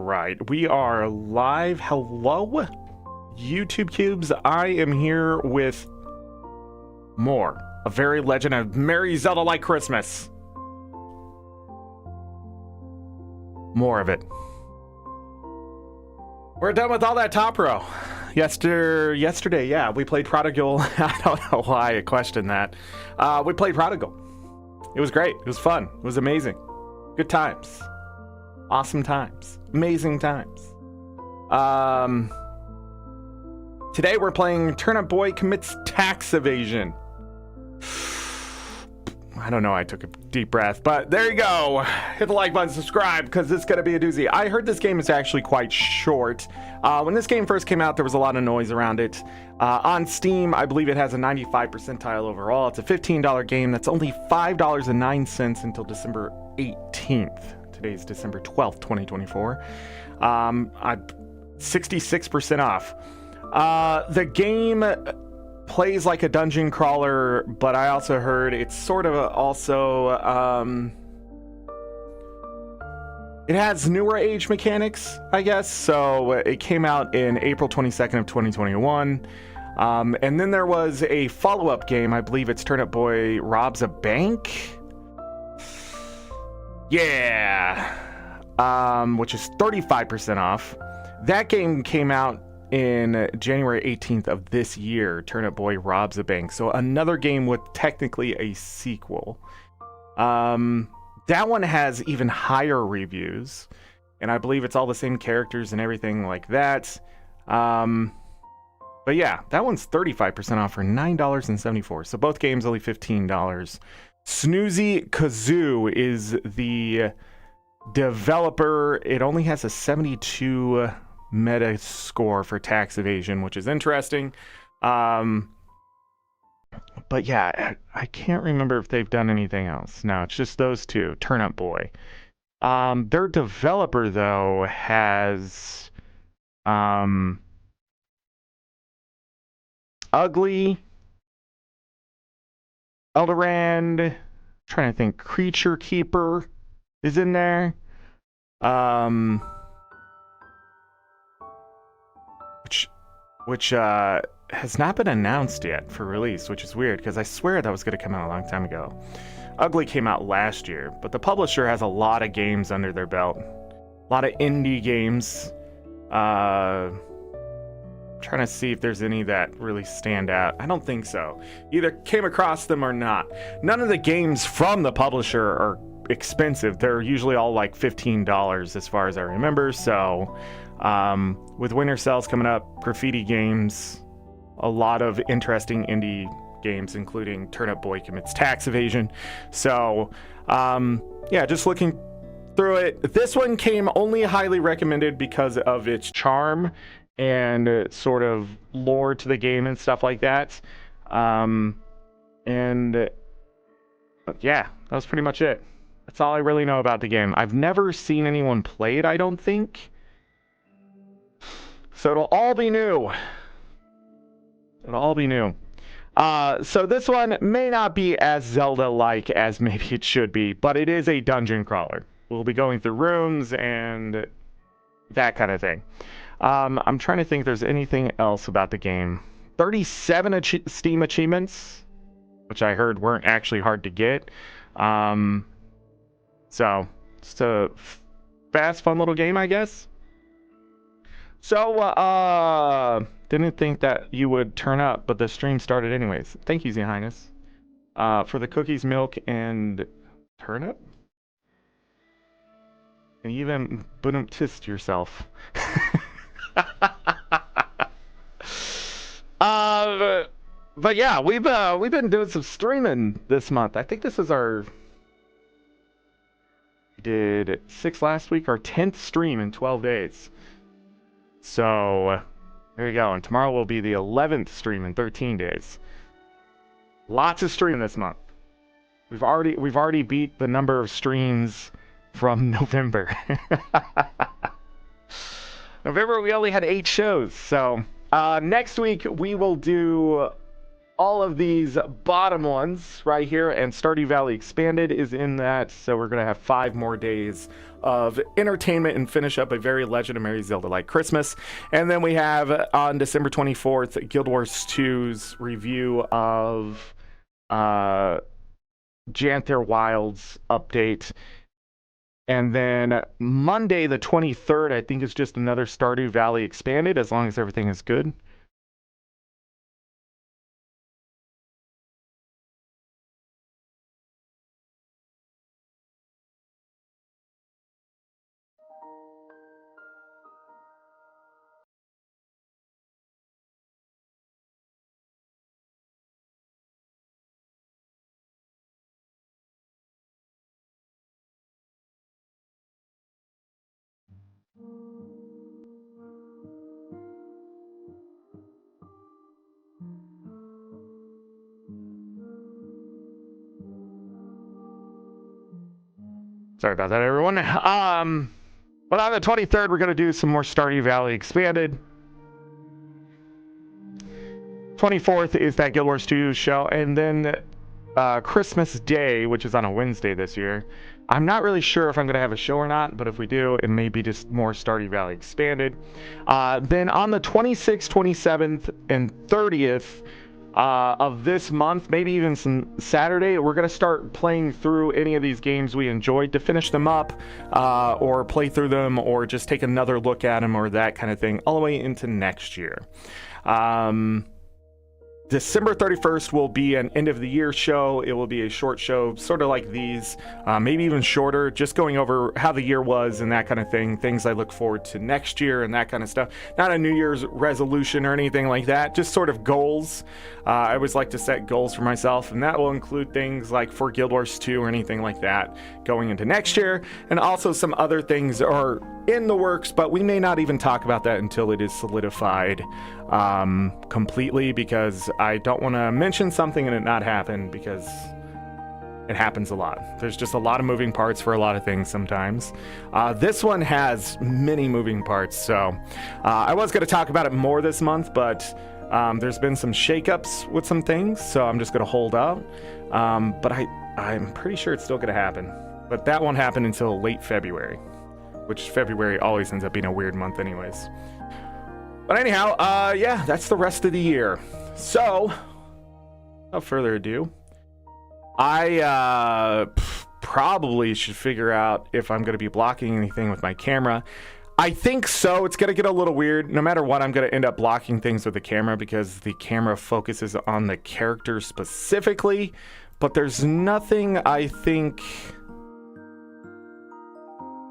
right, we are live. Hello, YouTube cubes. I am here with more. A very legend of Merry Zelda-Like Christmas. More of it. We're done with all that top row. Yesterday, yeah, we played Prodigal. I don't know why I questioned that. We played Prodigal. It was great. It was fun. It was amazing. Good times. Awesome times. Amazing times. Today we're playing Turnip Boy Commits Tax Evasion. I don't know, I took a deep breath, but there you go. Hit the like button, subscribe, because it's going to be a doozy. I heard this game is actually quite short. When this game first came out, there was a lot of noise around it. On Steam, I believe it has a 95 percentile overall. It's a $15 game that's only $5.09 until December 18th. Today's December 12th, 2024. 66% off. The game plays like a dungeon crawler, but I also heard it's sort of it has newer age mechanics, I guess. So it came out in April 22nd of 2021. And then there was a follow-up game. I believe it's Turnip Boy Robs a Bank. Yeah. Which is 35% off. That game came out in January 18th of this year. Turnip Boy Robs a Bank. So another game with technically a sequel. That one has even higher reviews, and I believe it's all the same characters and everything like that. But yeah, that one's 35% off for $9.74. So both games only $15. Snoozy Kazoo is the developer. It only has a 72 meta score for tax evasion, which is interesting. But yeah, I can't remember if they've done anything else. No, it's just those two, Turnip Boy. Their developer, though, has Ugly, Eldorand, trying to think, Creature Keeper is in there. Which has not been announced yet for release, which is weird because I swear that was going to come out a long time ago. Ugly came out last year, but the publisher has a lot of games under their belt. A lot of indie games. Trying to see if there's any that really stand out. I don't think so. Either came across them or not. None of the games from the publisher are expensive. They're usually all like $15 as far as I remember, so with winter sales coming up, Graffiti Games, a lot of interesting indie games, including Turnip Boy Commits Tax Evasion. So, yeah, just looking through it. This one came only highly recommended because of its charm and sort of lore to the game and stuff like that. And yeah, that was pretty much it. That's all I really know about the game. I've never seen anyone play it, I don't think. So it'll all be new. It'll all be new. So this one may not be as Zelda-like as maybe it should be, but it is a dungeon crawler. We'll be going through rooms and that kind of thing. I'm trying to think if there's anything else about the game. 37 Steam achievements, which I heard weren't actually hard to get. So it's a fast, fun little game, I guess. So, didn't think that you would turn up, but the stream started anyways. Thank you, Your Highness. For the cookies, milk, and turnip? And even boom-tist yourself. But yeah, we've been doing some streaming this month. I think this is we did 6 last week, our 10th stream in 12 days. So, there you go. And tomorrow will be the 11th stream in 13 days. Lots of streaming this month. We've already beat the number of streams from November. November we only had 8 shows. So, next week we will do all of these bottom ones right here, and Stardew Valley Expanded is in that. So we're gonna have 5 more days of entertainment and finish up a very legendary Zelda-like Christmas. And then we have on December 24th, Guild Wars 2's review of Janther Wilds update. And then Monday the 23rd, I think, is just another Stardew Valley Expanded, as long as everything is good. Sorry about that, everyone. But on the 23rd, we're going to do some more Stardew Valley Expanded. 24th is that Guild Wars 2 show, and then Christmas Day, which is on a Wednesday this year. I'm not really sure if I'm going to have a show or not, but if we do, it may be just more Stardew Valley Expanded. Then on the 26th, 27th, and 30th of this month, maybe even some Saturday, we're going to start playing through any of these games we enjoyed to finish them up, or play through them, or just take another look at them, or that kind of thing, all the way into next year. December 31st will be an end of the year show. It will be a short show, sort of like these, maybe even shorter, just going over how the year was and that kind of thing, things I look forward to next year and that kind of stuff. Not a New Year's resolution or anything like that, just sort of goals. I always like to set goals for myself, and that will include things like for Guild Wars 2 or anything like that going into next year, and also some other things are in the works, but we may not even talk about that until it is solidified completely, because I don't want to mention something and it not happen, because it happens a lot. There's just a lot of moving parts for a lot of things sometimes. This one has many moving parts, so I was going to talk about it more this month, but there's been some shakeups with some things, so I'm just going to hold out. But I'm pretty sure it's still going to happen, but that won't happen until late February, which February always ends up being a weird month anyways. But anyhow, yeah, that's the rest of the year. So, without further ado, I probably should figure out if I'm going to be blocking anything with my camera. I think so. It's going to get a little weird. No matter what, I'm going to end up blocking things with the camera, because the camera focuses on the character specifically. But there's nothing, I think,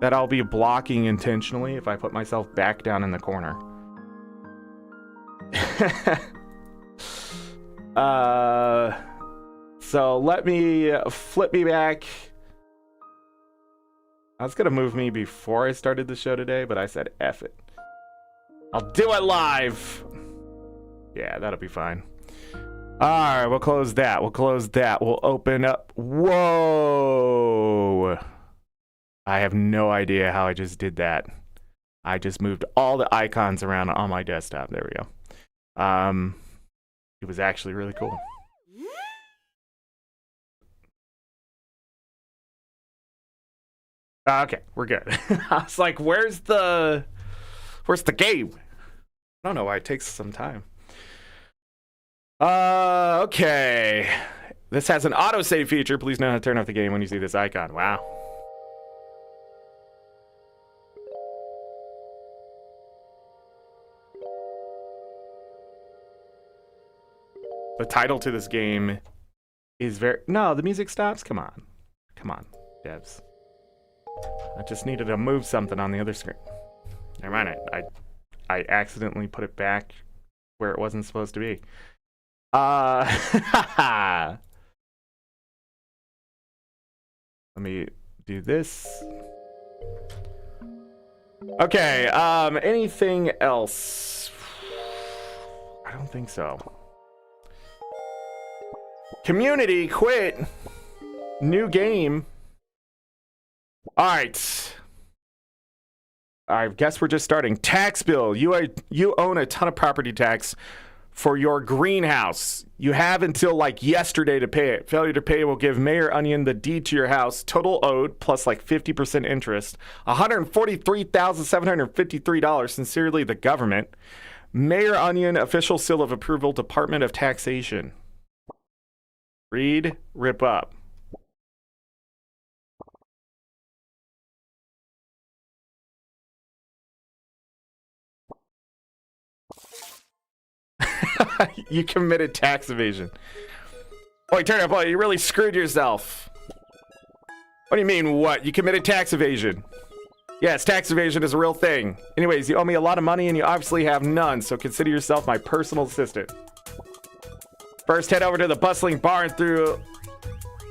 that I'll be blocking intentionally if I put myself back down in the corner. So let me flip me back. I was gonna move me before I started the show today, but I said F it. I'll do it live. Yeah, that'll be fine. Alright, we'll close that. We'll open up. Whoa! I have no idea how I just did that. I just moved all the icons around on my desktop. There we go. It was actually really cool. Okay, we're good. I was like, where's the game? I don't know why it takes some time. Okay. This has an autosave feature. Please know how to turn off the game when you see this icon. Wow. The title to this game is very... No, the music stops? Come on. Come on, devs. I just needed to move something on the other screen. Never mind. I accidentally put it back where it wasn't supposed to be. Let me do this. Okay, anything else? I don't think so. Community quit. New game. All right. I guess we're just starting. Tax bill. You own a ton of property tax for your greenhouse. You have until like yesterday to pay it. Failure to pay will give Mayor Onion the deed to your house. Total owed plus like 50% interest. $143,753. Sincerely, the government. Mayor Onion, official seal of approval, Department of Taxation. Read, rip up. You committed tax evasion. Boy, Turnip, boy, you really screwed yourself. What do you mean, what? You committed tax evasion. Yes, tax evasion is a real thing. Anyways, you owe me a lot of money and you obviously have none, so consider yourself my personal assistant. First, head over to the bustling barn through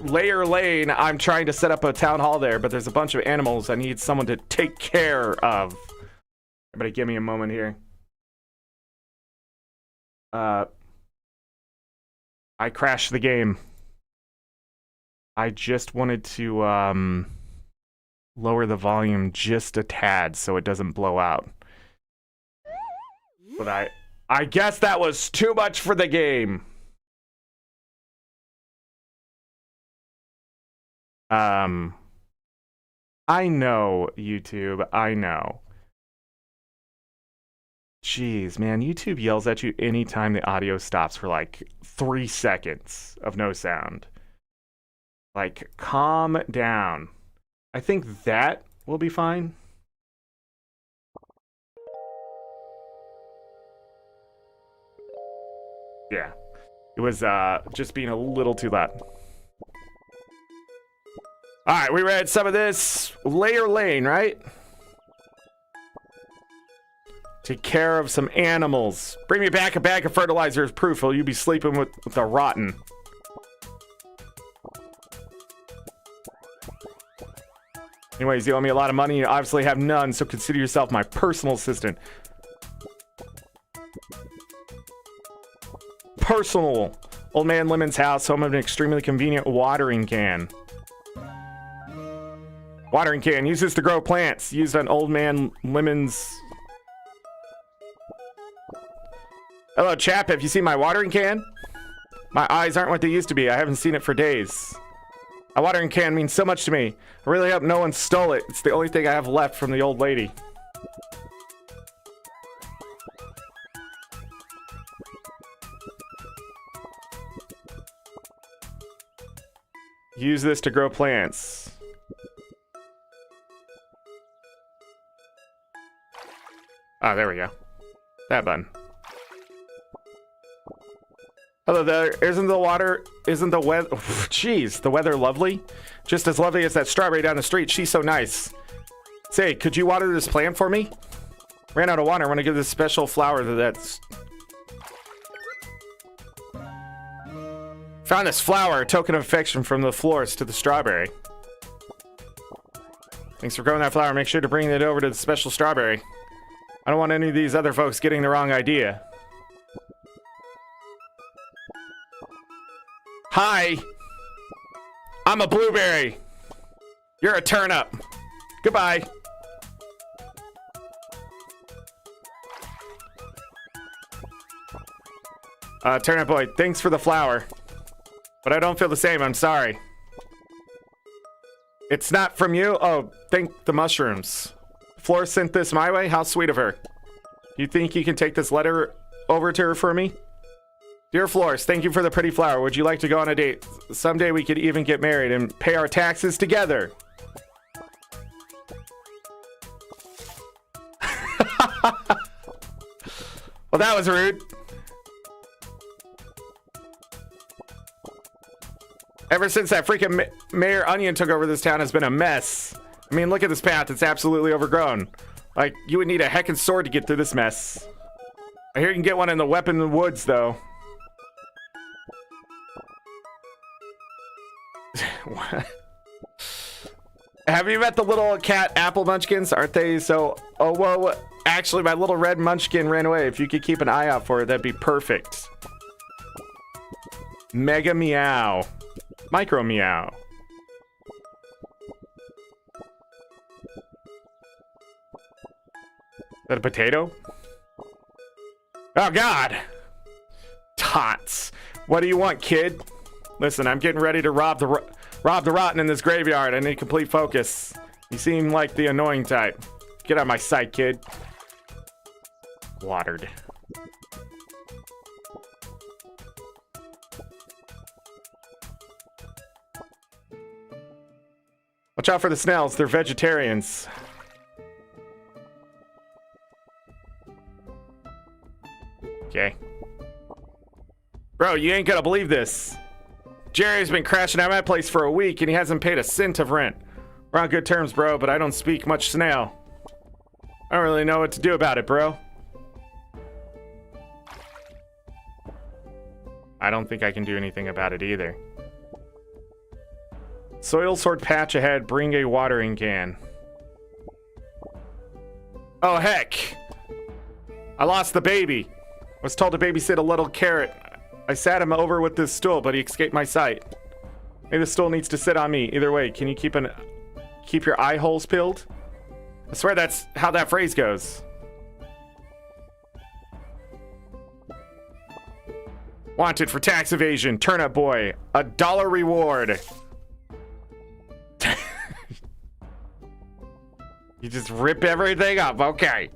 Layer Lane. I'm trying to set up a town hall there, but there's a bunch of animals I need someone to take care of. Everybody give me a moment here. I crashed the game. I just wanted to lower the volume just a tad so it doesn't blow out. But I guess that was too much for the game. I know, YouTube. I know. Jeez, man, YouTube yells at you anytime the audio stops for like 3 seconds of no sound. Like, calm down. I think that will be fine. Yeah, it was just being a little too loud. All right, we read some of this. Layer Lane, right? Take care of some animals. Bring me back a bag of fertilizer as proof, or you'll be sleeping with the rotten. Anyways, you owe me a lot of money. You obviously have none, so consider yourself my personal assistant. Personal. Old Man Lemon's house, home of an extremely convenient watering can. Watering can. Use this to grow plants. Used on Old Man Lemon's... Hello, chap. Have you seen my watering can? My eyes aren't what they used to be. I haven't seen it for days. A watering can means so much to me. I really hope no one stole it. It's the only thing I have left from the old lady. Use this to grow plants. Ah, there we go. That button. Hello there. Isn't the weather, jeez, the weather lovely? Just as lovely as that strawberry down the street. She's so nice. Say, could you water this plant for me? Ran out of water. I want to give this special flower to that. Found this flower, a token of affection from the florist to the strawberry. Thanks for growing that flower. Make sure to bring it over to the special strawberry. I don't want any of these other folks getting the wrong idea. Hi, I'm a blueberry. You're a turnip. Goodbye. Turnip boy, thanks for the flower. But I don't feel the same, I'm sorry. It's not from you? Oh, thank the mushrooms. Flora sent this my way? How sweet of her. You think you can take this letter over to her for me? Dear Flores, thank you for the pretty flower. Would you like to go on a date? Someday we could even get married and pay our taxes together. Well, that was rude. Ever since that freaking Mayor Onion took over this town, has been a mess. I mean, look at this path. It's absolutely overgrown. Like, you would need a heckin' sword to get through this mess. I hear you can get one in the Weapon Woods, though. Have you met the little cat apple munchkins? Aren't they so... Oh, whoa. Actually, my little red munchkin ran away. If you could keep an eye out for it, that'd be perfect. Mega meow. Micro meow. Is that a potato? Oh, God. Tots. What do you want, kid? Listen, I'm getting ready to rob the rotten in this graveyard. I need complete focus. You seem like the annoying type. Get out of my sight, kid. Watered. Watch out for the snails. They're vegetarians. Okay. Bro, you ain't gonna believe this. Jerry's been crashing at my place for a week and he hasn't paid a cent of rent. We're on good terms, bro, but I don't speak much snail. I don't really know what to do about it, bro. I don't think I can do anything about it either. Soil sort patch ahead, bring a watering can. Oh, heck. I lost the baby. I was told to babysit a little carrot. I sat him over with this stool, but he escaped my sight. Maybe the stool needs to sit on me. Either way, can you keep your eye holes peeled? I swear that's how that phrase goes. Wanted for tax evasion, Turnip boy. $1 reward. You just rip everything up, okay.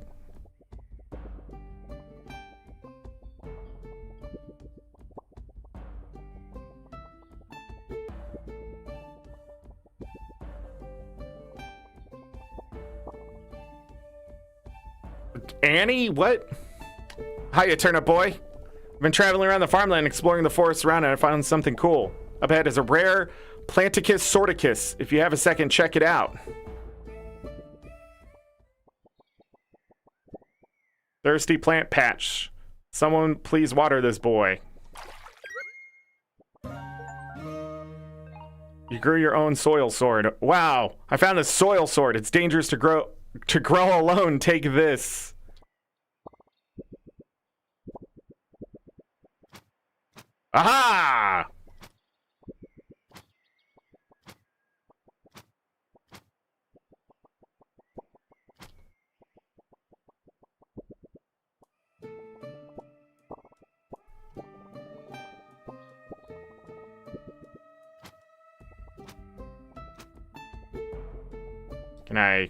Annie? What? Hiya, Turnip boy. I've been traveling around the farmland, exploring the forest around, and I found something cool. Up ahead is a rare Planticus sorticus. If you have a second, check it out. Thirsty plant patch. Someone please water this boy. You grew your own soil sword. Wow, I found this soil sword. It's dangerous to grow alone. Take this. Aha! Can I?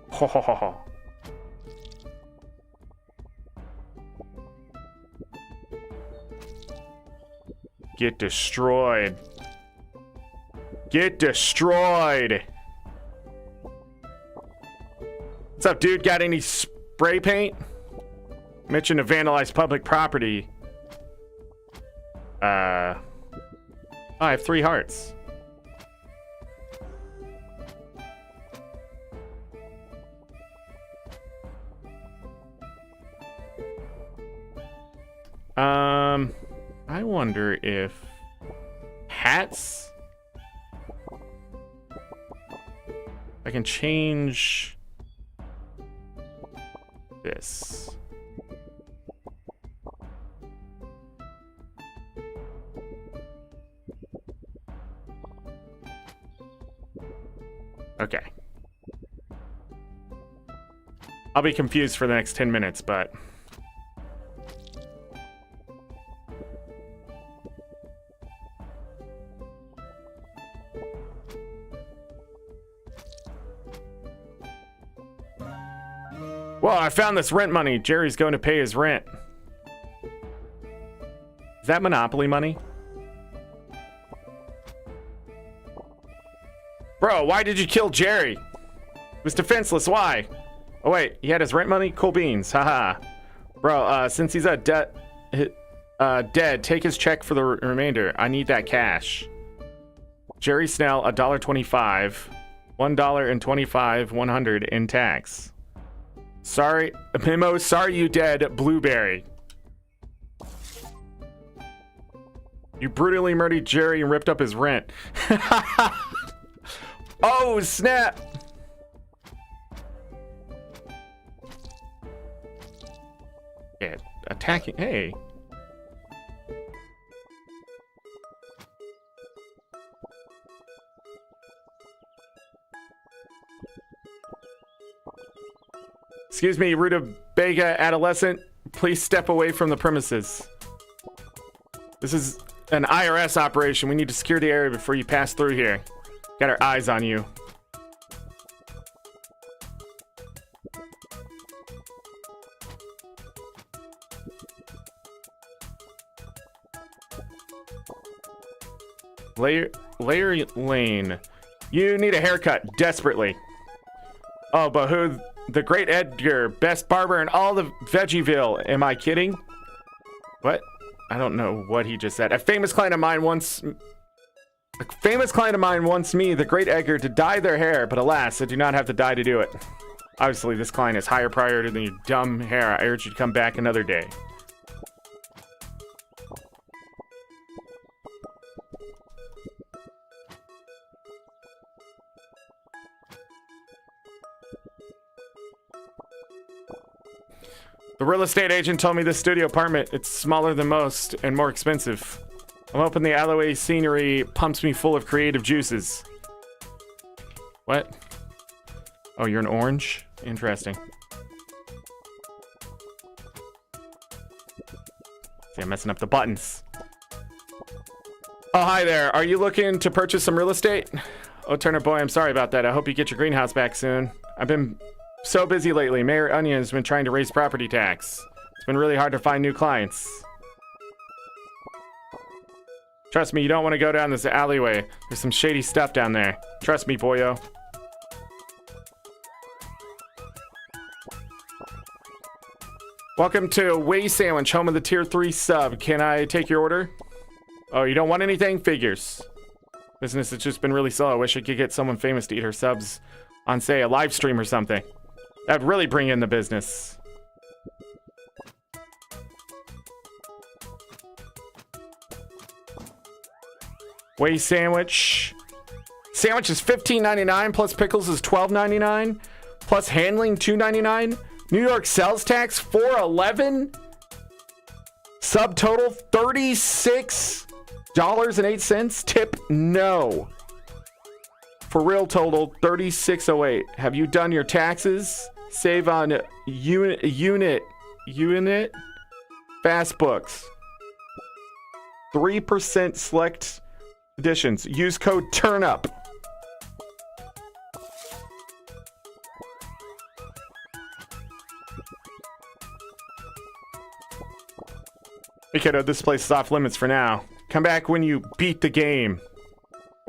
Ho ho ho ho. Get destroyed. Get destroyed. What's up, dude? Got any spray paint? Mention to vandalize public property. Oh, I have 3 hearts. I wonder if hats. I can change this. Okay. I'll be confused for the next 10 minutes, but well, I found this rent money. Jerry's going to pay his rent. Is that Monopoly money? Bro, why did you kill Jerry? He was defenseless. Why? Oh, wait. He had his rent money? Cool beans. Haha. Bro, since he's dead, take his check for the remainder. I need that cash. Jerry Snell, $1.25. $1.25, 100 in tax. Sorry, memo, sorry you dead, Blueberry. You brutally murdered Jerry and ripped up his rent. Oh, snap. Yeah, attacking, hey. Excuse me, rutabaga adolescent. Please step away from the premises. This is an IRS operation. We need to secure the area before you pass through here. Got our eyes on you. Layer Lane. You need a haircut desperately. Oh, but who? The Great Edgar, best barber in all of Veggieville. Am I kidding? What? I don't know what he just said. A famous client of mine wants me, the Great Edgar, to dye their hair, but alas, I do not have to dye to do it. Obviously, this client is higher priority than your dumb hair. I urge you to come back another day. The real estate agent told me this studio apartment, it's smaller than most and more expensive. I'm hoping the alleyway scenery pumps me full of creative juices. What? Oh, you're an orange? Interesting. See, I'm messing up the buttons. Oh, hi there. Are you looking to purchase some real estate? Oh, Turnip boy, I'm sorry about that. I hope you get your greenhouse back soon. I've been so busy lately. Mayor Onion has been trying to raise property tax. It's been really hard to find new clients. Trust me, you don't want to go down this alleyway. There's some shady stuff down there. Trust me, boyo. Welcome to Way Sandwich, home of the tier 3 sub. Can I take your order? Oh, you don't want anything? Figures. Business has just been really slow. I wish I could get someone famous to eat her subs on, say, a live stream or something. That'd really bring in the business. Way sandwich. Sandwich is $15.99 plus pickles is $12.99 plus handling $2.99. New York sales tax $4.11. Subtotal $36.08. Tip no. For real total $36.08. Have you done your taxes? Save on unit fast books. 3% select editions. Use code TURNUP. Hey kiddo, this place is off limits for now. Come back when you beat the game.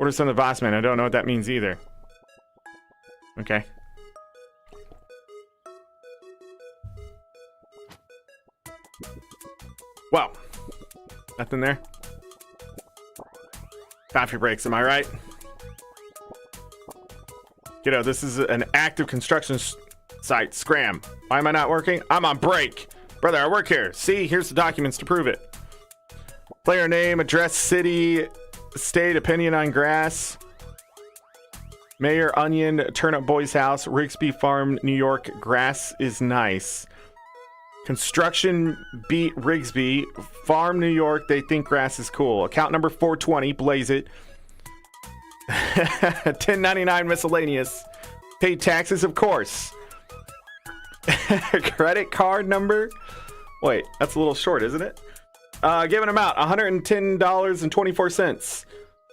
Order some of the boss man. I don't know what that means either. Okay. Wow. Nothing there. Coffee breaks, am I right? Kiddo, this is an active construction site. Scram. Why am I not working? I'm on break. Brother, I work here. See, here's the documents to prove it. Player name, address, city, state, opinion on grass. Mayor Onion, Turnip Boy's house, Rigsby Farm, New York. Grass is nice. Construction beat Rigsby Farm, New York. They think grass is cool. Account number 420. Blaze it. $10.99 miscellaneous. Paid taxes, of course. Credit card number. Wait, that's a little short, isn't it? Given amount $110.24.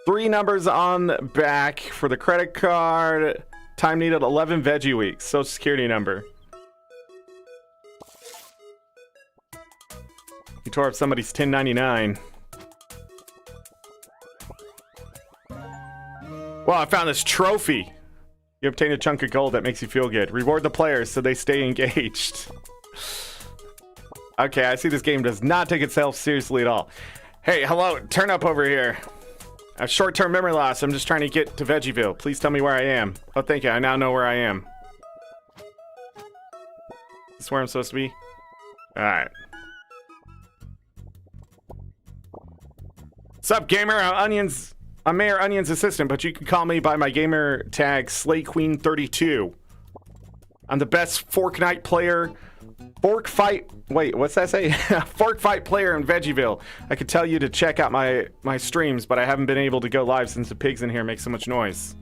3 numbers on the back for the credit card. Time needed 11 veggie weeks. Social security number. You tore up somebody's $10.99. Wow, I found this trophy. You obtain a chunk of gold that makes you feel good. Reward the players so they stay engaged. Okay, I see this game does not take itself seriously at all. Hey, hello, Turnip over here. I have short-term memory loss. I'm just trying to get to Veggieville. Please tell me where I am. Oh, thank you. I now know where I am. Is this where I'm supposed to be? Alright. Sup, gamer? I'm Mayor Onion's assistant, but you can call me by my gamer tag, SlayQueen32. I'm the best Fork Fight player in Veggieville. I could tell you to check out my streams, but I haven't been able to go live since the pigs in here make so much noise.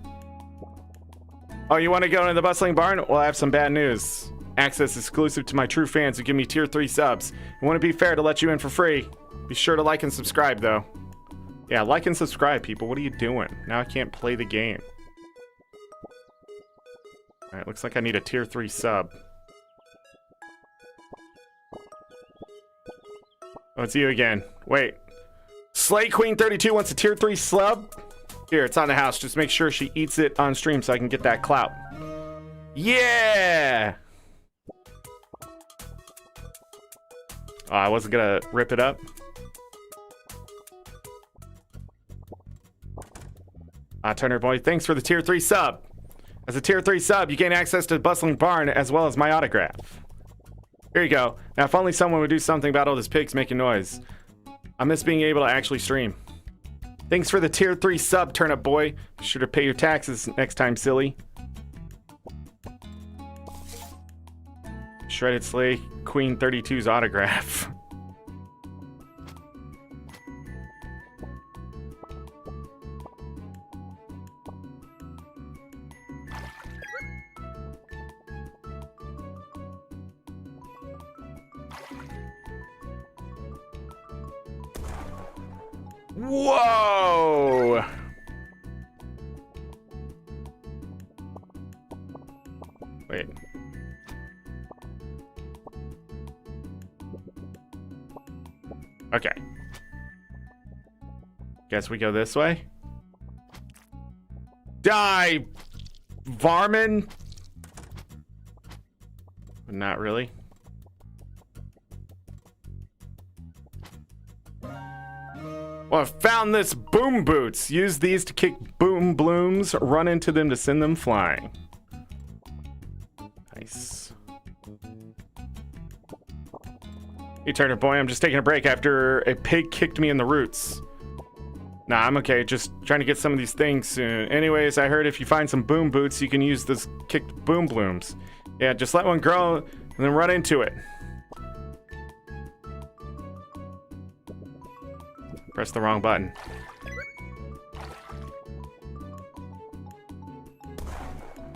Oh, you want to go into the bustling barn? Well, I have some bad news. access exclusive to my true fans who give me tier 3 subs. I want to be fair to let you in for free. Be sure to like and subscribe, though. Yeah, like and subscribe, people. What are you doing? Now I can't play the game. Alright, looks like I need a tier 3 sub. Oh, it's you again. Wait. Slay Queen 32 wants a tier 3 sub? Here, it's on the house. Just make sure she eats it on stream so I can get that clout. Yeah! Oh, I wasn't gonna rip it up. Turnip Boy, thanks for the tier 3 sub. As a tier 3 sub, you gain access to the Bustling Barn as well as my autograph. Here you go. Now, if only someone would do something about all this pigs making noise. I miss being able to actually stream. Thanks for the tier 3 sub, Turnip Boy. Be sure to pay your taxes next time, silly. Shredded Slay Queen 32's autograph. Whoa! Wait. Okay. Guess we go this way. Die, Varmin! Not really. Well, I found this boom boots. Use these to kick boom blooms. Run into them to send them flying. Nice. Hey, Turnip Boy, I'm just taking a break after a pig kicked me in the roots. Nah, I'm okay. Just trying to get some of these things soon. Anyways, I heard if you find some boom boots, you can use this kicked boom blooms. Yeah, just let one grow and then run into it. Press the wrong button.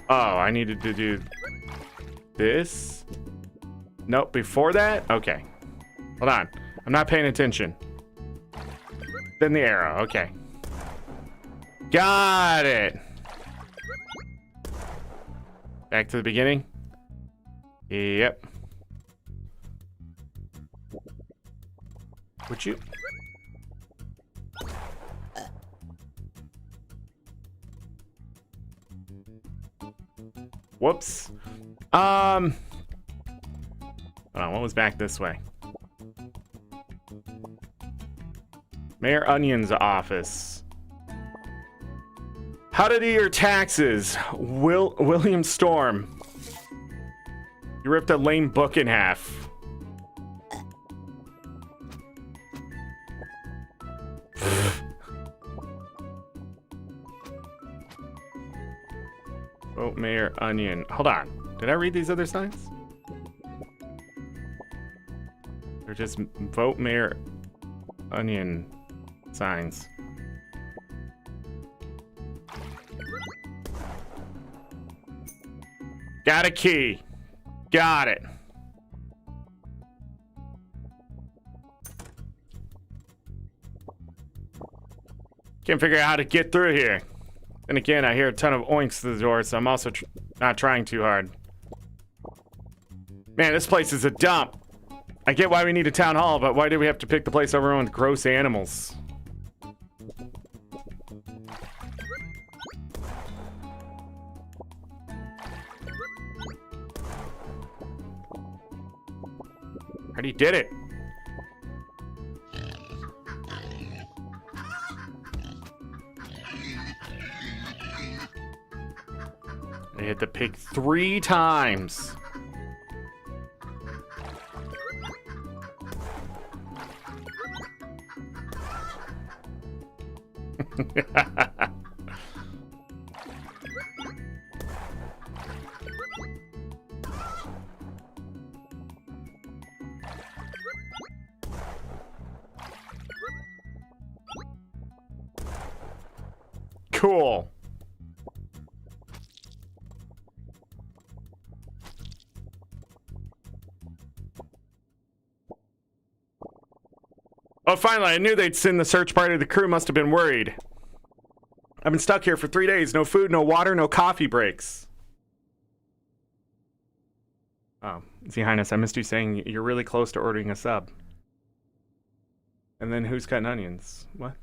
Oh, I needed to do this? Nope, before that? Okay. Hold on. I'm not paying attention. Then the arrow. Okay. Got it. Back to the beginning? Yep. Would you... Whoops. Hold on, what was back this way? Mayor Onion's office. How to do your taxes, William Storm. You ripped a lame book in half. Vote Mayor Onion. Hold on. Did I read these other signs? They're just vote Mayor Onion signs. Got a key. Got it. Can't figure out how to get through here. And again, I hear a ton of oinks to the door, so I'm also not trying too hard. Man, this place is a dump. I get why we need a town hall, but why do we have to pick the place over with gross animals? Already did it. I hit the pig 3 times. Cool. Oh, finally, I knew they'd send the search party. The crew must have been worried. I've been stuck here for 3 days. No food, no water, no coffee breaks. Oh, His Highness, I missed you saying you're really close to ordering a sub. And then who's cutting onions? What?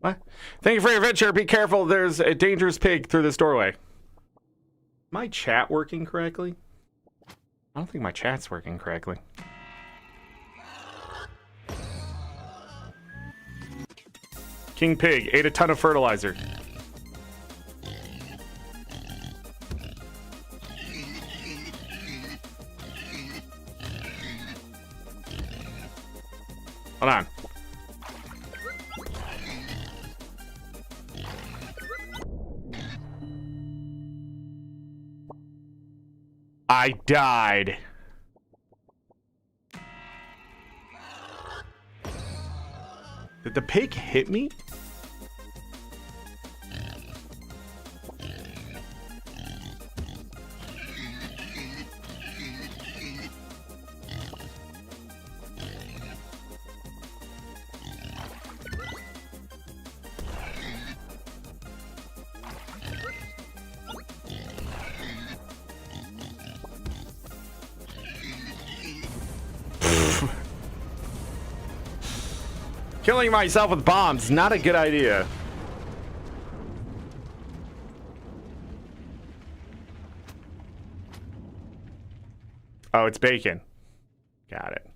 What? Thank you for your adventure. Be careful. There's a dangerous pig through this doorway. My chat working correctly? I don't think my chat's working correctly. King Pig ate a ton of fertilizer. Hold on. I died. Did the pig hit me? Killing myself with bombs, not a good idea. Oh, it's bacon. Got it.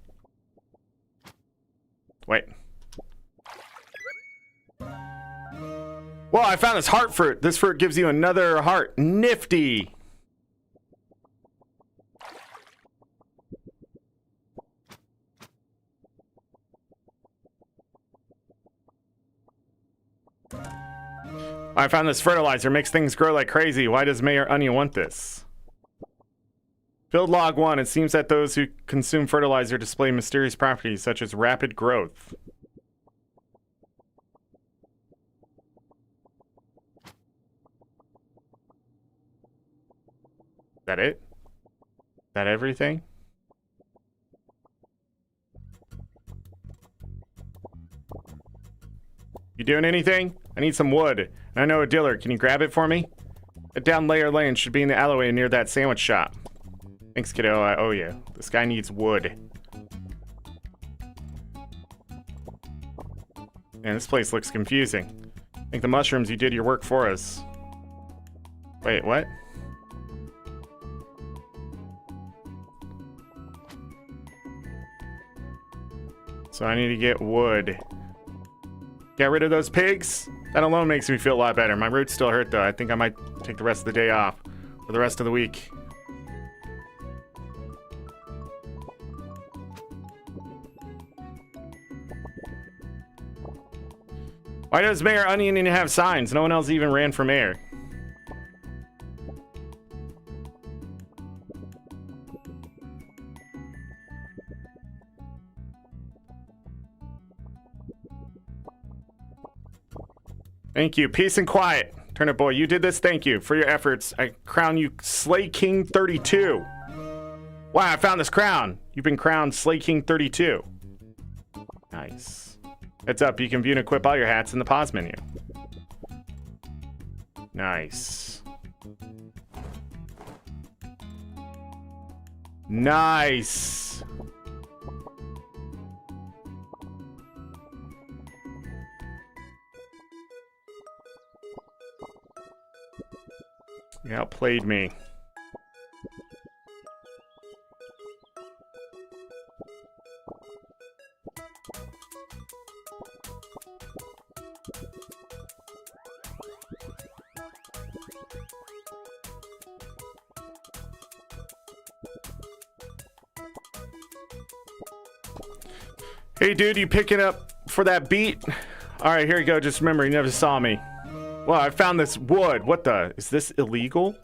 Wait. Well, I found this heart fruit. This fruit gives you another heart. Nifty. I found this fertilizer. Makes things grow like crazy. Why does Mayor Onion want this? Field log 1. It seems that those who consume fertilizer display mysterious properties such as rapid growth. Is that it? Is that everything? You doing anything? I need some wood. And I know a dealer. Can you grab it for me? A down layer lane should be in the alleyway near that sandwich shop. Thanks, kiddo. I owe you. This guy needs wood. Man, this place looks confusing. I think the mushrooms, you did your work for us. Wait, what? So I need to get wood. Get rid of those pigs? That alone makes me feel a lot better. My roots still hurt though. I think I might take the rest of the day off. For the rest of the week. Why does Mayor Onion have signs? No one else even ran for mayor. Thank you. Peace and quiet. Turnip boy, you did this. Thank you for your efforts. I crown you Slay King 32. Wow, I found this crown. You've been crowned Slay King 32. Nice. Heads up, you can view and equip all your hats in the pause menu. Nice. Nice. You outplayed me. Hey dude, you picking up for that beat? Alright, here you go. Just remember, you never saw me. Well, I found this wood. What the? Is this illegal?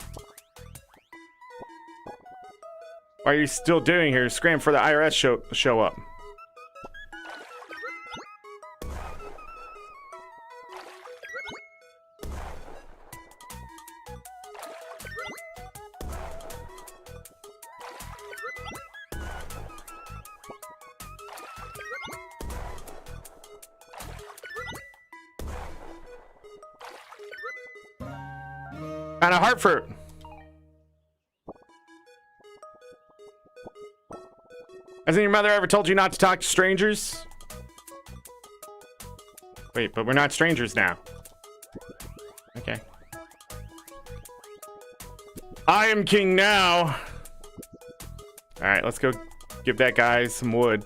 What are you still doing here? Scram for the IRS show up. And a heart fruit. Hasn't your mother ever told you not to talk to strangers? Wait, but we're not strangers now. Okay. I am king now. Alright, let's go give that guy some wood.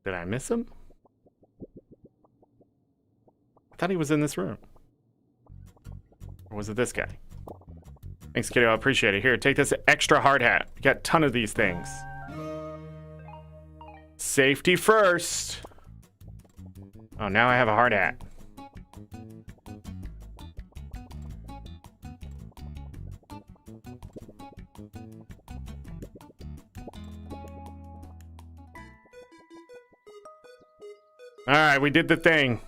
Did I miss him? I thought he was in this room. Or was it this guy? Thanks, kiddo. I appreciate it. Here, take this extra hard hat. We got a ton of these things. Safety first. Oh, now I have a hard hat. Alright, we did the thing.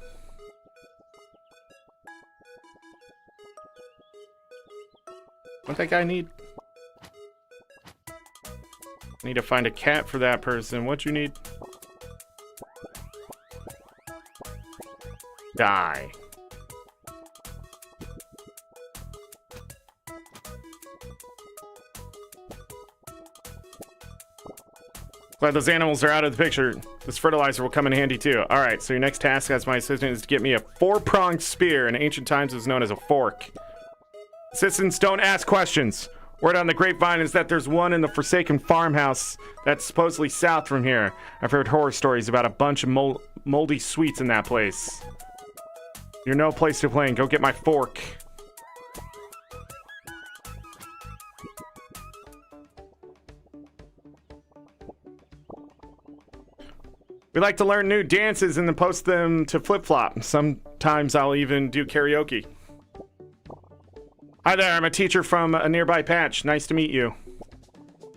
What that guy need? Need to find a cat for that person. What you need? Die. Glad those animals are out of the picture. This fertilizer will come in handy too. Alright, so your next task as my assistant is to get me a 4-pronged spear. In ancient times it was known as a fork. Assistants don't ask questions. Word on the grapevine is that there's one in the forsaken farmhouse that's supposedly south from here. I've heard horror stories about a bunch of moldy sweets in that place. You're no place to play. Go get my fork. We like to learn new dances and then post them to Flip-Flop. Sometimes I'll even do karaoke. Hi there, I'm a teacher from a nearby patch. Nice to meet you.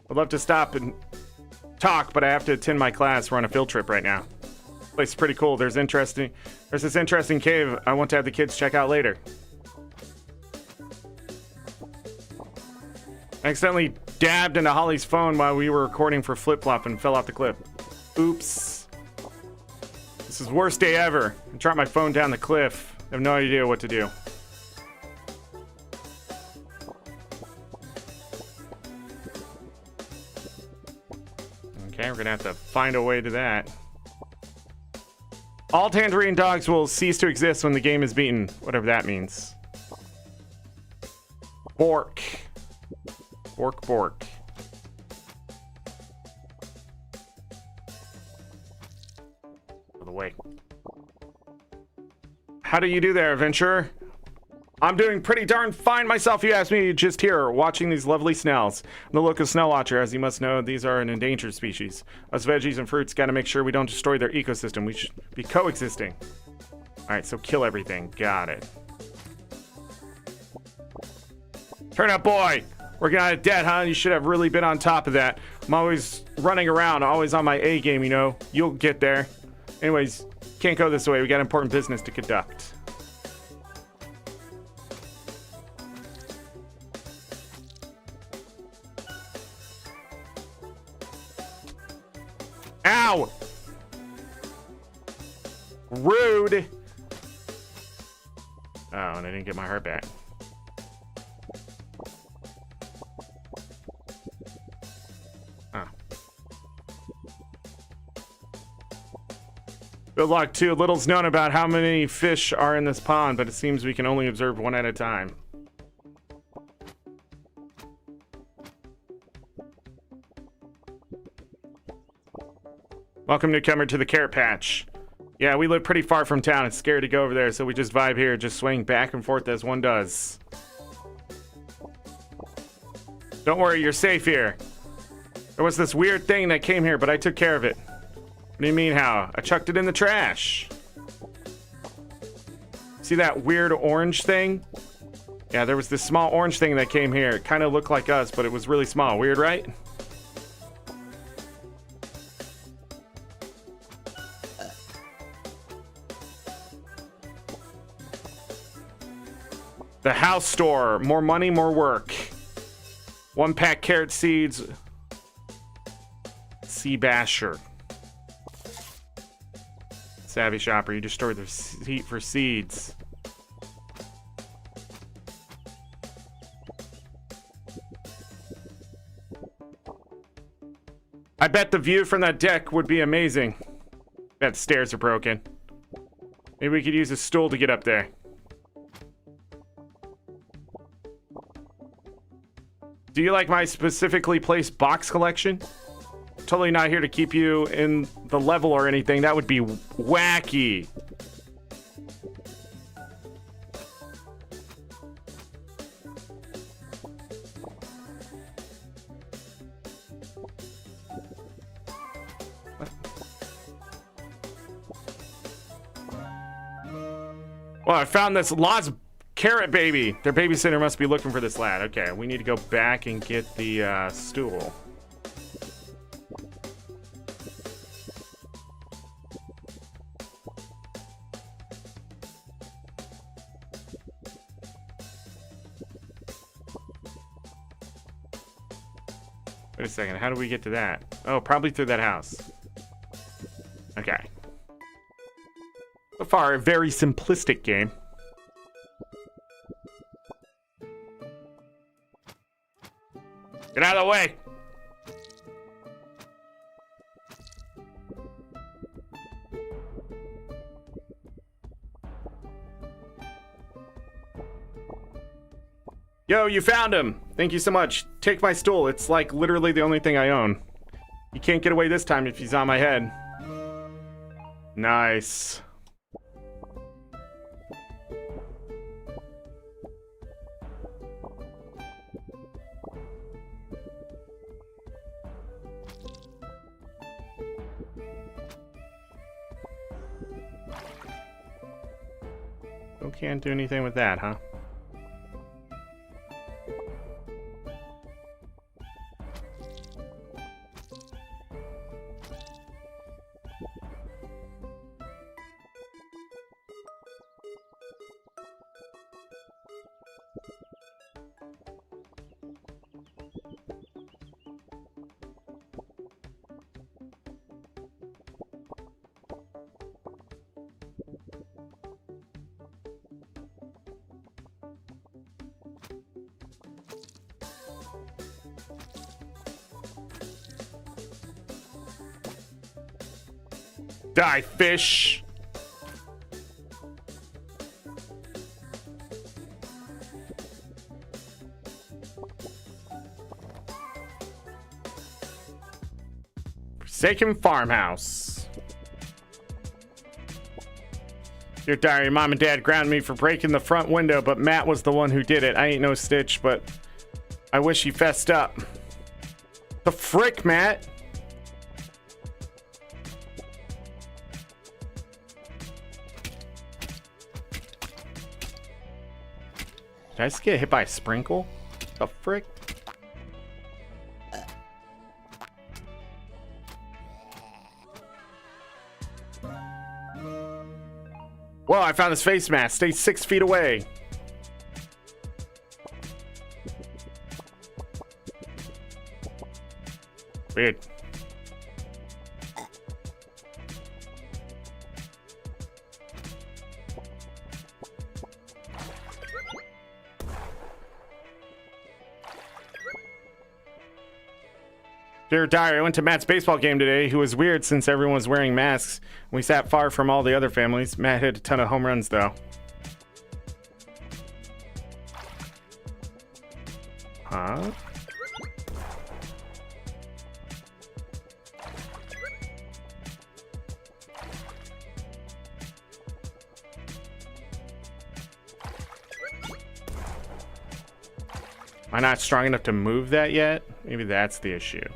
I'd love to stop and talk, but I have to attend my class. We're on a field trip right now. This place is pretty cool. There's this interesting cave I want to have the kids check out later. I accidentally dabbed into Holly's phone while we were recording for Flip-Flop and fell off the cliff. Oops. This is the worst day ever. I dropped my phone down the cliff. I have no idea what to do. Okay, we're gonna have to find a way to that. All tangerine dogs will cease to exist when the game is beaten, whatever that means. Bork. Bork, bork. Out of the way. How do you do there, adventurer? I'm doing pretty darn fine myself, you asked me, just here, watching these lovely snails. I'm the local snail watcher. As you must know, these are an endangered species. Us veggies and fruits gotta make sure we don't destroy their ecosystem. We should be coexisting. Alright, so kill everything. Got it. Turnip boy! Working on a debt, huh? You should have really been on top of that. I'm always running around, always on my A game, you know. You'll get there. Anyways, can't go this way. We got important business to conduct. Ow! Rude! Oh, and I didn't get my heart back. Oh. Good luck, too. Little's known about how many fish are in this pond, but it seems we can only observe one at a time. Welcome, newcomer, to the Carrot Patch. Yeah, we live pretty far from town. It's scary to go over there, so we just vibe here, just swing back and forth as one does. Don't worry, you're safe here. There was this weird thing that came here, but I took care of it. What do you mean, how? I chucked it in the trash. See that weird orange thing? Yeah, there was this small orange thing that came here. It kind of looked like us, but it was really small. Weird, right? The house store. More money, more work. 1 pack carrot seeds. Sea basher. Savvy shopper. You just store the receipt for seeds. I bet the view from that deck would be amazing. That stairs are broken. Maybe we could use a stool to get up there. Do you like my specifically placed box collection? Totally not here to keep you in the level or anything. That would be wacky. Well, I found this lost carrot baby. Their babysitter must be looking for this lad. Okay, we need to go back and get the stool. Wait a second, how do we get to that? Oh, probably through that house. Okay. So far, a very simplistic game. Get out of the way! Yo, you found him! Thank you so much. Take my stool. It's like literally the only thing I own. You can't get away this time if he's on my head. Nice. Oh, can't do anything with that, huh? Die, fish! Forsaken farmhouse. Dear diary, mom and dad grounded me for breaking the front window, but Matt was the one who did it. I ain't no stitch, but I wish he fessed up. The frick, Matt? Did I just get hit by a sprinkle? The frick? Whoa, I found this face mask. Stay 6 feet away. Weird. Dear diary, I went to Matt's baseball game today. He was weird since everyone was wearing masks. We sat far from all the other families. Matt hit a ton of home runs, though. Huh? Am I not strong enough to move that yet? Maybe that's the issue.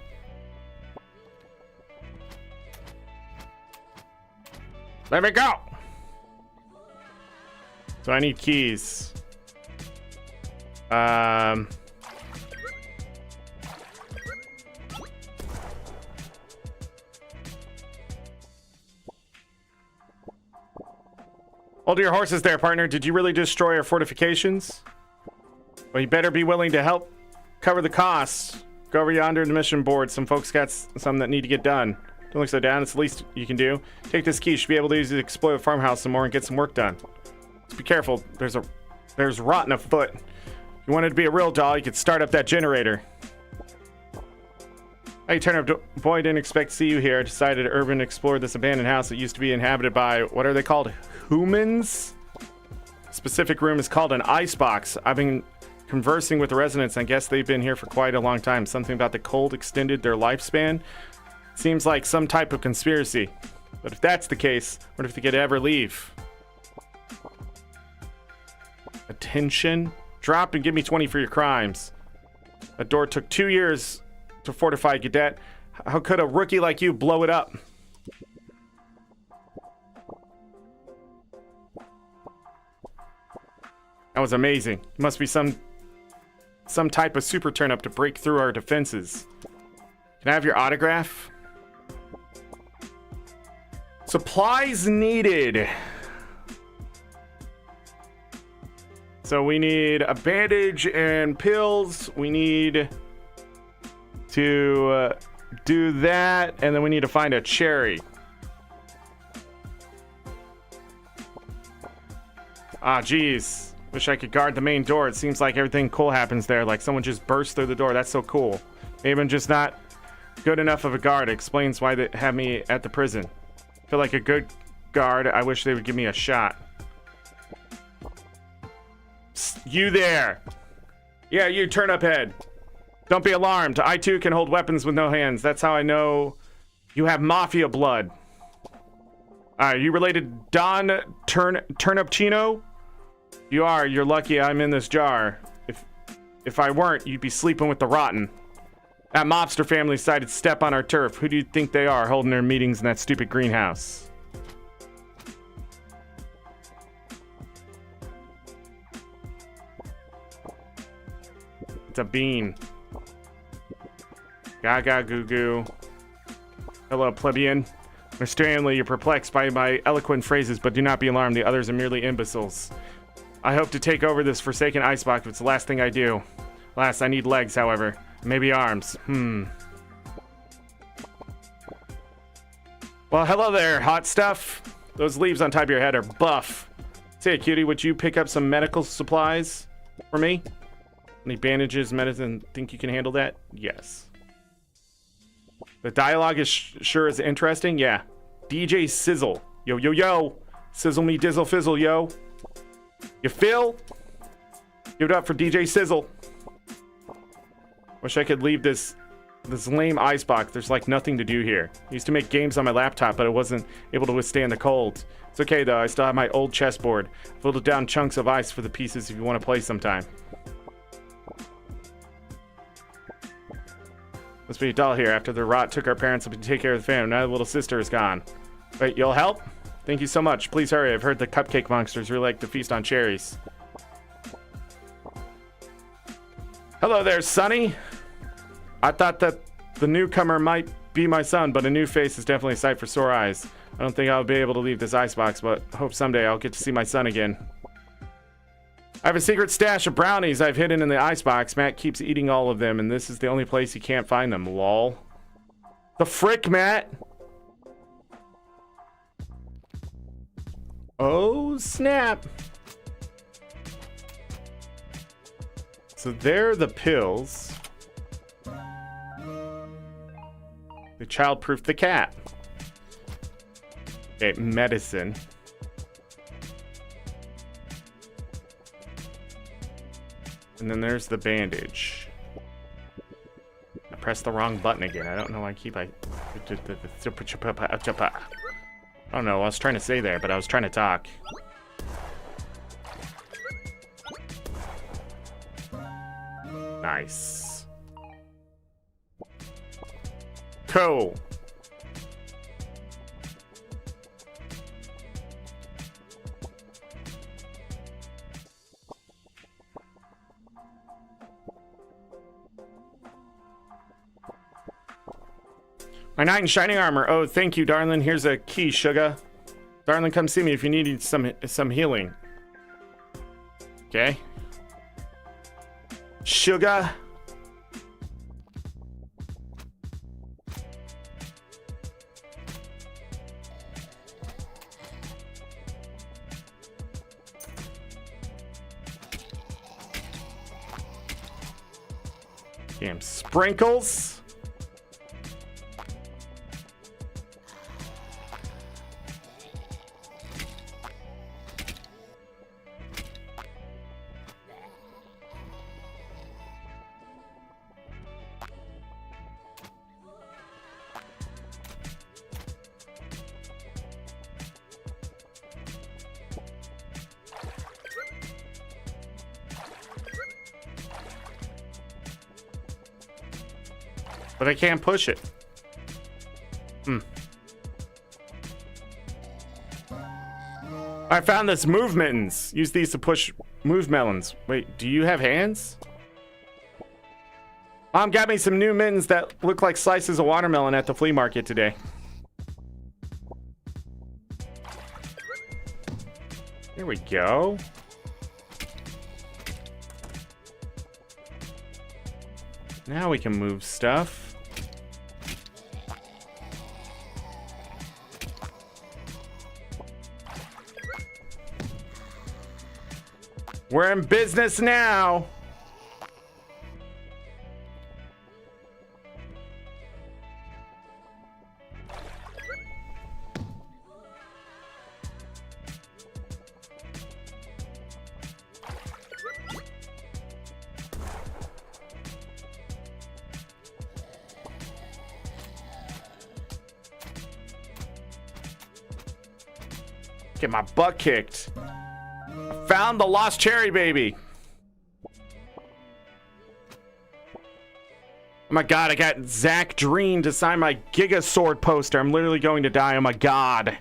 Let me go! So I need keys. Hold your horses there, partner. Did you really destroy our fortifications? Well, you better be willing to help cover the costs. Go over yonder to the mission board. Some folks got some that need to get done. Don't look so down. It's the least you can do. Take this key. You should be able to use it to explore the farmhouse some more and get some work done. Just be careful. There's rotten afoot. If you wanted to be a real doll, you could start up that generator. Hey, Turnip, boy, didn't expect to see you here. I decided to urban explore this abandoned house that used to be inhabited by, what are they called? Humans? Specific room is called an icebox. I've been conversing with the residents. I guess they've been here for quite a long time. Something about the cold extended their lifespan. Seems like some type of conspiracy. But if that's the case, what if they could ever leave? Attention. Drop and give me 20 for your crimes. That door took 2 years to fortify, cadet. How could a rookie like you blow it up? That was amazing. It must be some type of super turnip to break through our defenses. Can I have your autograph? Supplies needed. So we need a bandage and pills. We need to do that, and then we need to find a cherry. Ah, geez. Wish I could guard the main door. It seems like everything cool happens there, like someone just burst through the door. That's so cool. Maybe I'm just not good enough of a guard. It explains why they have me at the prison. I feel like a good guard. I wish they would give me a shot. Psst, you there. Yeah, you turnip head. Don't be alarmed. I too can hold weapons with no hands. That's how I know you have mafia blood. Are you related to Don Turnipchino? You are. You're lucky I'm in this jar. If I weren't, you'd be sleeping with the rotten. That mobster family decided to step on our turf. Who do you think they are, holding their meetings in that stupid greenhouse? It's a bean. Gaga goo goo. Hello, plebeian. Mr. Stanley, you're perplexed by my eloquent phrases, but do not be alarmed. The others are merely imbeciles. I hope to take over this forsaken icebox. It's the last thing I do. Last, I need legs, however. Maybe arms. Well, hello there, hot stuff. Those leaves on top of your head are buff. Say, cutie, would you pick up some medical supplies for me? Any bandages, medicine? Think you can handle that? Yes. The dialogue is sure is interesting. Yeah. DJ Sizzle. Yo, yo, yo. Sizzle me, dizzle, fizzle, yo. You feel? Give it up for DJ Sizzle. Wish I could leave this lame icebox. There's like nothing to do here. I used to make games on my laptop, but I wasn't able to withstand the cold. It's okay though. I still have my old chessboard. I've whittled down chunks of ice for the pieces if you want to play sometime. Must be a doll here. After the rot took our parents up to take care of the family. Now the little sister is gone. Wait, you'll help? Thank you so much. Please hurry. I've heard the cupcake monsters really like to feast on cherries. Hello there, Sonny. I thought that the newcomer might be my son, but a new face is definitely a sight for sore eyes. I don't think I'll be able to leave this icebox, but hope someday I'll get to see my son again. I have a secret stash of brownies I've hidden in the icebox. Matt keeps eating all of them, and this is the only place he can't find them. Lol. The frick, Matt? Oh, snap. So they're the pills. They child-proof the cat. Okay, medicine. And then there's the bandage. I pressed the wrong button again. I don't know why I keep... I don't know what I was trying to say there, but I was trying to talk. Nice. Cool. My knight in shining armor. Oh, thank you, darling. Here's a key, sugar. Darling, come see me if you need some healing. Okay. Sugar. Damn sprinkles. But I can't push it. I found this move mittens. Use these to push move melons. Wait, do you have hands? Mom got me some new mittens that look like slices of watermelon at the flea market today. Here we go. Now we can move stuff. We're in business now. Get my butt kicked. I found the lost cherry baby. Oh my god, I got Zach Dreen to sign my Giga Sword poster. I'm literally going to die. Oh my god.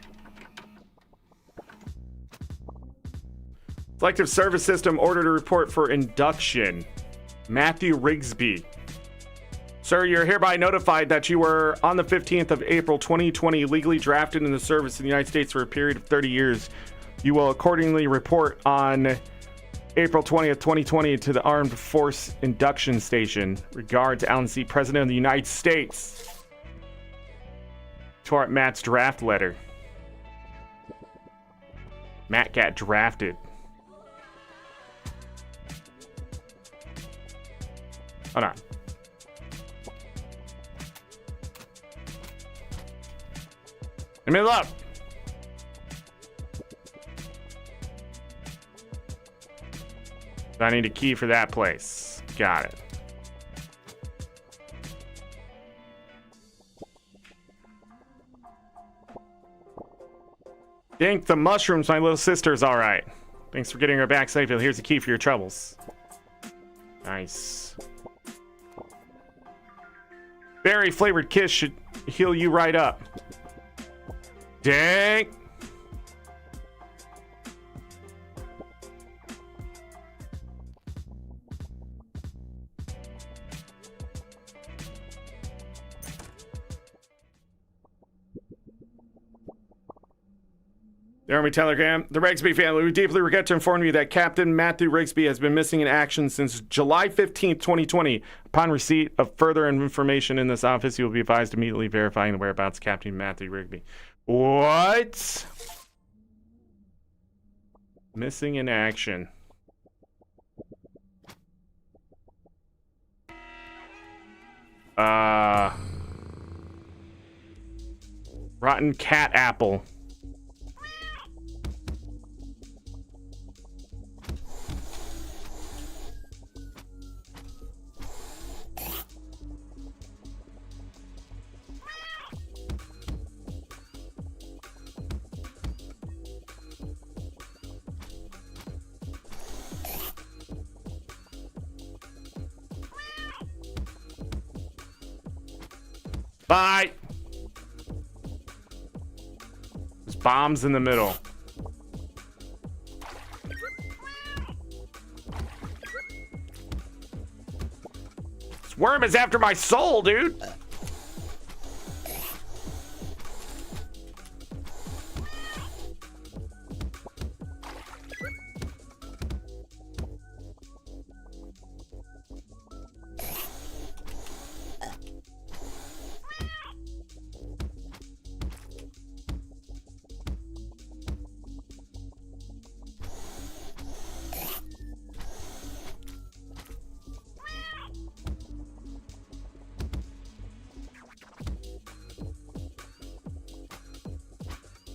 Selective Service System ordered a report for induction. Matthew Rigsby. Sir, you're hereby notified that you were on the 15th of April 2020 legally drafted in the service in the United States for a period of 30 years. You will accordingly report on April 20th, 2020 to the Armed Force Induction Station. Regards, Alan C., President of the United States. Tore up Matt's draft letter. Matt got drafted. Hold on. Let me look. I need a key for that place. Got it. Dink the mushrooms, my little sister's all right. Thanks for getting her back safely. Here's a key for your troubles. Nice. Berry flavored kiss should heal you right up. Dang. The Army Telegram. The Rigsby family, we deeply regret to inform you that Captain Matthew Rigsby has been missing in action since July 15th, 2020. Upon receipt of further information in this office, you will be advised immediately verifying the whereabouts of Captain Matthew Rigsby. What? Missing in action. Rotten cat apple. Bye. There's bombs in the middle. This worm is after my soul, dude.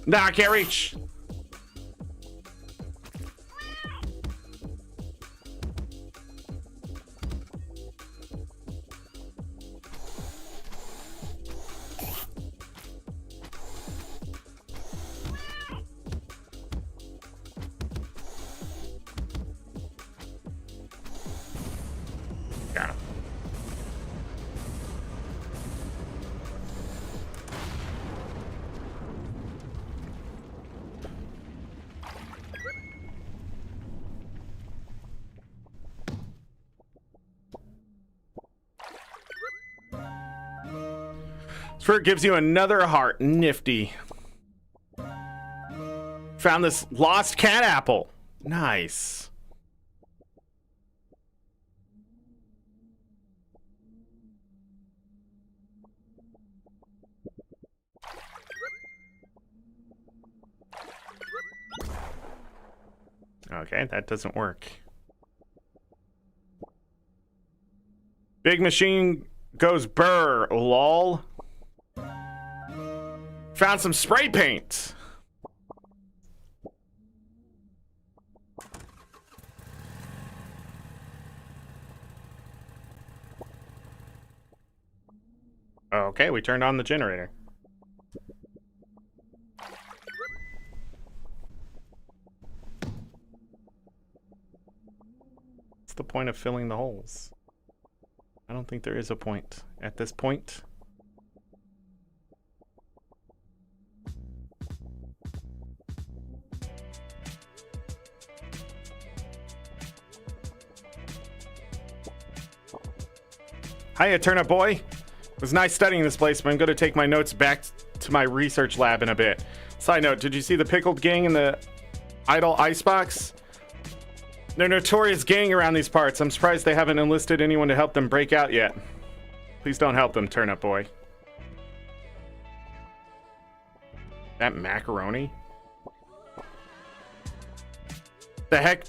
Nah, I can't reach. Got him. Spirit gives you another heart. Nifty. Found this lost cat apple. Nice. Okay, that doesn't work. Big machine goes burr, lol. Found some spray paint. Okay, we turned on the generator. What's the point of filling the holes? I don't think there is a point at this point. Hiya, Turnip boy. It was nice studying this place, but I'm going to take my notes back to my research lab in a bit. Side note, did you see the pickled gang in the idle icebox? They're a notorious gang around these parts. I'm surprised they haven't enlisted anyone to help them break out yet. Please don't help them, Turnip boy. That macaroni? The heck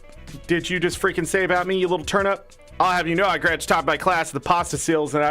did you just freaking say about me, you little turnip? I'll have you know I graduated top of my class of the pasta seals, and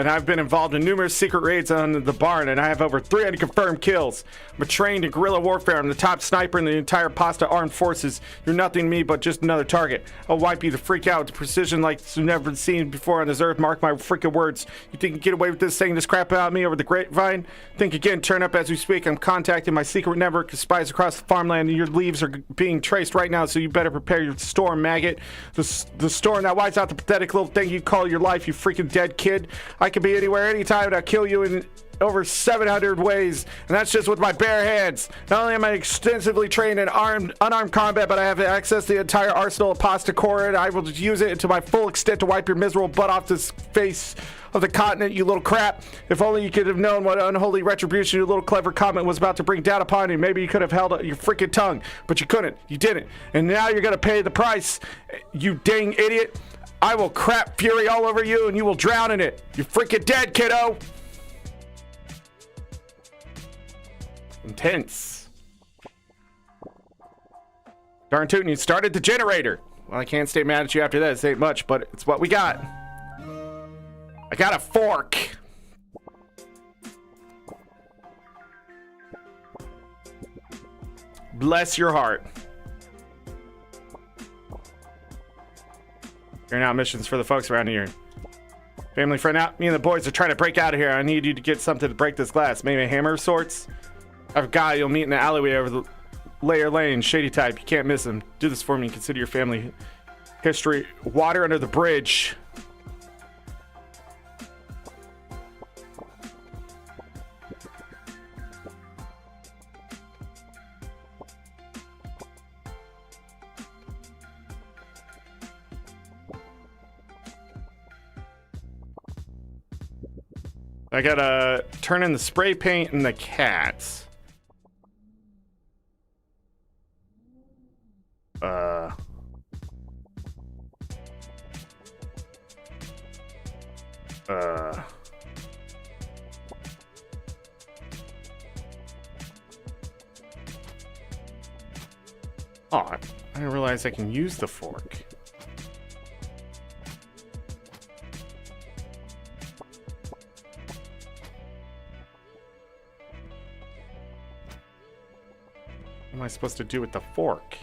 I've been involved in numerous secret raids on the barn, and I have over 300 confirmed kills. I'm trained in guerrilla warfare. I'm the top sniper in the entire pasta armed forces. You're nothing to me but just another target. I'll wipe you the freak out with precision like you've never been seen before on this earth. Mark my freaking words. You think you can get away with this, saying this crap about me over the grapevine? Think again, turn up as we speak. I'm contacting my secret network of spies across the farmland, and your leaves are being traced right now, so you better prepare your storm, maggot. The storm that wipes out the pathetic little thing you call your life, you freaking dead kid. I could be anywhere, anytime, and I'll kill you in over 700 ways, and that's just with my bare hands. Not only am I extensively trained in unarmed combat, but I have access to the entire arsenal of pasta core, and I will use it to my full extent to wipe your miserable butt off this face of the continent, you little crap. If only you could have known what unholy retribution your little clever comment was about to bring down upon you. Maybe you could have held your freaking tongue, but you couldn't. You didn't. And now you're gonna pay the price, you dang idiot. I will crap fury all over you, and you will drown in it. You're freaking dead, kiddo. Intense. Darn tootin', you started the generator. Well, I can't stay mad at you after that. This ain't much, but it's what we got. I got a fork. Bless your heart. Carrying out missions for the folks around here. Family friend out. Me and the boys are trying to break out of here. I need you to get something to break this glass. Maybe a hammer of sorts? I've a guy you'll meet in the alleyway over the layer lane. Shady type. You can't miss him. Do this for me. Consider your family history. Water under the bridge. I gotta turn in the spray paint and the cats. Oh, I didn't realize I can use the fork. What am I supposed to do with the fork?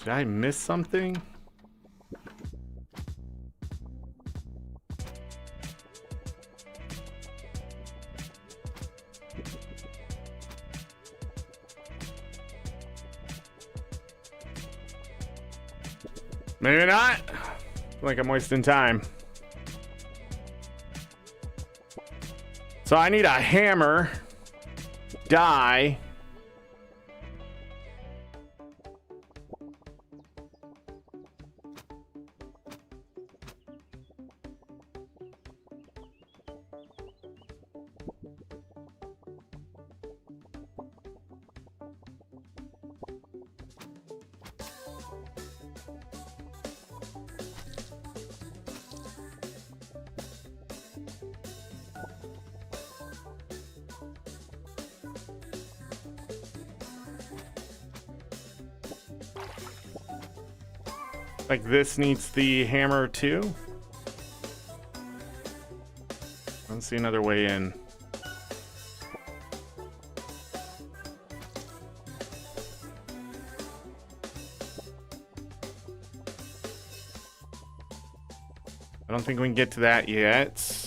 Did I miss something? Maybe not. I feel like I'm wasting time. So I need a hammer, die. Like this needs the hammer too. I don't see another way in. I don't think we can get to that yet.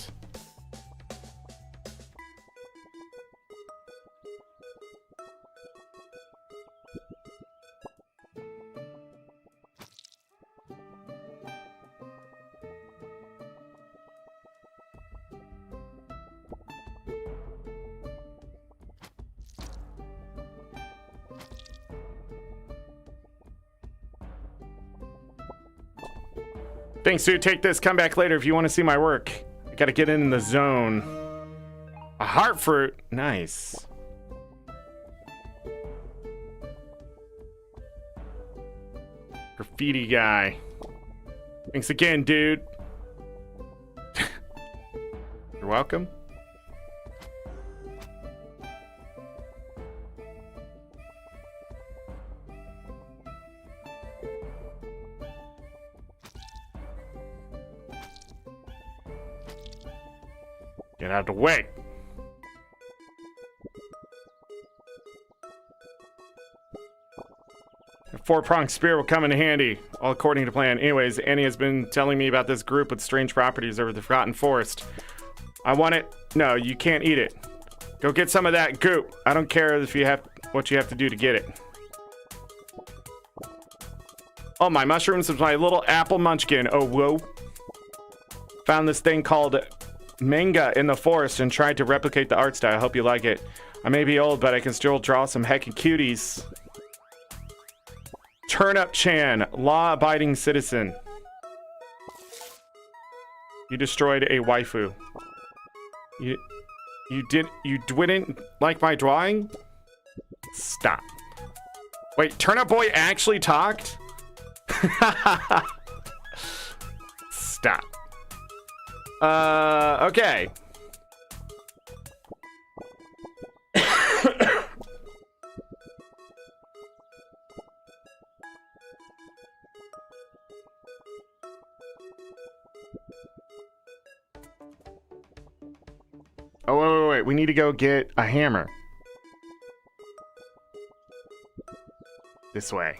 Thanks, dude. Take this. Come back later if you want to see my work. I gotta get in the zone. A heart fruit. Nice. Graffiti guy. Thanks again, dude. You're welcome. Get out of the way. A four-pronged spear will come in handy, all according to plan. Anyways, Annie has been telling me about this group with strange properties over the Forgotten Forest. I want it. No, you can't eat it. Go get some of that goop. I don't care if you have what you have to do to get it. Oh, my mushrooms is my little apple munchkin. Oh, whoa. Found this thing called manga in the forest and tried to replicate the art style. I hope you like it. I may be old, but I can still draw some heckin' cuties. Turnip Chan, law-abiding citizen. You destroyed a waifu. You didn't like my drawing? Stop. Wait, Turnip Boy actually talked? Stop. Okay. Oh, wait. We need to go get a hammer. This way.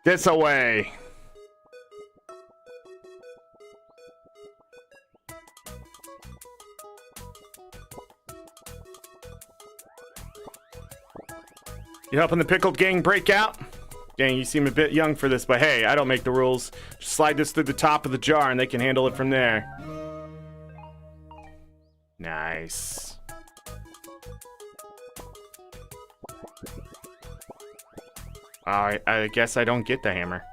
This away. You helping the Pickled Gang break out? Gang, you seem a bit young for this, but hey, I don't make the rules. Just slide this through the top of the jar and they can handle it from there. Nice. Alright, I guess I don't get the hammer.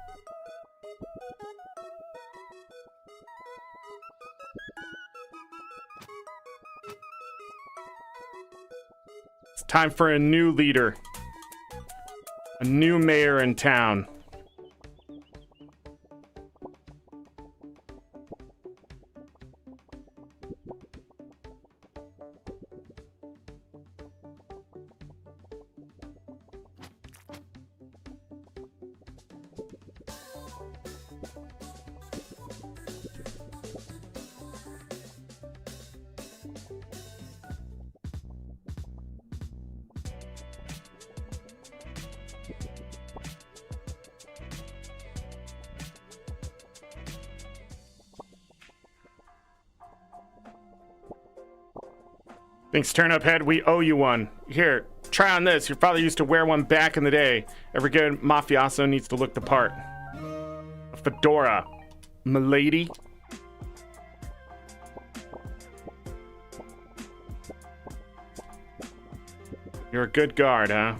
Time for a new leader. A new mayor in town. Thanks, Turnip Head. We owe you one. Here, try on this. Your father used to wear one back in the day. Every good mafioso needs to look the part. A fedora. Milady. You're a good guard, huh?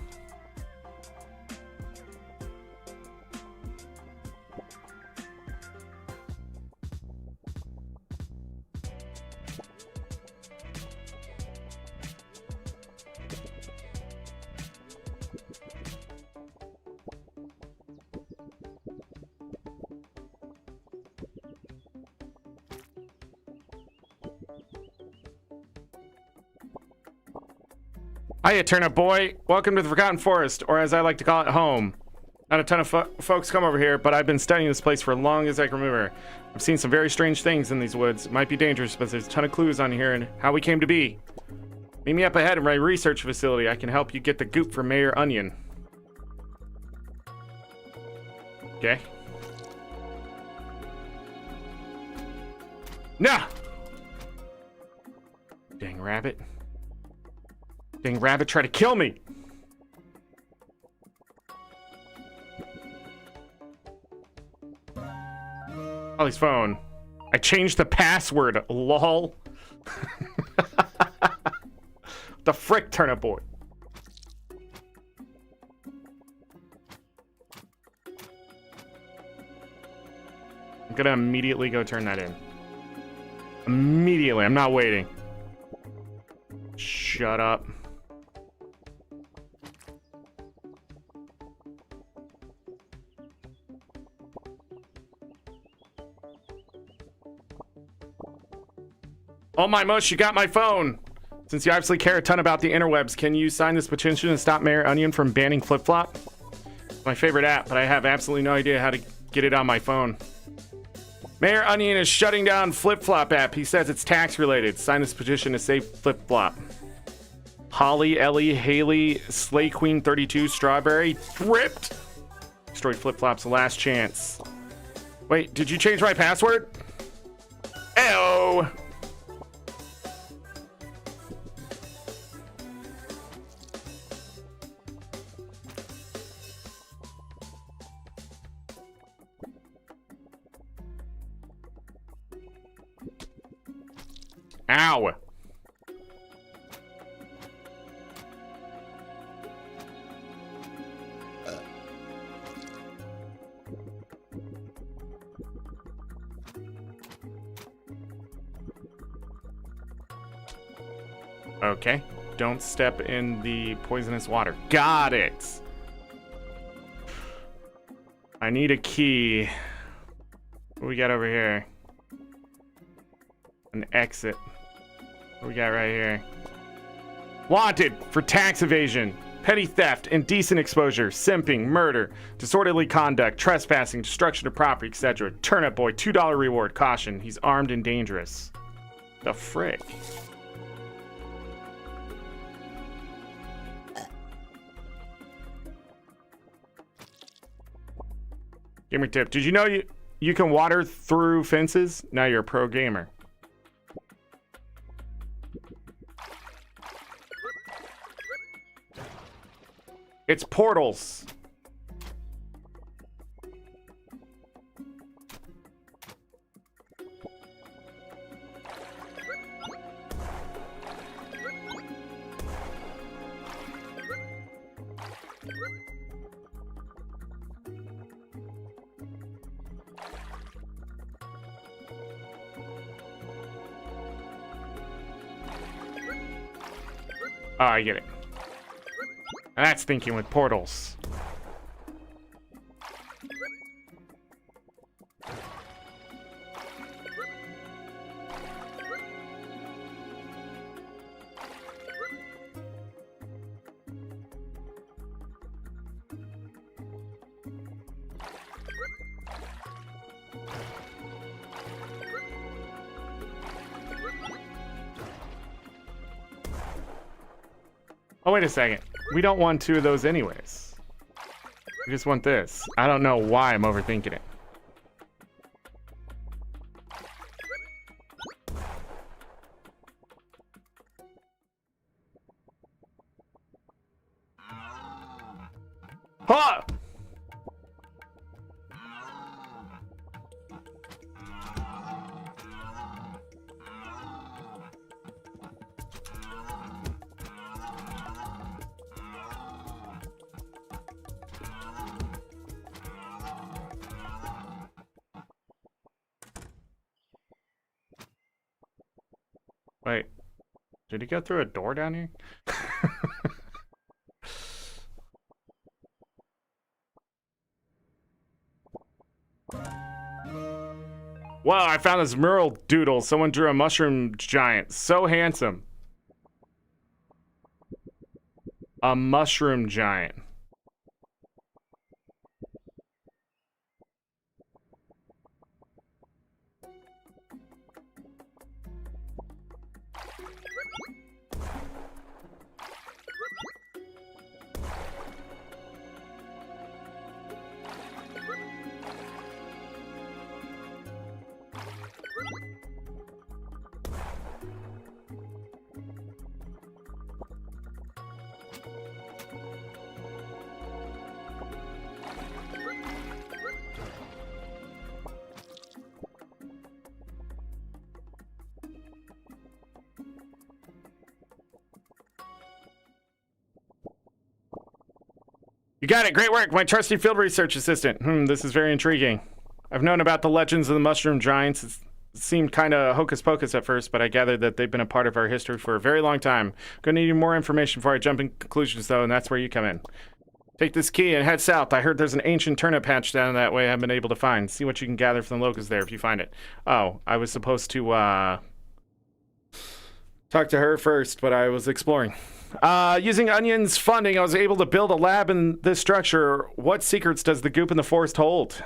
Hiya, Turnip Boy. Welcome to the Forgotten Forest, or as I like to call it, home. Not a ton of folks come over here, but I've been studying this place for as long as I can remember. I've seen some very strange things in these woods. It might be dangerous, but there's a ton of clues on here and how we came to be. Meet me up ahead in my research facility. I can help you get the goop for Mayor Onion. Okay. Nah! Dang rabbit. Dang rabbit, try to kill me! Ollie's phone. I changed the password, lol. The frick, Turnip Boy. I'm gonna immediately go turn that in. Immediately, I'm not waiting. Shut up. Oh my mush, you got my phone! Since you obviously care a ton about the interwebs, can you sign this petition and stop Mayor Onion from banning Flip-Flop? It's my favorite app, but I have absolutely no idea how to get it on my phone. Mayor Onion is shutting down Flip-Flop app. He says it's tax related. Sign this petition to save Flip-Flop. Holly, Ellie, Haley, Slay Queen 32, Strawberry, Thripped! Destroyed Flip-Flop's last chance. Wait, did you change my password? Ew! Ow! Okay. Don't step in the poisonous water. Got it! I need a key. What we got over here? An exit. What we got right here? Wanted for tax evasion, petty theft, indecent exposure, simping, murder, disorderly conduct, trespassing, destruction of property, etc. Turnip Boy, $2 reward. Caution, he's armed and dangerous. The frick? Gamer tip. Did you know you can water through fences? Now you're a pro gamer. It's portals. Oh, I get it. And that's thinking with portals. Oh, wait a second. We don't want 2 of those anyways. We just want this. I don't know why I'm overthinking it. Huh! Wait, did he go through a door down here? Wow, I found this mural doodle. Someone drew a mushroom giant. So handsome. A mushroom giant. You got it. Great work, my trusty field research assistant. This is very intriguing. I've known about the legends of the mushroom giants. It seemed kind of hocus pocus at first, but I gathered that they've been a part of our history for a very long time. Gonna need more information before I jump in conclusions, though, and that's where you come in. Take this key and head south. I heard there's an ancient turnip patch down that way I've been able to find. See what you can gather from the locust there if you find it. Oh, I was supposed to, talk to her first, but I was exploring. Using Onion's funding, I was able to build a lab in this structure. What secrets does the goop in the forest hold?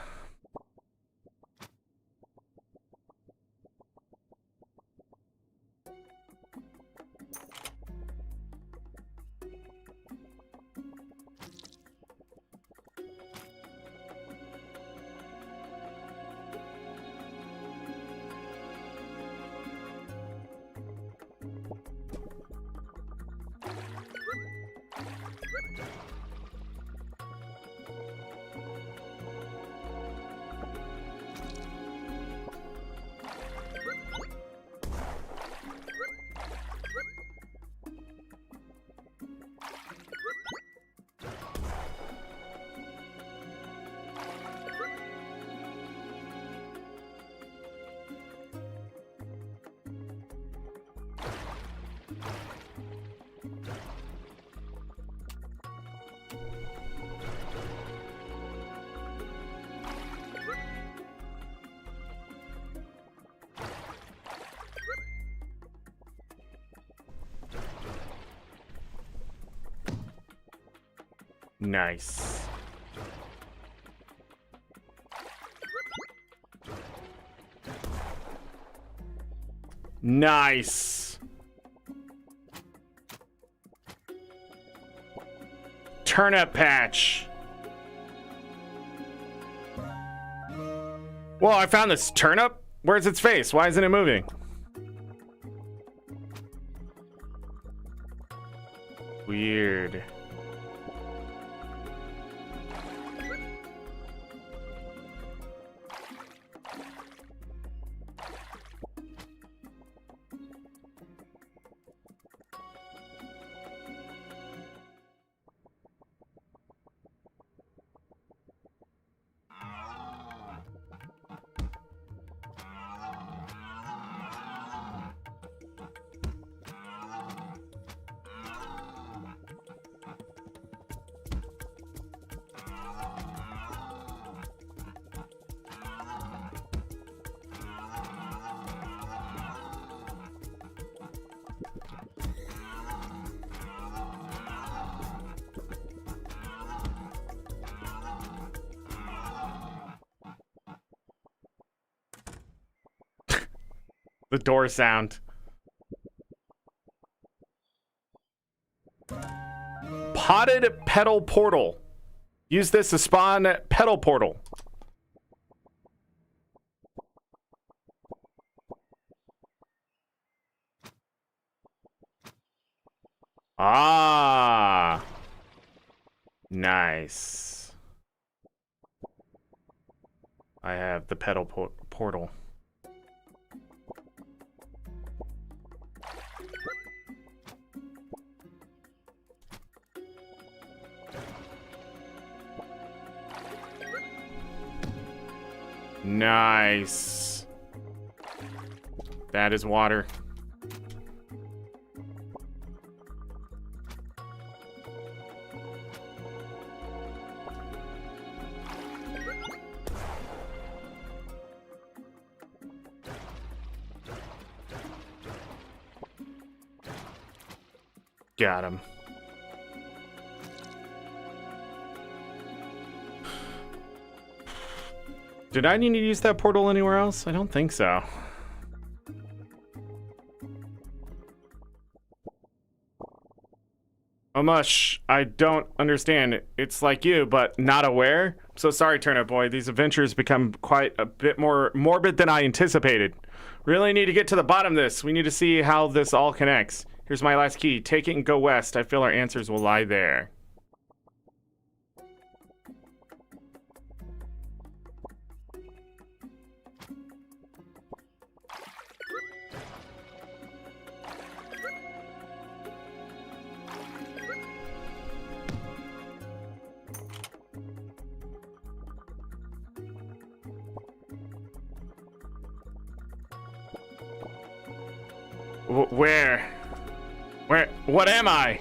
Nice. Nice. Turnip patch. Whoa, I found this turnip? Where's its face? Why isn't it moving? Weird. The door sound. Potted petal portal. Use this to spawn petal portal. Ah. Nice. I have the petal portal. Nice. That is water. Got him. Did I need to use that portal anywhere else? I don't think so. Mush, I don't understand. It's like you, but not aware. I'm so sorry, Turnip Boy. These adventures become quite a bit more morbid than I anticipated. Really need to get to the bottom of this. We need to see how this all connects. Here's my last key. Take it and go west. I feel our answers will lie there. Where? What am I?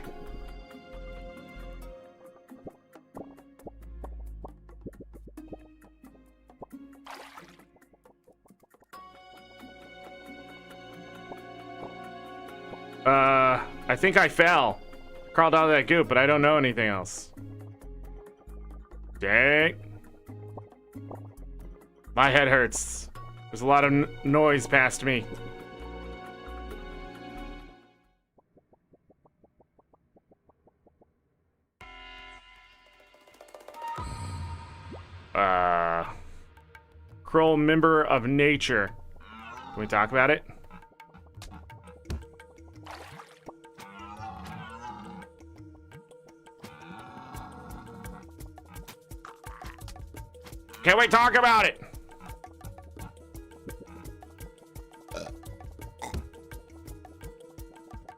I think I fell. Crawled out of that goop, but I don't know anything else. Dang. My head hurts. There's a lot of noise past me. Cruel member of nature. Can we talk about it? Can we talk about it?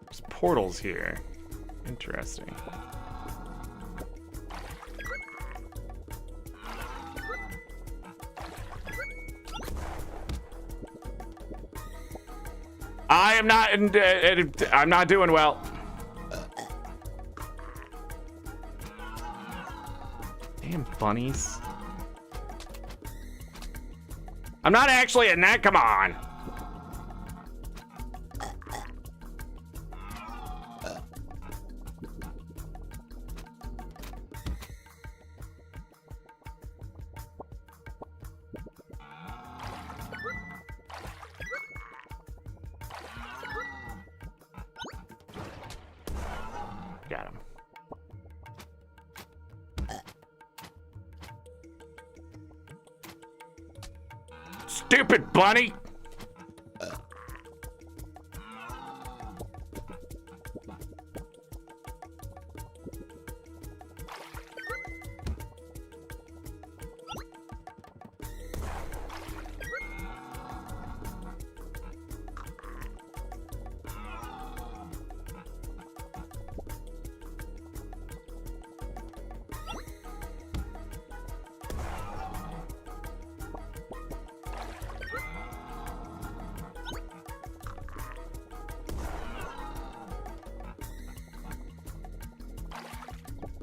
There's portals here. Interesting. I'm not doing well. Damn bunnies. I'm not actually in that, come on. Got him. Stupid bunny!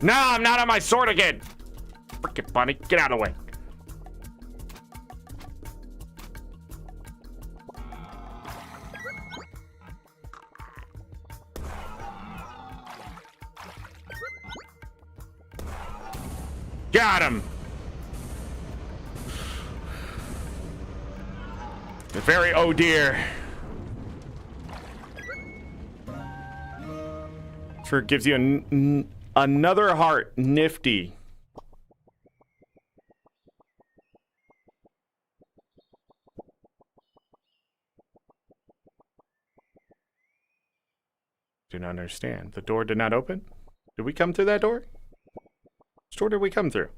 No, I'm not on my sword again. Frickin' bunny, get out of the way. Got him. Very oh dear. Offer gives you another heart. Nifty. Do not understand. The door did not open? Did we come through that door? Which door did we come through?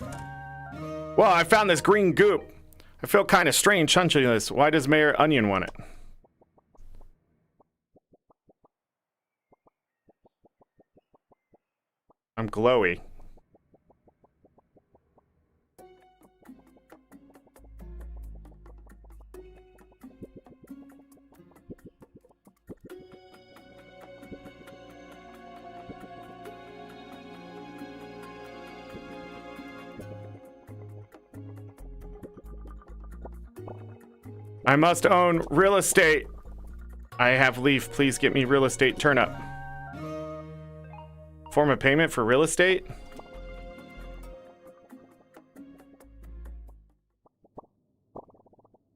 Well, I found this green goop. I feel kind of strange hunching this. Why does Mayor Onion want it? I'm glowy. I must own real estate. I have leaf. Please get me real estate turnip. Form of payment for real estate?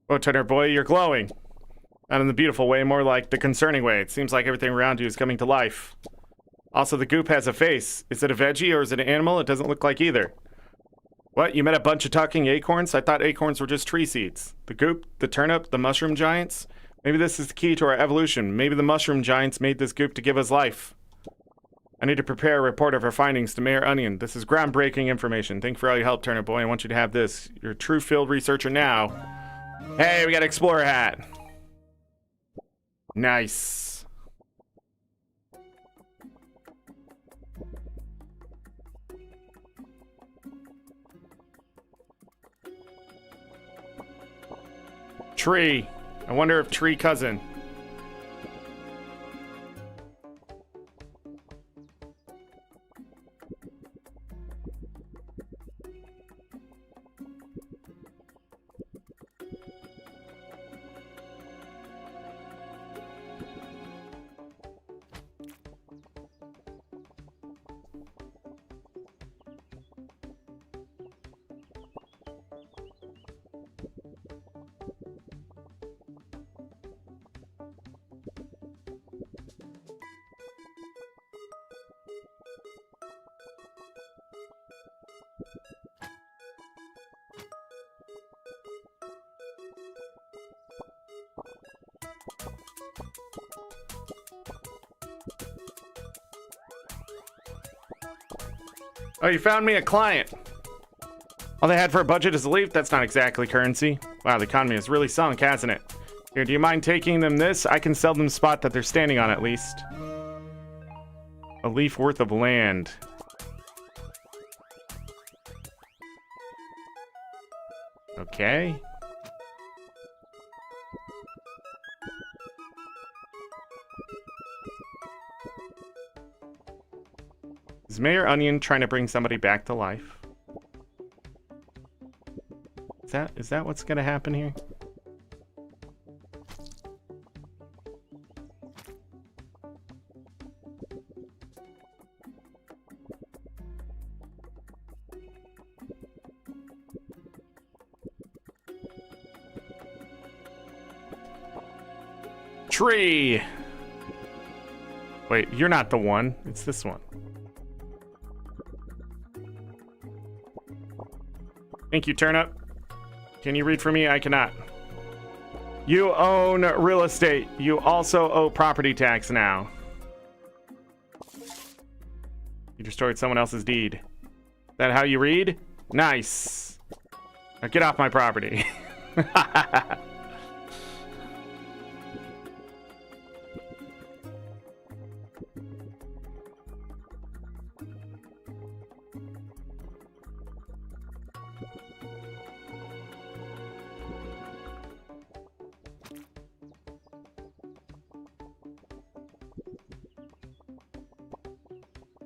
Oh, Turnip boy, you're glowing. Not in the beautiful way, more like the concerning way. It seems like everything around you is coming to life. Also, the goop has a face. Is it a veggie or is it an animal? It doesn't look like either. What? You met a bunch of talking acorns? I thought acorns were just tree seeds. The goop, the turnip, the mushroom giants? Maybe this is the key to our evolution. Maybe the mushroom giants made this goop to give us life. I need to prepare a report of our findings to Mayor Onion. This is groundbreaking information. Thank you for all your help, Turnip boy. I want you to have this. You're a true field researcher now. Hey, we got an explorer hat. Nice. Tree. I wonder if tree cousin. Oh, you found me a client. All they had for a budget is a leaf? That's not exactly currency. Wow, the economy has really sunk, hasn't it? Here, do you mind taking them this? I can sell them the spot that they're standing on at least. A leaf worth of land. Okay. Is Mayor Onion trying to bring somebody back to life? Is that what's gonna happen here? Tree! Wait, you're not the one. It's this one. Thank you, Turnip. Can you read for me? I cannot. You own real estate. You also owe property tax now. You destroyed someone else's deed. Is that how you read? Nice. Now get off my property.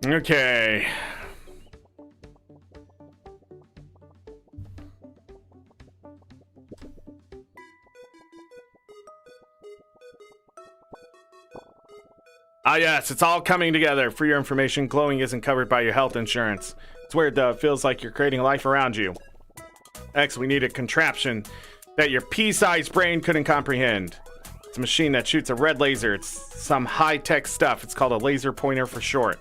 Okay. Ah, yes, it's all coming together. For your information, glowing isn't covered by your health insurance. It's weird, though. It feels like you're creating life around you. X, we need a contraption that your pea-sized brain couldn't comprehend. It's a machine that shoots a red laser. It's some high-tech stuff. It's called a laser pointer for short.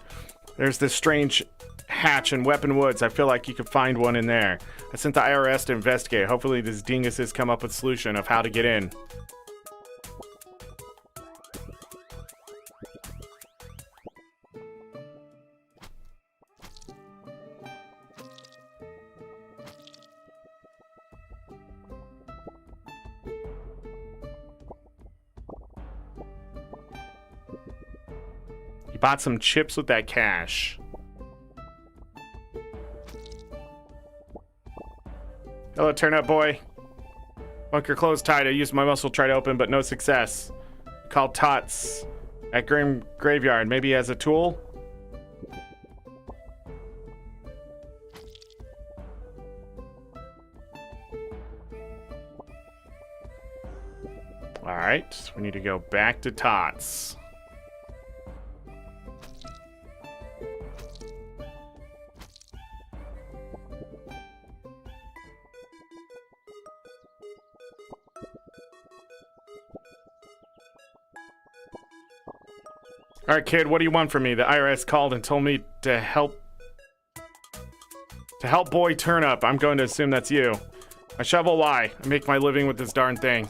There's this strange hatch in Weapon Woods. I feel like you could find one in there. I sent the IRS to investigate. Hopefully these dinguses come up with a solution of how to get in. Bought some chips with that cash. Hello, Turnip boy. Bunker closed tight. I used my muscle to try to open, but no success. Called Tots at Graveyard. Maybe as a tool? Alright, we need to go back to Tots. Alright, kid, what do you want from me? The IRS called and told me to help boy Turnip. I'm going to assume that's you. My shovel, why? I make my living with this darn thing.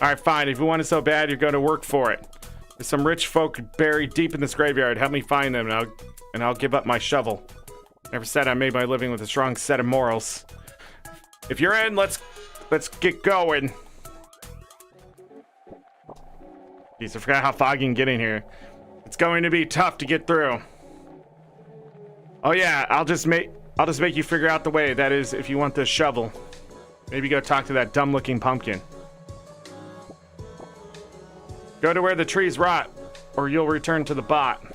Alright, fine. If you want it so bad, you're going to work for it. There's some rich folk buried deep in this graveyard. Help me find them, and I'll give up my shovel. Never said I made my living with a strong set of morals. If you're in, let's get going. Jeez, I forgot how foggy and getting here. It's going to be tough to get through. Oh yeah, I'll just make you figure out the way. That is, if you want this shovel. Maybe go talk to that dumb-looking pumpkin. Go to where the trees rot, or you'll return to the bottom,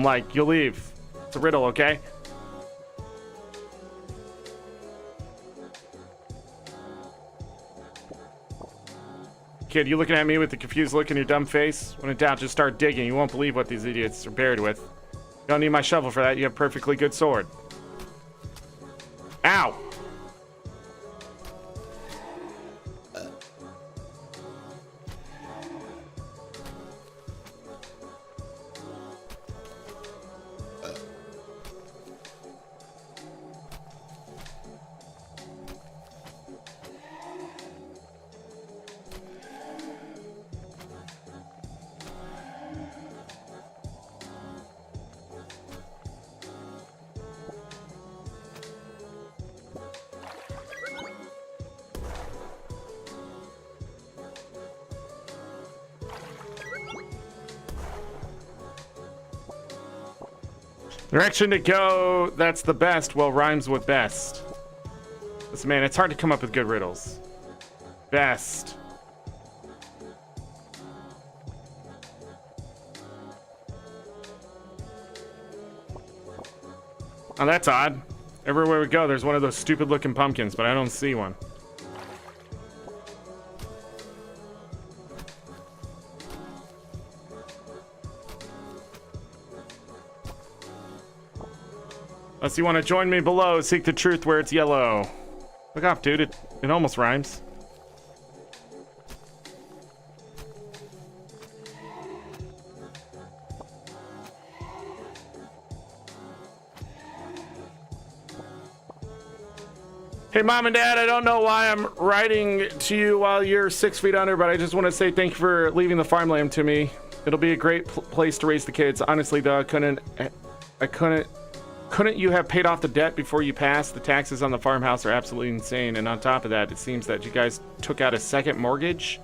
like you'll leave. It's a riddle, okay? Kid, you looking at me with the confused look in your dumb face? When in doubt, just start digging. You won't believe what these idiots are buried with. You don't need my shovel for that. You have a perfectly good sword. Ow! Direction to go, that's the best. Well, rhymes with best. Listen, man, it's hard to come up with good riddles. Best. Oh, that's odd. Everywhere we go, there's one of those stupid-looking pumpkins, but I don't see one. Unless you want to join me below, seek the truth where it's yellow. Look off, dude. It almost rhymes. Hey, Mom and Dad, I don't know why I'm writing to you while you're 6 feet under, but I just want to say thank you for leaving the farmland to me. It'll be a great place to raise the kids. Honestly, though, Couldn't you have paid off the debt before you passed? The taxes on the farmhouse are absolutely insane. And on top of that, it seems that you guys took out a second mortgage.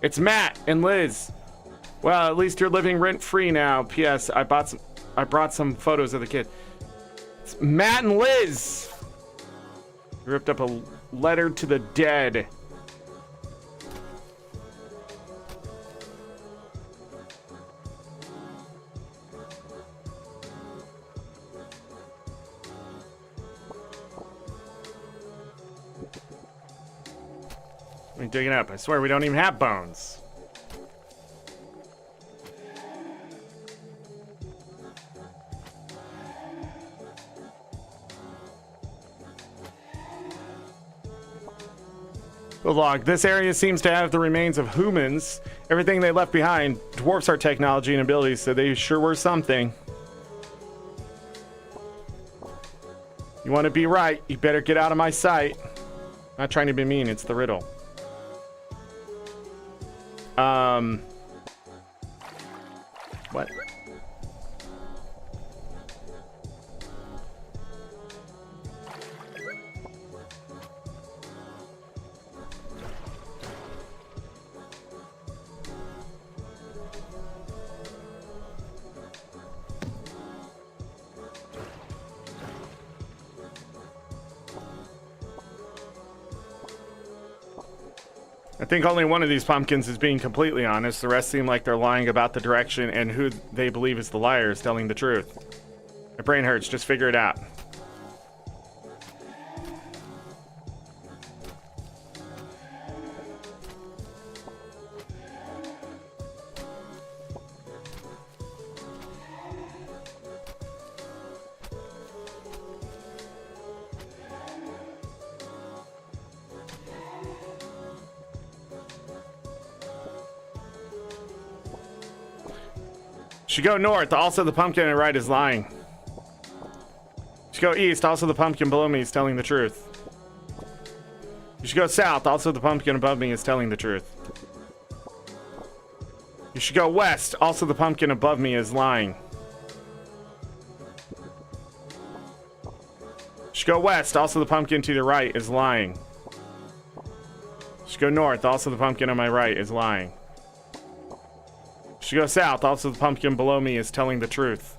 It's Matt and Liz. Well, at least you're living rent-free now. P.S. I brought some photos of the kid. It's Matt and Liz. You ripped up a letter to the dead. Let me dig it up. I swear we don't even have bones. The log. This area seems to have the remains of humans. Everything they left behind dwarfs our technology and abilities, so they sure were something. You want to be right, you better get out of my sight. Not trying to be mean, it's the riddle. What? I think only one of these pumpkins is being completely honest. The rest seem like they're lying about the direction, and who they believe is the liar is telling the truth. My brain hurts. Just figure it out. Should go north. Also, the pumpkin on the right is lying. Should go east. Also, the pumpkin below me is telling the truth. You should go south. Also, the pumpkin above me is telling the truth. You should go west. Also, the pumpkin above me is lying. You should go west. Also, the pumpkin to the right is lying. You should go north. Also, the pumpkin on my right is lying. Should go south. Also, the pumpkin below me is telling the truth.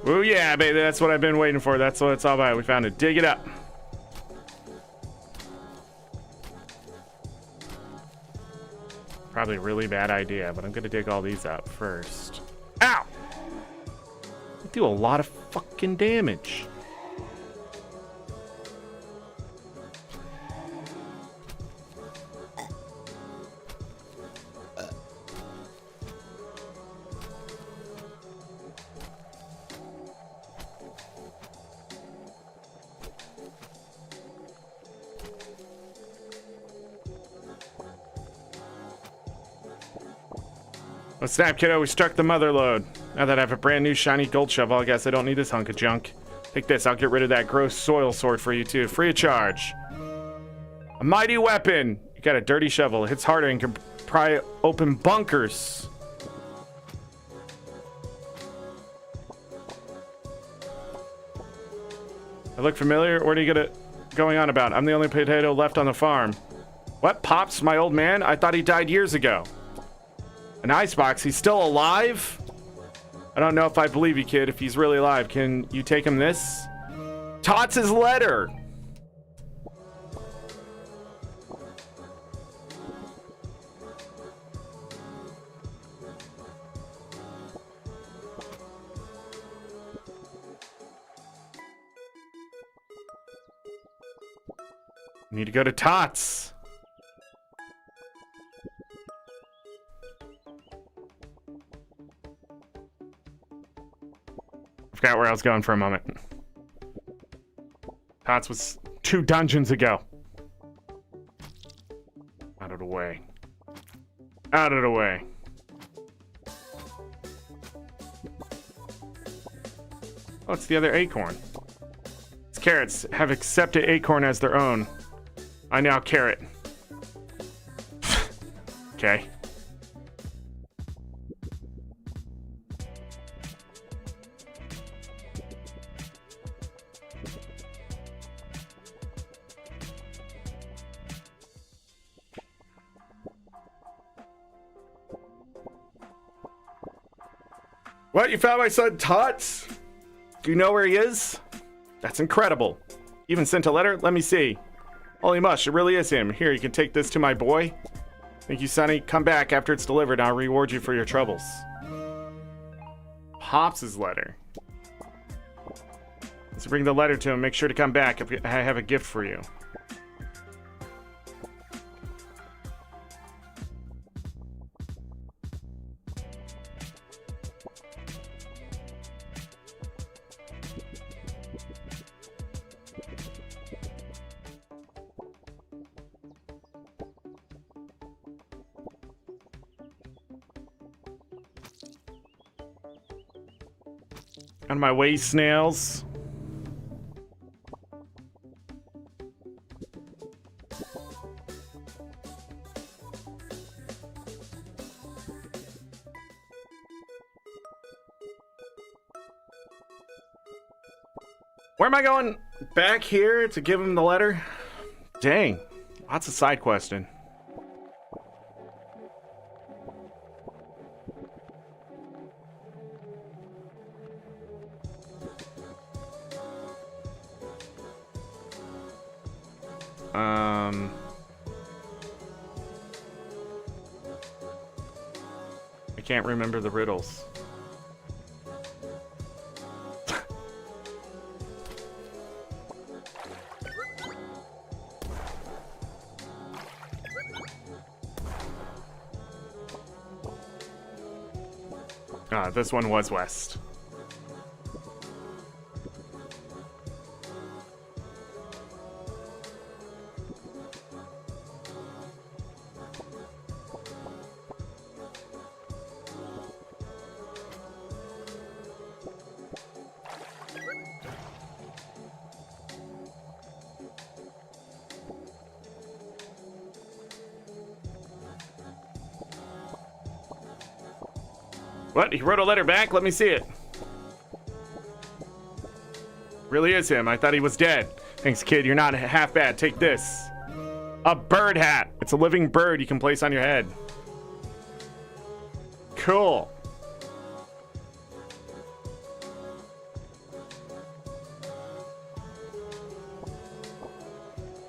Oh yeah, baby, that's what I've been waiting for. That's what it's all about. We found it. Dig it up. Probably a really bad idea, but I'm gonna dig all these up first. Ow! They do a lot of fucking damage. Oh, snap, kiddo, we struck the mother lode. Now that I have a brand new shiny gold shovel, I guess I don't need this hunk of junk. Take this, I'll get rid of that gross soil sword for you too, free of charge. A mighty weapon! You got a dirty shovel, it hits harder and can pry open bunkers. I look familiar? What are you going on about? I'm the only potato left on the farm. What, Pops, my old man? I thought he died years ago. An icebox? He's still alive? I don't know if I believe you, kid. If he's really alive, can you take him this? Tots' letter! Need to go to Tots. Forgot where I was going for a moment. Tots was 2 dungeons ago. Out of the way. Out of the way. Oh, it's the other acorn. These carrots have accepted acorn as their own. I now carrot. Okay. What? You found my son Tots? Do you know where he is? That's incredible. Even sent a letter? Let me see. Holy mush, it really is him. Here, you can take this to my boy. Thank you, Sonny. Come back after it's delivered. I'll reward you for your troubles. Pops' letter. Let's bring the letter to him. Make sure to come back. I have a gift for you. On my way, snails. Where am I going? Back here to give him the letter? Dang, lots of side questing. I can't remember the riddles. This one was west. What? He wrote a letter back? Let me see it. Really is him. I thought he was dead. Thanks, kid. You're not half bad. Take this. A bird hat. It's a living bird you can place on your head. Cool.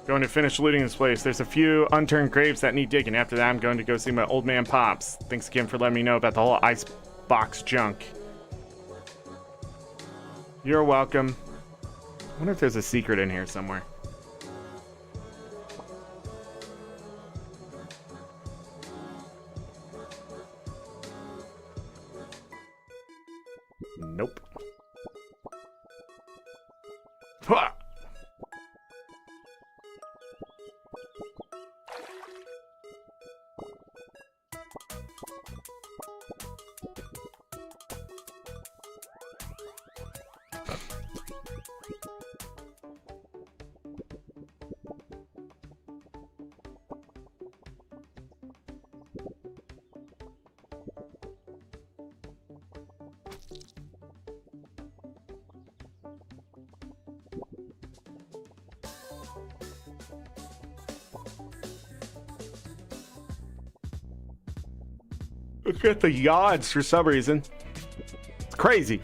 Going to finish looting this place. There's a few unturned graves that need digging. After that, I'm going to go see my old man Pops. Thanks again for letting me know about the whole ice box junk. You're welcome. I wonder if there's a secret in here somewhere. Nope. Ha! Look at the yards for some reason. It's crazy.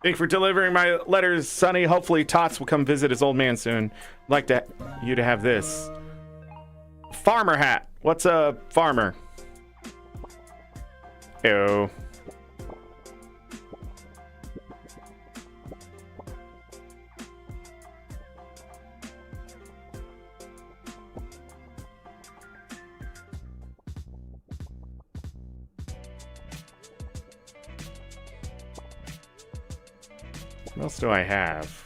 Thanks for delivering my letters, Sonny. Hopefully Tots will come visit his old man soon. I'd like you to have this. Farmer hat. What's a farmer? Ew. What else do I have?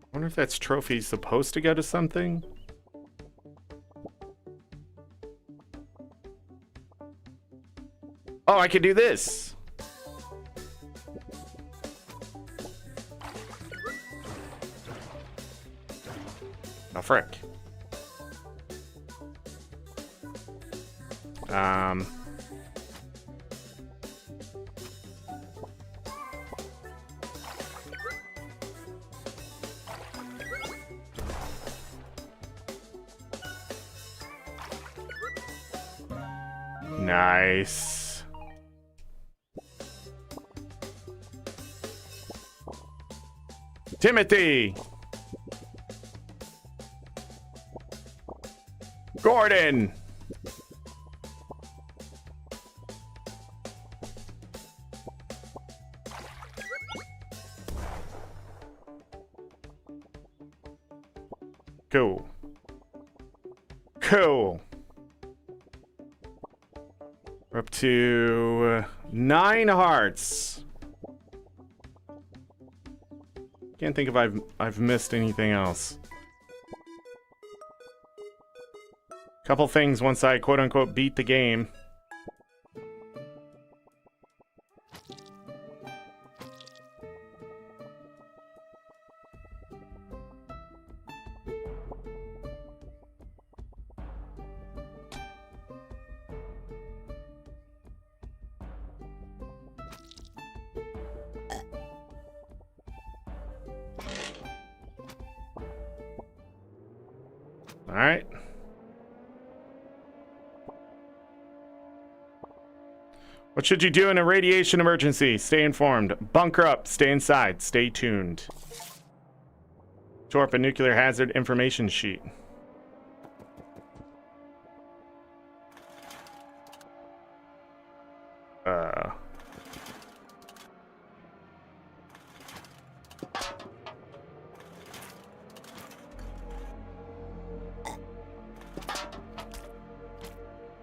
I wonder if that's trophy supposed to go to something? Oh, I could do this. Oh, frick. Nice. Timothy. Gordon. Cool. Cool. We're up to 9 hearts. Can't think if I've missed anything else. Couple things once I quote unquote beat the game. All right. What should you do in a radiation emergency? Stay informed. Bunker up. Stay inside. Stay tuned. Shore up a nuclear hazard information sheet.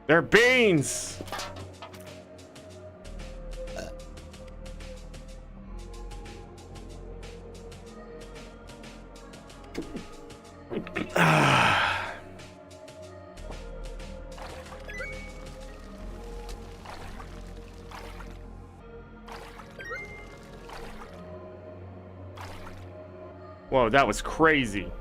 They're beans! Whoa, that was crazy.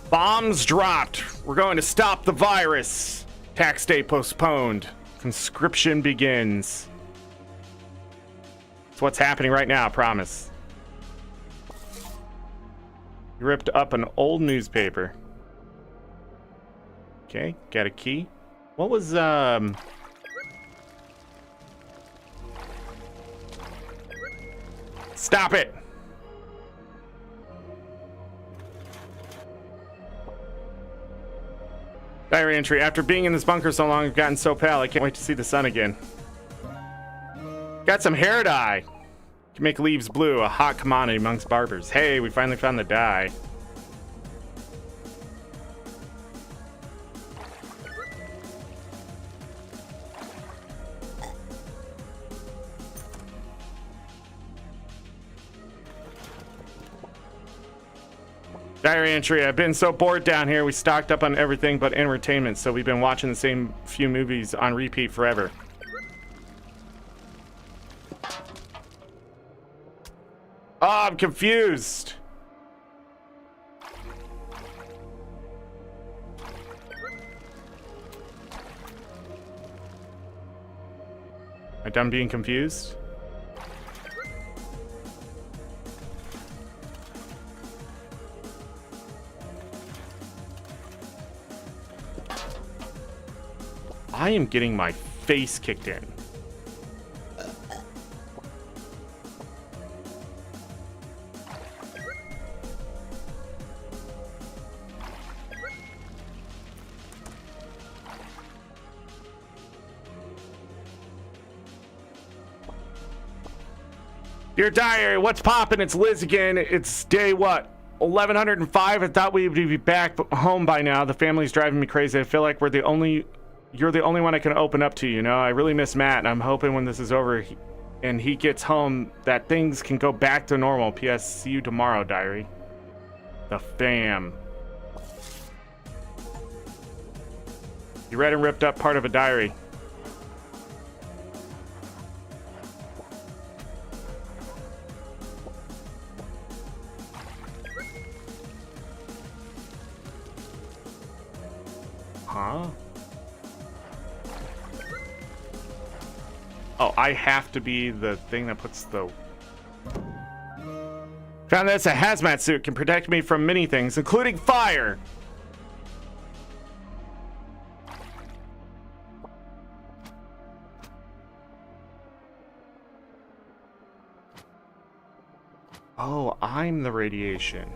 Bombs dropped. We're going to stop the virus. Tax day postponed. Conscription begins. It's what's happening right now, I promise. You ripped up an old newspaper. Okay, got a key. What was, Stop it! Diary entry. After being in this bunker so long, I've gotten so pale, I can't wait to see the sun again. Got some hair dye. Can make leaves blue, a hot commodity amongst barbers. Hey, we finally found the dye. Diary entry. I've been so bored down here. We stocked up on everything but entertainment, so we've been watching the same few movies on repeat forever. Oh, I'm confused. Am I done being confused? I am getting my face kicked in. Dear Diary, what's poppin'? It's Liz again. It's day what? 1105. I thought we'd be back home by now. The family's driving me crazy. I feel like you're the only one I can open up to, you know? I really miss Matt, and I'm hoping when this is over and he gets home that things can go back to normal. P.S. See you tomorrow, Diary. The fam. You read and ripped up part of a diary. Huh? Oh, I have to be the thing that puts the... Found that it's a hazmat suit. Can protect me from many things, including fire. Oh, I'm the radiation.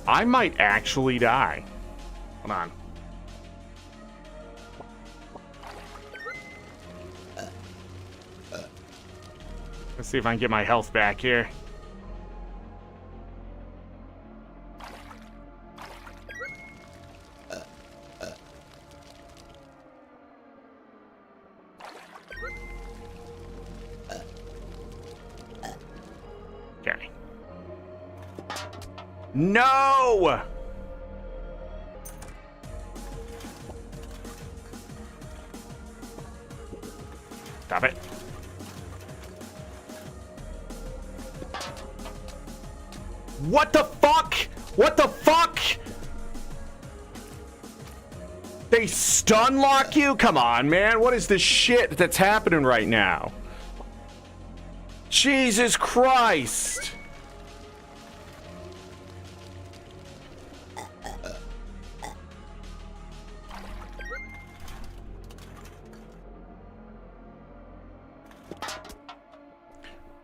I might actually die. Hold on. Let's see if I can get my health back here. Okay. No! Stop it. What the fuck? What the fuck? They stun lock you? Come on, man. What is this shit that's happening right now? Jesus Christ.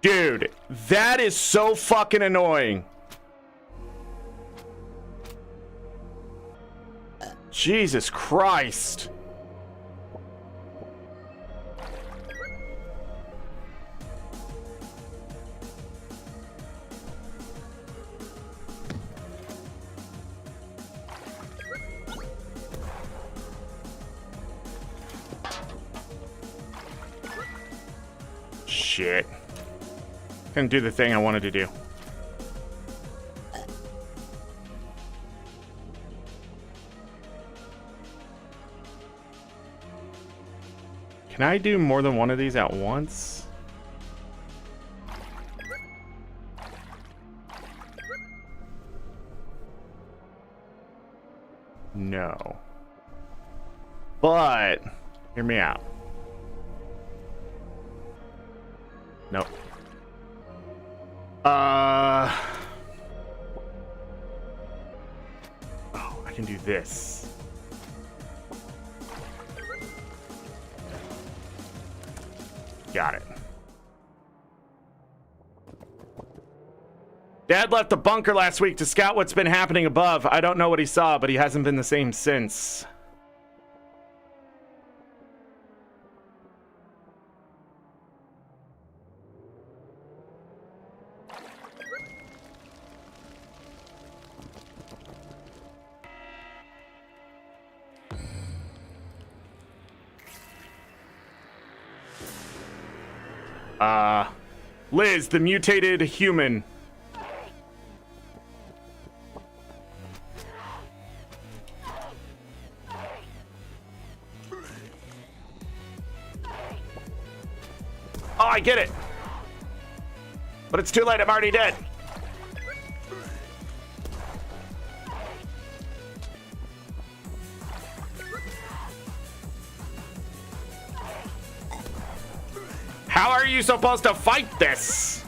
Dude, that is so fucking annoying. Jesus Christ. Shit. Couldn't do the thing I wanted to do. Can I do more than one of these at once? No. But, hear me out. Nope. Oh, I can do this. Got it. Dad left the bunker last week to scout what's been happening above. I don't know what he saw, but he hasn't been the same since. Liz, the mutated human. Oh, I get it. But it's too late, I'm already dead. How are you supposed to fight this?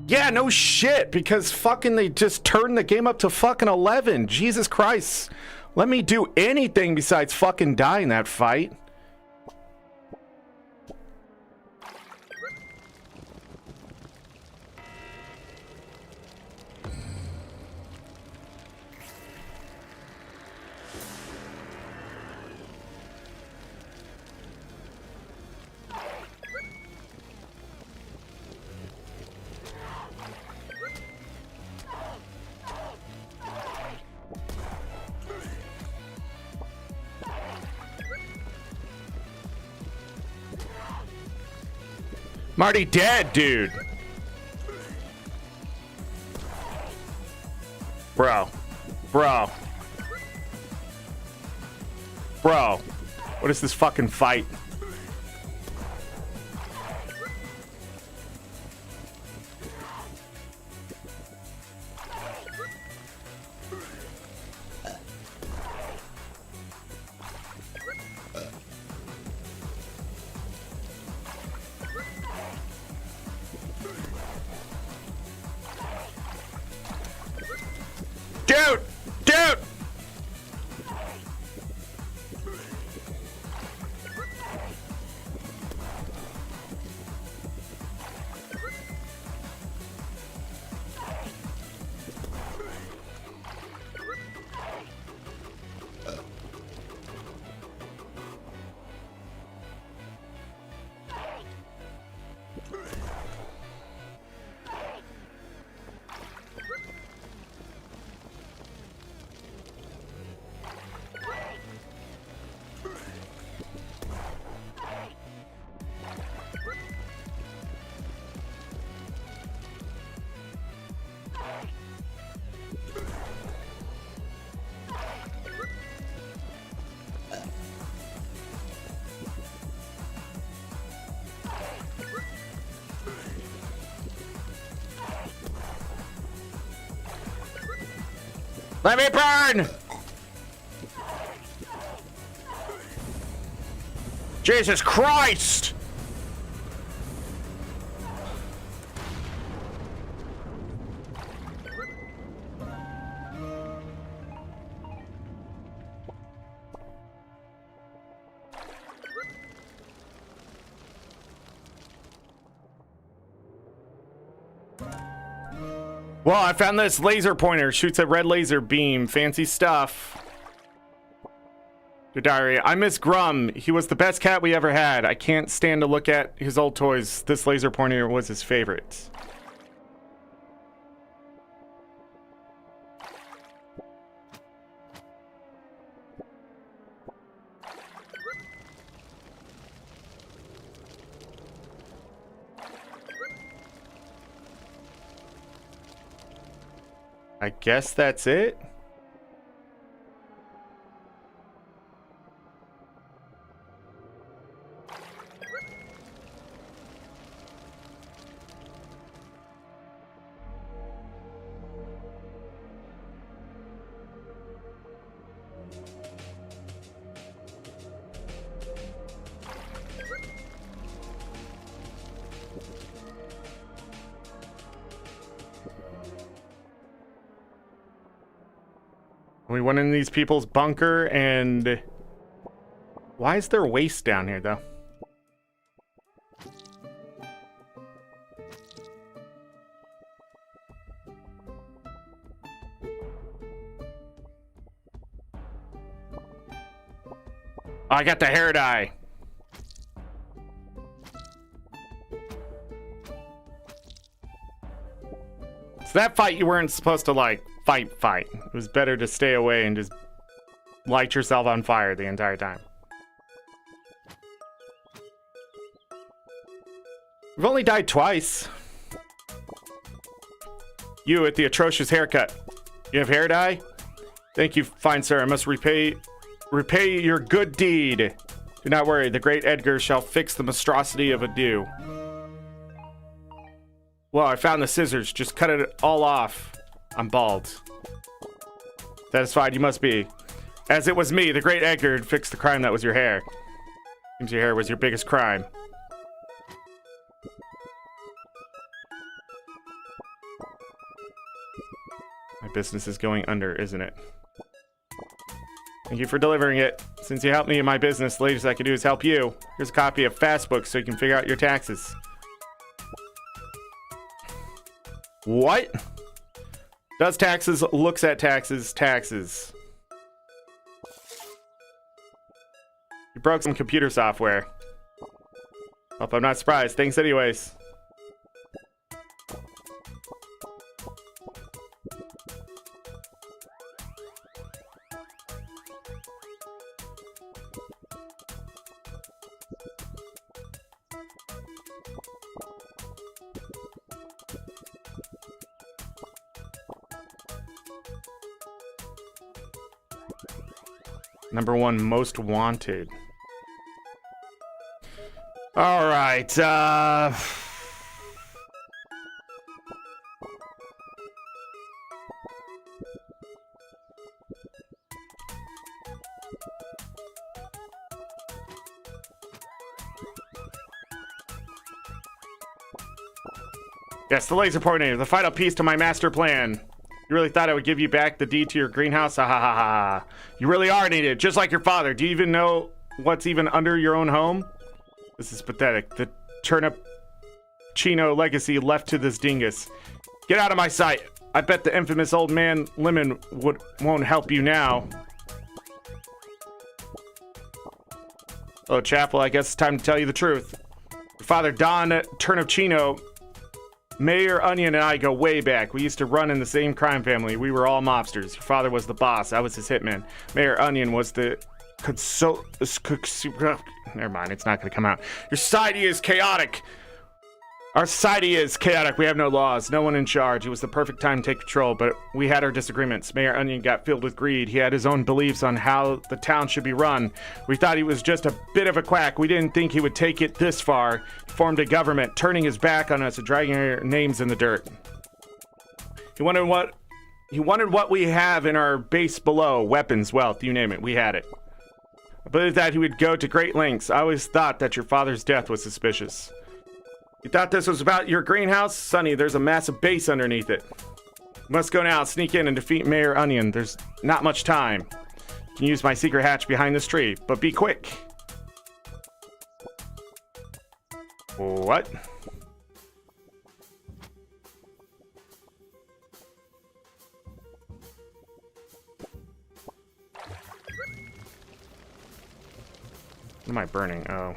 Yeah, no shit, because fucking they just turned the game up to fucking 11. Jesus Christ. Let me do anything besides fucking die in that fight. I'm already dead, dude. Bro. Bro. Bro. What is this fucking fight? Dude! Dude! Let me burn! Jesus Christ! Well, I found this laser pointer. Shoots a red laser beam. Fancy stuff. Your diary. I miss Grum. He was the best cat we ever had. I can't stand to look at his old toys. This laser pointer was his favorite. I guess that's it. We went in these people's bunker, and why is there waste down here, though? I got the hair dye. So that fight you weren't supposed to, like, fight. It was better to stay away and just light yourself on fire the entire time. We've only died twice. You with the atrocious haircut. You have hair dye? Thank you, fine sir. I must repay your good deed. Do not worry, the great Edgar shall fix the monstrosity of a dew. Well, I found the scissors. Just cut it all off. I'm bald. Satisfied you must be. As it was me, the great Edgar, who fixed the crime that was your hair. Seems your hair was your biggest crime. My business is going under, isn't it? Thank you for delivering it. Since you helped me in my business, the latest I can do is help you. Here's a copy of Fastbook so you can figure out your taxes. What? Does taxes, looks at taxes, taxes. You broke some computer software. Hope I'm not surprised. Thanks anyways. Number 1 most wanted. All right. Yes, the laser pointer, the final piece to my master plan. You really thought I would give you back the deed to your greenhouse? Ha ha ha ha. You really are an idiot, just like your father. Do you even know what's even under your own home? This is pathetic. The Turnip Chino legacy left to this dingus. Get out of my sight. I bet the infamous old man Lemon won't help you now. Oh, Chapel, I guess it's time to tell you the truth. Your father, Don Turnip Chino, Mayor Onion and I go way back. We used to run in the same crime family. We were all mobsters. Your father was the boss. I was his hitman. Mayor Onion was the never mind, it's not going to come out. Your society is chaotic. Our society is chaotic. We have no laws, no one in charge. It was the perfect time to take control, but we had our disagreements. Mayor Onion got filled with greed. He had his own beliefs on how the town should be run. We thought he was just a bit of a quack. We didn't think he would take it this far. He formed a government, turning his back on us and dragging our names in the dirt. He wanted what we have in our base below. Weapons, wealth, you name it. We had it. I believe that he would go to great lengths. I always thought that your father's death was suspicious. You thought this was about your greenhouse? Sonny, there's a massive base underneath it. You must go now, sneak in and defeat Mayor Onion. There's not much time. You can use my secret hatch behind this tree, but be quick. What? What am I burning? Oh.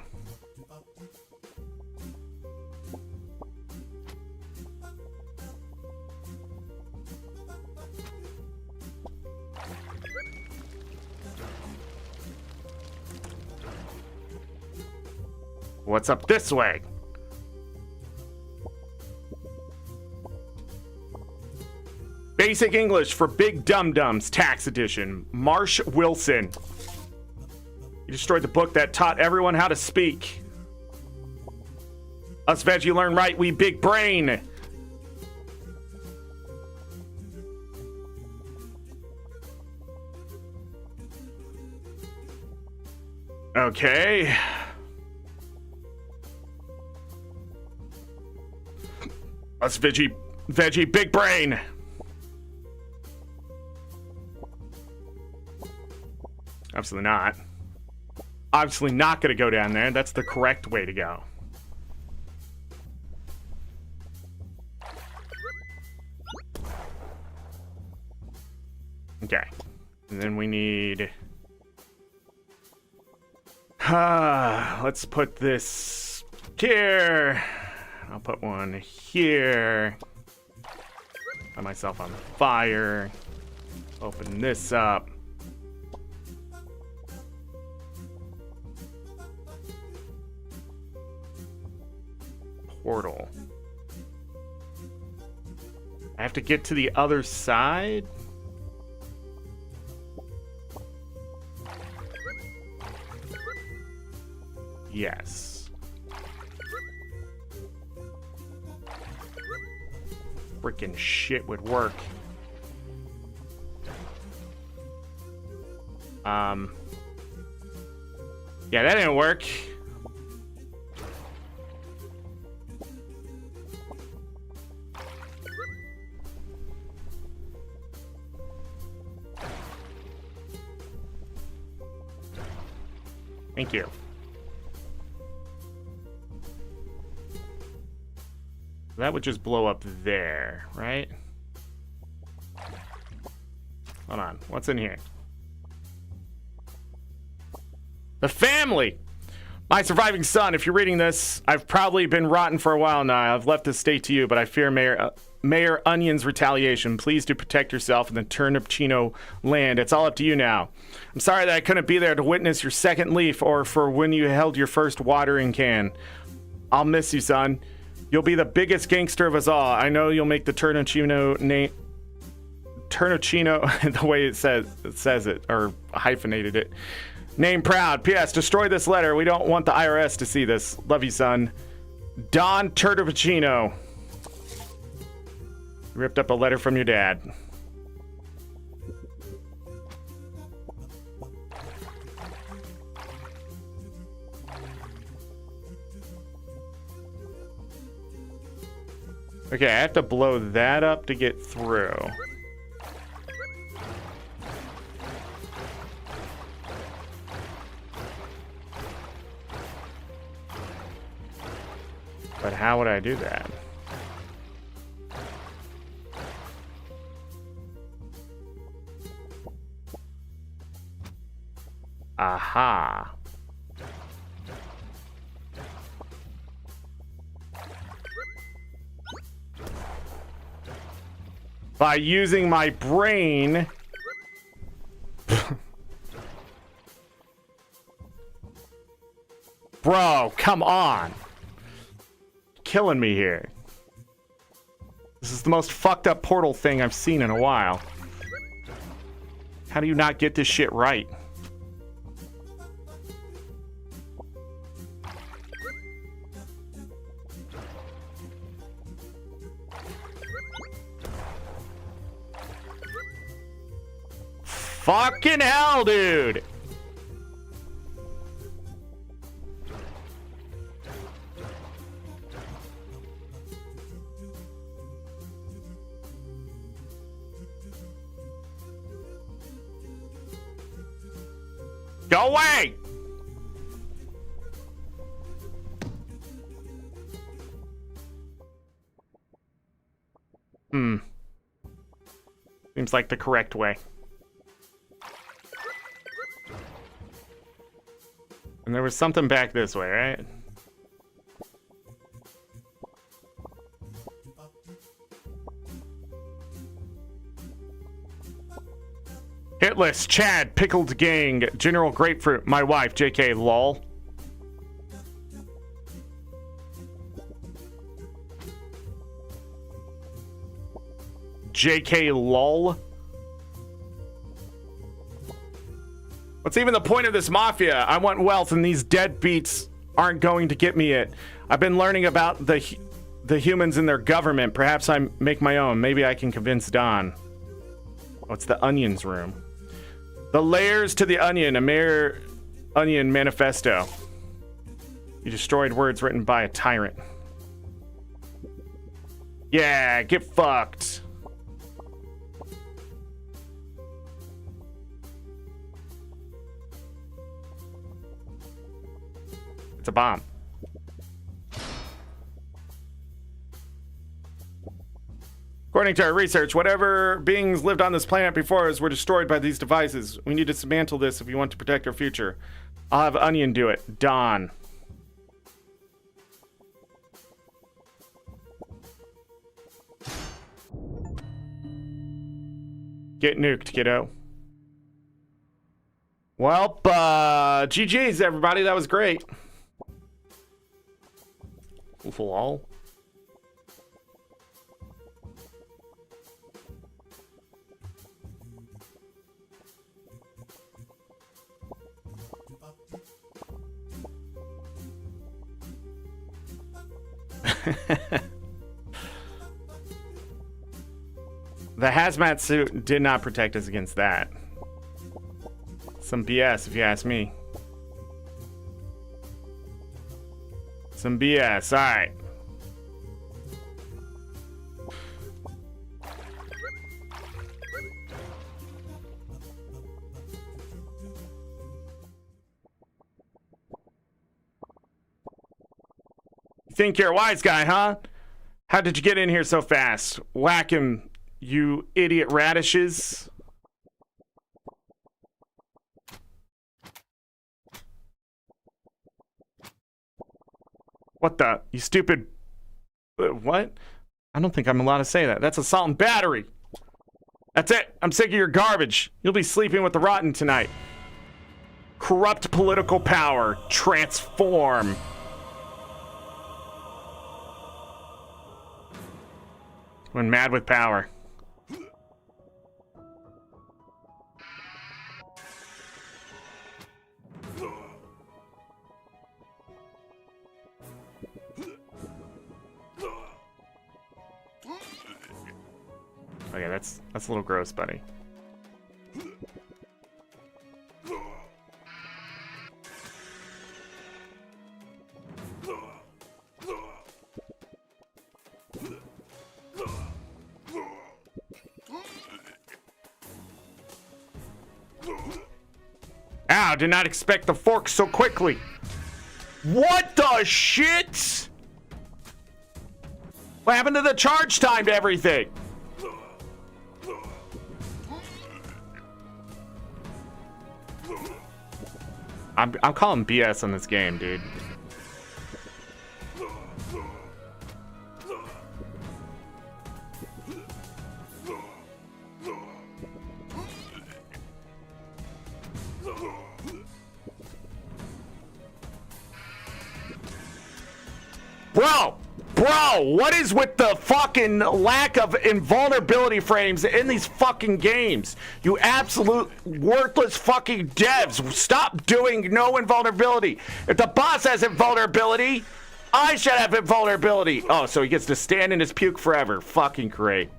What's up this way? Basic English for Big Dum-Dums, Tax Edition. Marsh Wilson. You destroyed the book that taught everyone how to speak. Us veggie learn right, we big brain. Okay. Us veggie big brain. Absolutely not. Obviously not going to go down there. That's the correct way to go. Okay. And then we need... let's put this here. I'll put one here. Put myself on fire. Open this up. Portal. I have to get to the other side? Yes. Freaking shit would work. Yeah, that didn't work. Thank you. That would just blow up there, right? Hold on. What's in here? The family! My surviving son, if you're reading this, I've probably been rotten for a while now. I've left this state to you, but I fear Mayor Onion's retaliation. Please do protect yourself in the Turnip land. It's all up to you now. I'm sorry that I couldn't be there to witness your second leaf or for when you held your first watering can. I'll miss you, son. You'll be the biggest gangster of us all. I know you'll make the Turnipchino name... Turnipchino, the way it says it, or hyphenated it. Name proud. P.S. Destroy this letter. We don't want the IRS to see this. Love you, son. Don Turnipchino. Ripped up a letter from your dad. Okay, I have to blow that up to get through. But how would I do that? Aha. By using my brain. Bro, come on. Killing me here. This is the most fucked up portal thing I've seen in a while. How do you not get this shit right? Fucking hell, dude! Go away! Seems like the correct way. And there was something back this way, right? Hit list, Chad, Pickled Gang, General Grapefruit, my wife, JK, lol. JK, lol. What's even the point of this mafia? I want wealth and these deadbeats aren't going to get me it. I've been learning about the humans and their government. Perhaps I make my own. Maybe I can convince Don. Oh, it's the Onion's room. The layers to the onion, a Mayor Onion manifesto. You destroyed words written by a tyrant. Yeah, get fucked. It's a bomb. According to our research, whatever beings lived on this planet before us were destroyed by these devices. We need to dismantle this if we want to protect our future. I'll have Onion do it. Don. Get nuked, kiddo. Well, GG's, everybody. That was great. Lol. The hazmat suit did not protect us against that. Some BS, if you ask me. Some BS, alright. Think you're a wise guy, huh? How did you get in here so fast? Whack him, you idiot radishes. What the? You stupid... What? I don't think I'm allowed to say that. That's assault and battery. That's it. I'm sick of your garbage. You'll be sleeping with the rotten tonight. Corrupt political power. Transform. When mad with power. Okay, that's a little gross, buddy. Ow, did not expect the fork so quickly. What the shit? What happened to the charge time to everything? I'm calling BS on this game, dude. Bro, what is with the fucking lack of invulnerability frames in these fucking games? You absolute worthless fucking devs. Stop doing no invulnerability. If the boss has invulnerability, I should have invulnerability. Oh, so he gets to stand in his puke forever. Fucking great.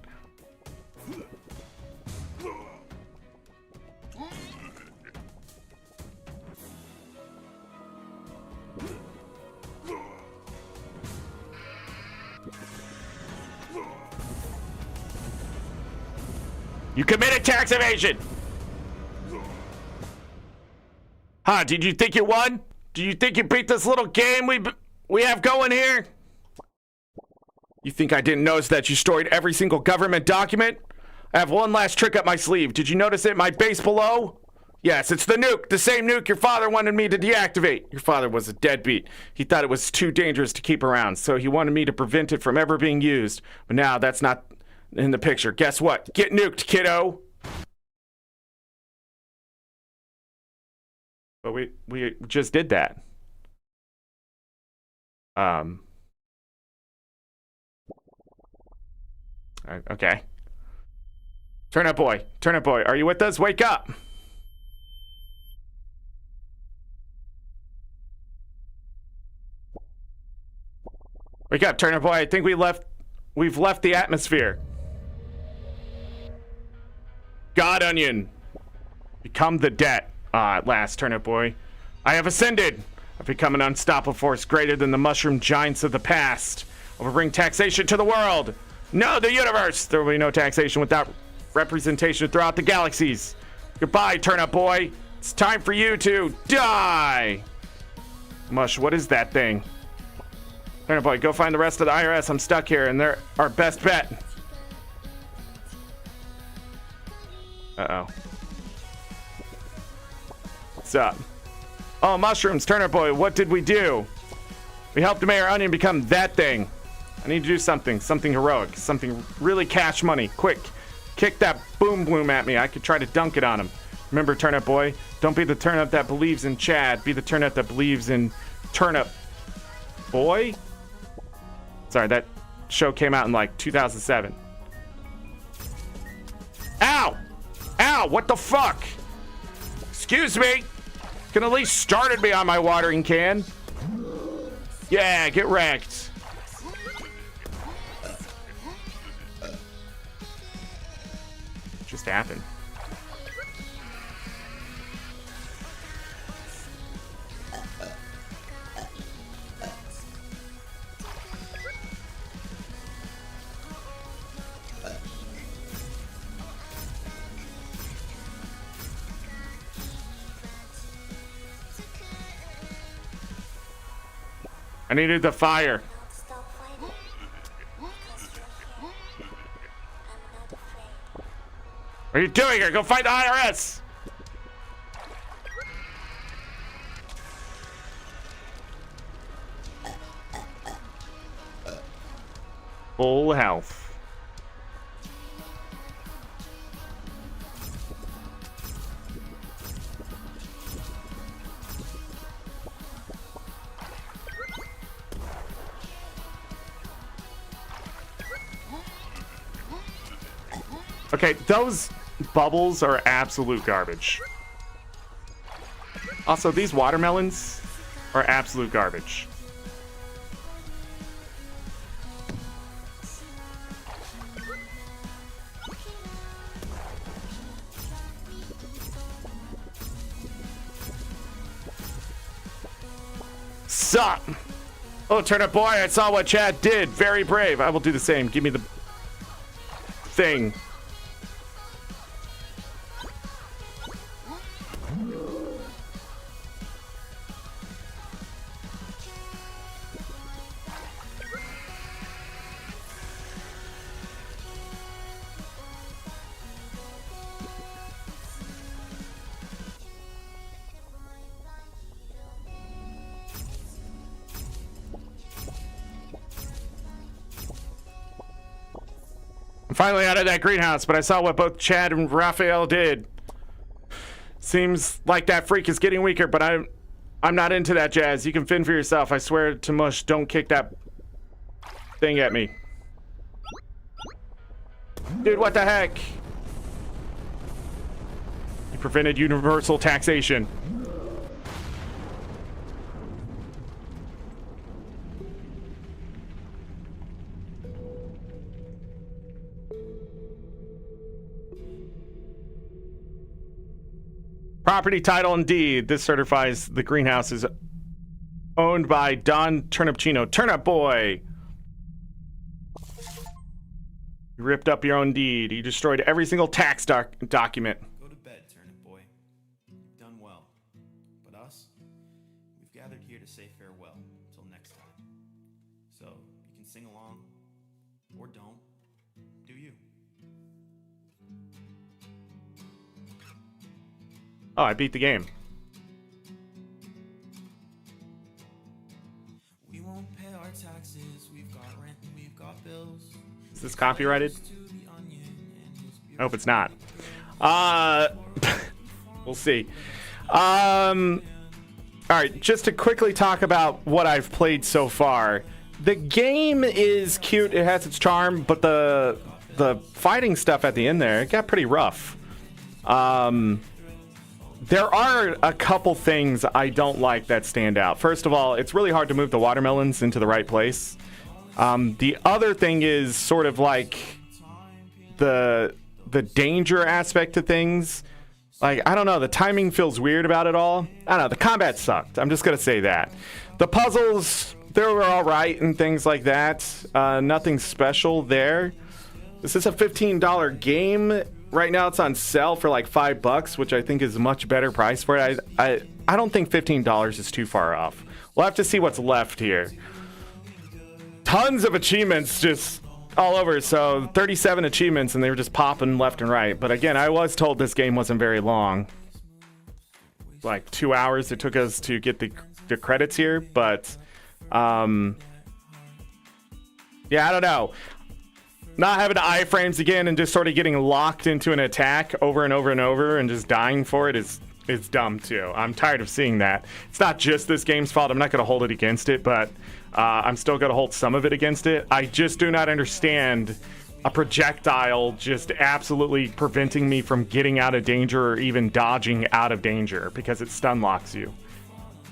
You committed tax evasion! Huh, did you think you won? Do you think you beat this little game we have going here? You think I didn't notice that you stored every single government document? I have one last trick up my sleeve. Did you notice it in my base below? Yes, it's the nuke. The same nuke your father wanted me to deactivate. Your father was a deadbeat. He thought it was too dangerous to keep around, so he wanted me to prevent it from ever being used. But now that's not in the picture. Guess what? Get nuked, kiddo. But we just did that. Okay. Turnip boy, are you with us? Wake up. Wake up, Turnip boy. I think we've left the atmosphere. God onion. Become the debt. At last, Turnip boy. I have ascended. I've become an unstoppable force greater than the mushroom giants of the past. I will bring taxation to the world. No, the universe. There will be no taxation without representation throughout the galaxies. Goodbye, Turnip boy. It's time for you to die. Mush, what is that thing? Turnip boy, go find the rest of the IRS. I'm stuck here, and they're our best bet. Uh-oh. What's up? Oh, mushrooms, Turnip boy, what did we do? We helped Mayor Onion become that thing. I need to do something heroic, something really cash money. Quick, kick that boom bloom at me. I could try to dunk it on him. Remember, Turnip boy, don't be the turnip that believes in Chad. Be the turnip that believes in Turnip boy? Sorry, that show came out in like 2007. Ow! Ow, what the fuck? Excuse me. Can at least started me on my watering can. Yeah, get wrecked. Just happened. I needed the fire. What are you doing here? Go find the IRS! Full health. Okay, those bubbles are absolute garbage. Also, these watermelons are absolute garbage. Sup? Oh, Turnip boy, I saw what Chad did. Very brave. I will do the same. Give me the thing. Finally out of that greenhouse, but I saw what both Chad and Raphael did. Seems like that freak is getting weaker, but I'm not into that jazz. You can fend for yourself. I swear to Mush, don't kick that thing at me. Dude, what the heck? You prevented universal taxation. Property title and deed. This certifies the greenhouse is owned by Don Turnipchino. Turnip boy! You ripped up your own deed. You destroyed every single tax document. Go to bed, Turnip boy. You've done well. But us, we've gathered here to say farewell until next time. So, you can sing along, or don't. Do you? Oh, I beat the game. We won't pay our taxes. We've got rent and we've got bills. Is this copyrighted? I hope it's not. We'll see. All right, just to quickly talk about what I've played so far. The game is cute. It has its charm, but the fighting stuff at the end there, it got pretty rough. There are a couple things I don't like that stand out. First of all, it's really hard to move the watermelons into the right place. The other thing is sort of like the danger aspect to things. Like, I don't know, the timing feels weird about it all. I don't know, the combat sucked. I'm just going to say that. The puzzles, they were all right and things like that. Nothing special there. This is a $15 game. Right now it's on sale for like $5, which I think is a much better price for it. I don't think $15 is too far off. We'll have to see what's left here. Tons of achievements just all over. So 37 achievements and they were just popping left and right. But again, I was told this game wasn't very long. Like 2 hours it took us to get the credits here. But yeah, I don't know. Not having iframes again and just sort of getting locked into an attack over and over and over and just dying for it is dumb too. I'm tired of seeing that. It's not just this game's fault. I'm not going to hold it against it, but I'm still going to hold some of it against it. I just do not understand a projectile just absolutely preventing me from getting out of danger or even dodging out of danger because it stun locks you.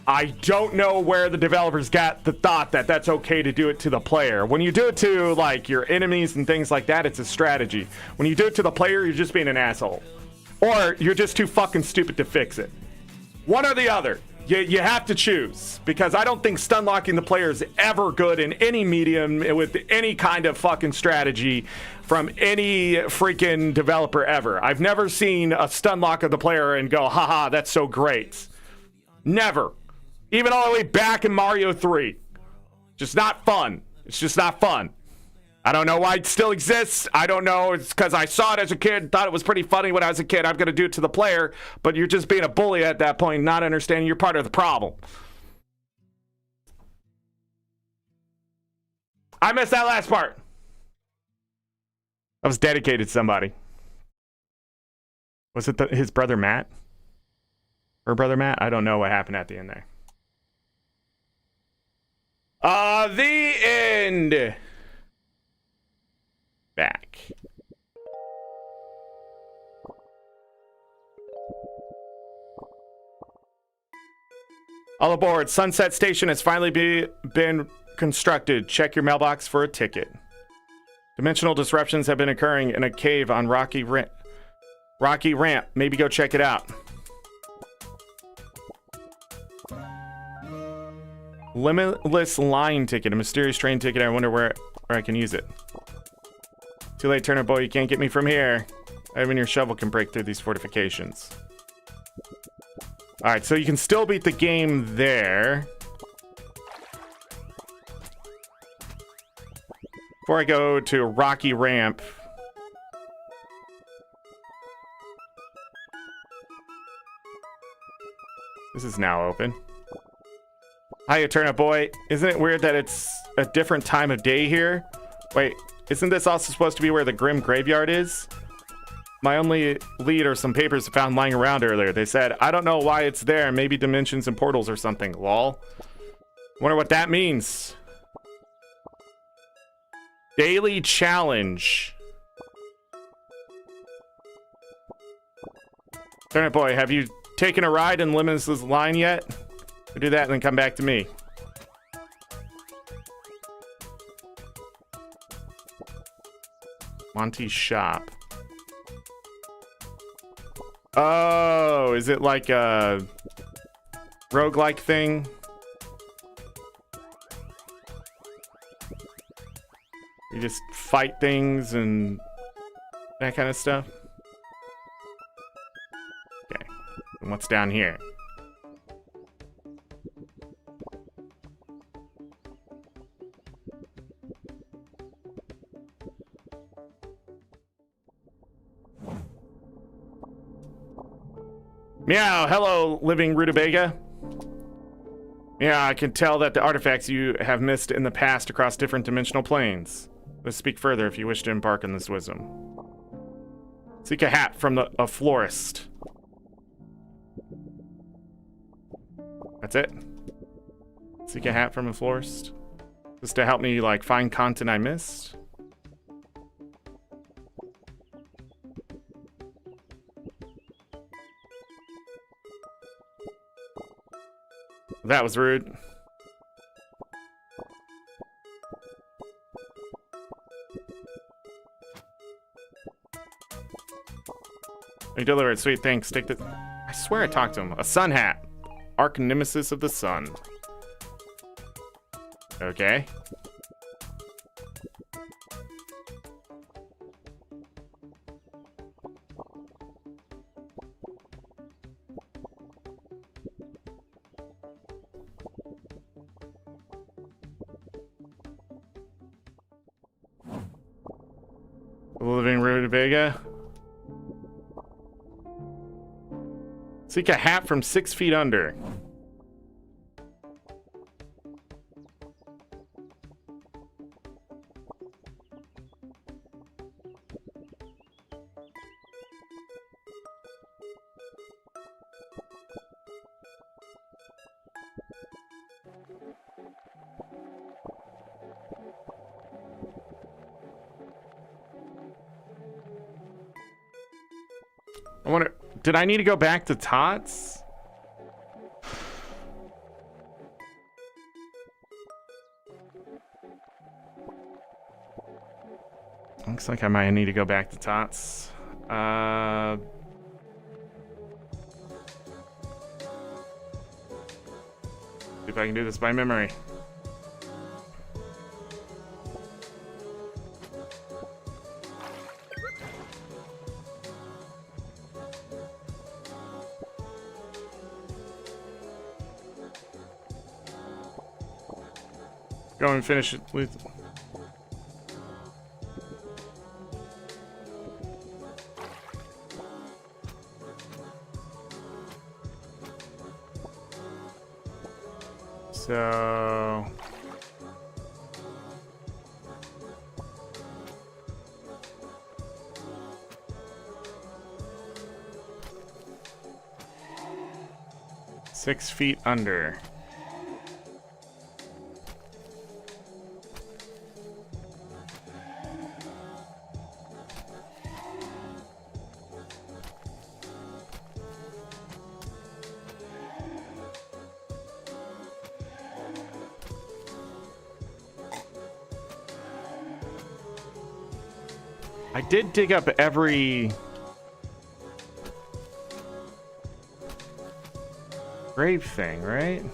I don't know where the developers got the thought that that's okay to do it to the player. When you do it to like your enemies and things like that, it's a strategy. When you do it to the player, you're just being an asshole. Or you're just too fucking stupid to fix it. One or the other. You have to choose. Because I don't think stun locking the player is ever good in any medium with any kind of fucking strategy from any freaking developer ever. I've never seen a stun lock of the player and go, haha, that's so great. Never. Even all the way back in Mario 3. Just not fun. It's just not fun. I don't know why it still exists. I don't know. It's because I saw it as a kid, thought it was pretty funny when I was a kid. I'm going to do it to the player, but you're just being a bully at that point, not understanding you're part of the problem. I missed that last part. I was dedicated to somebody. Was it his brother Matt? Her brother Matt? I don't know what happened at the end there. The end. Back. All aboard. Sunset Station has finally been constructed. Check your mailbox for a ticket. Dimensional disruptions have been occurring in a cave on Rocky Ramp. Maybe go check it out. Limitless line ticket. A mysterious train ticket. I wonder where I can use it. Too late, Turnip boy. You can't get me from here. Even your shovel can break through these fortifications. Alright, so you can still beat the game there. Before I go to Rocky Ramp. This is now open. Hiya, Turnip boy. Isn't it weird that it's a different time of day here? Wait, isn't this also supposed to be where the Grim Graveyard is? My only lead are some papers I found lying around earlier. They said, I don't know why it's there. Maybe dimensions and portals or something. Lol. Wonder what that means. Daily challenge. Turnip boy, have you taken a ride in Limitless line yet? We'll do that and then come back to me. Monty's shop. Oh, is it like a roguelike thing? You just fight things and that kind of stuff? Okay. And what's down here? Meow, hello, living rutabaga. Yeah, I can tell that the artifacts you have missed in the past across different dimensional planes. Let's speak further if you wish to embark on this wisdom. Seek a hat from a florist. That's it? Seek a hat from a florist? Just to help me, like, find content I missed? That was rude. You delivered. Sweet, thanks. Take the... I swear I talked to him. A sun hat. Arch nemesis of the sun. Okay. Living rutabaga. Seek a hat from 6 feet under. I wonder, did I need to go back to Tots? Looks like I might need to go back to Tots. See if I can do this by memory. Go and finish it with... So... Six feet under. I did dig up every grave thing, right?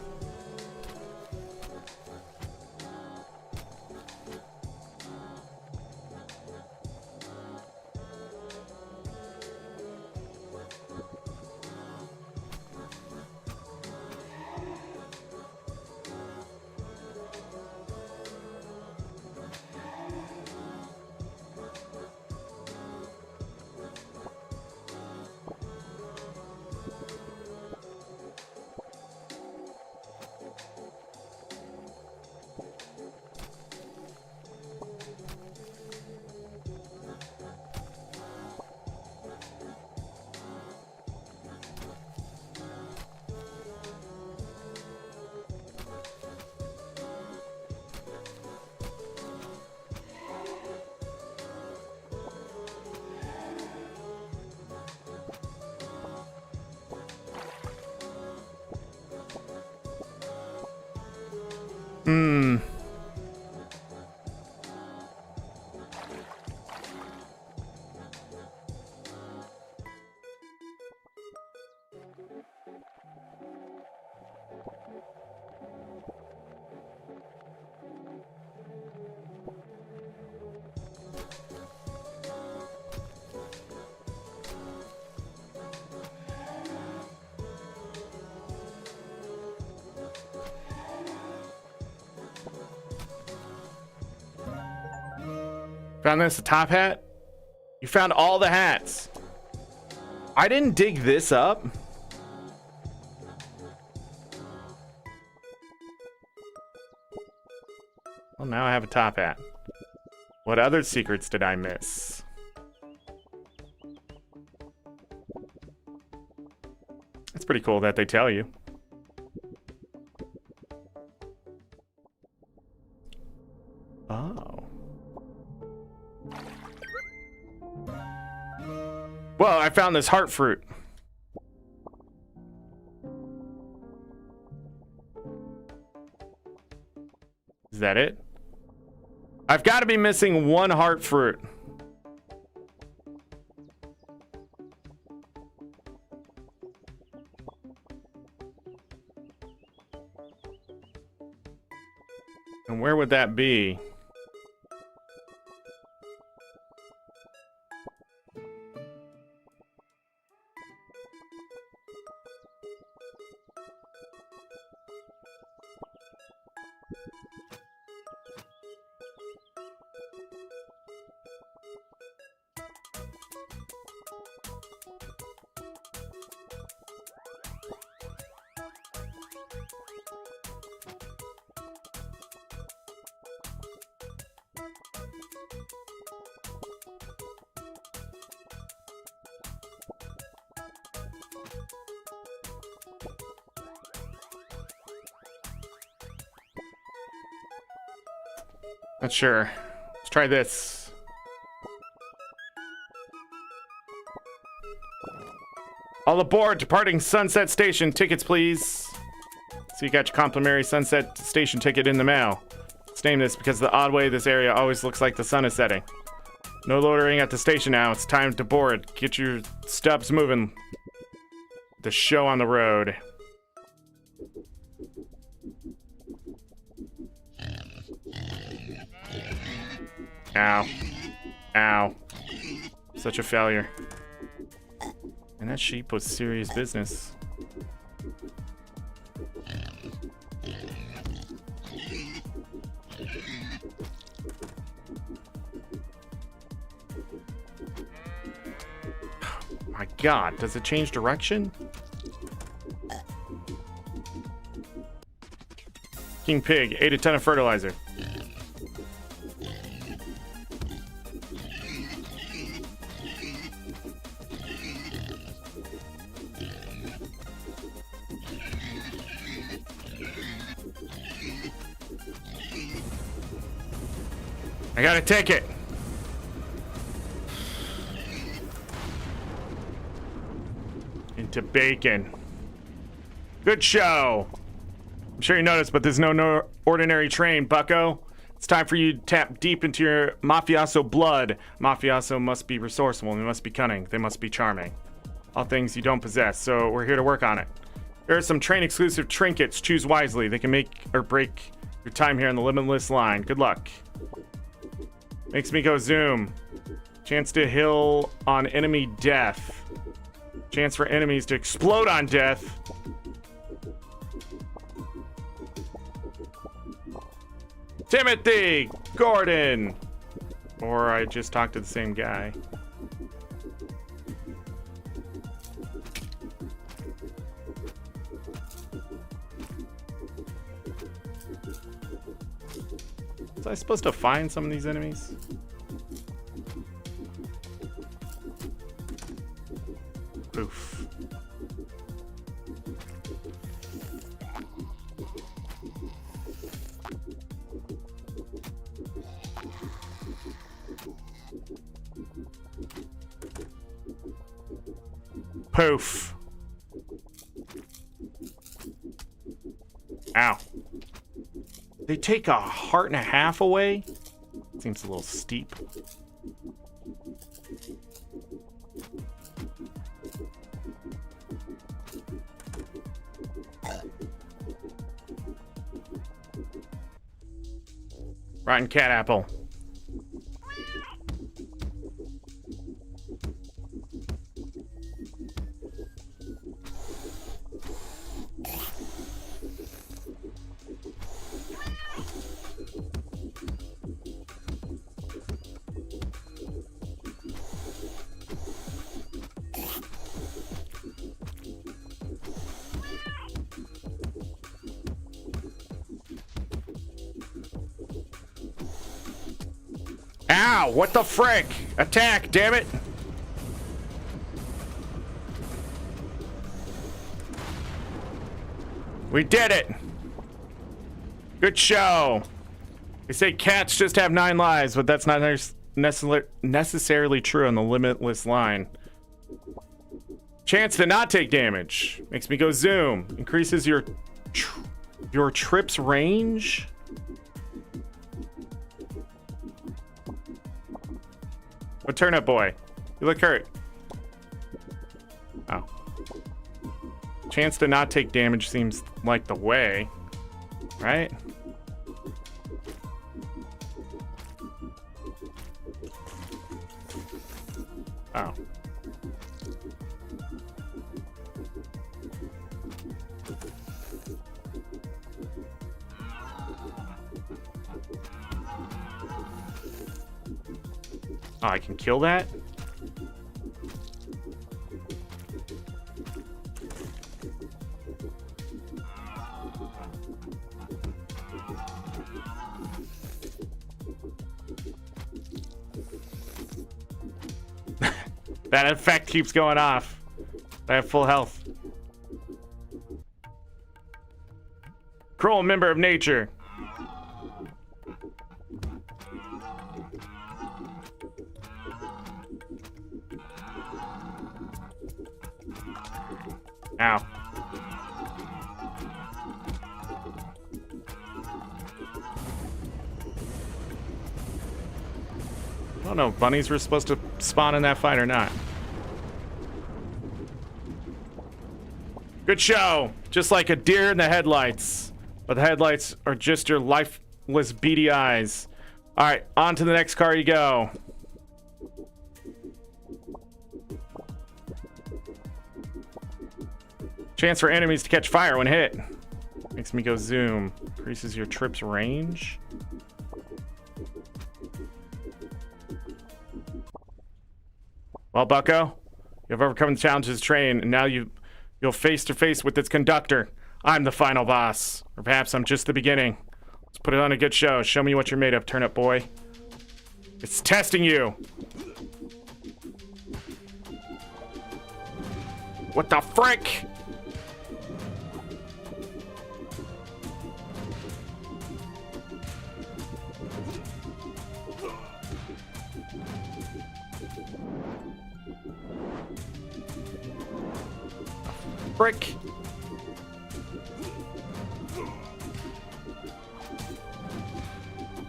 Hmm. Found this, a top hat? You found all the hats. I didn't dig this up. Well, now I have a top hat. What other secrets did I miss? It's pretty cool that they tell you. Oh. Well, I found this heart fruit. Is that it? I've got to be missing one heart fruit. And where would that be? Not sure. Let's try this. All aboard, departing Sunset Station. Tickets, please. So you got your complimentary Sunset Station ticket in the mail. Let's name this because of the odd way this area always looks like the sun is setting. No loitering at the station now. It's time to board. Get your stubs moving. The show on the road. Ow. Ow. Such a failure. And that sheep was serious business. My God, does it change direction? Talking pig. Ate a ton of fertilizer. I got a ticket. Into bacon. Good show. I'm sure you noticed, but there's no ordinary train, bucko. It's time for you to tap deep into your mafioso blood. Mafioso must be resourceful, they must be cunning, they must be charming. All things you don't possess, so we're here to work on it. Here are some train-exclusive trinkets. Choose wisely. They can make or break your time here on the limitless line. Good luck. Makes me go zoom. Chance to heal on enemy death. Chance for enemies to explode on death. Timothy Gordon. Or I just talked to the same guy. Was I supposed to find some of these enemies? Oof. Poof. Ow. They take a heart and a half away? Seems a little steep. Rotten cat apple. Ow! What the frick? Attack, damn it! We did it! Good show! They say cats just have 9 lives, but that's not necessarily true on the limitless line. Chance to not take damage. Makes me go zoom. Increases your trip's range? Oh, Turnip boy. You look hurt. Oh. Chance to not take damage seems like the way. Right? Oh. Oh, I can kill that? That effect keeps going off. I have full health. Cruel member of nature. Ow. I don't know if bunnies were supposed to spawn in that fight or not. Good show. Just like a deer in the headlights. But the headlights are just your lifeless beady eyes. Alright, on to the next car you go. Chance for enemies to catch fire when hit. Makes me go zoom. Increases your trip's range. Well, bucko, you've overcome the challenges of this train, and now you'll face to face with its conductor. I'm the final boss. Or perhaps I'm just the beginning. Let's put it on a good show. Show me what you're made of, Turnip Boy. It's testing you. What the frick? Frick.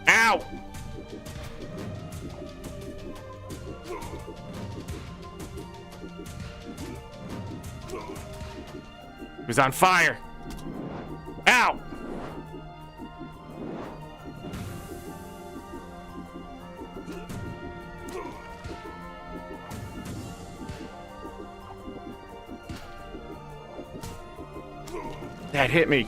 Ow! He was on fire. Ow! That hit me.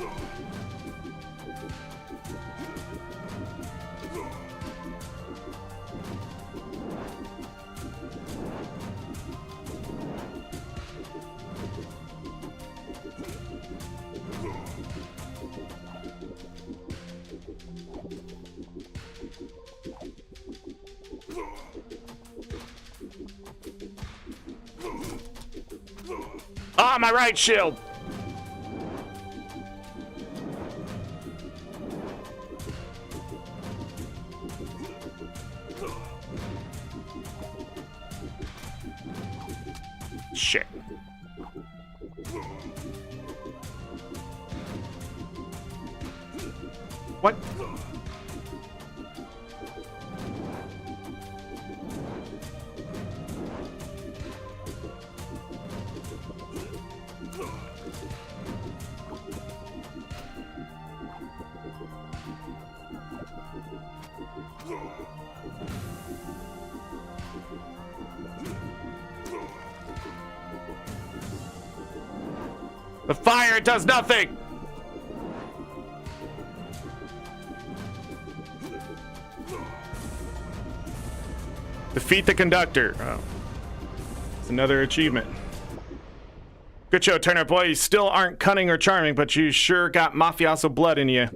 Ah, my right shield. Shit. What? The fire does nothing! Defeat the conductor. Oh. It's another achievement. Good show, Turnip Boy. You still aren't cunning or charming, but you sure got mafioso blood in you.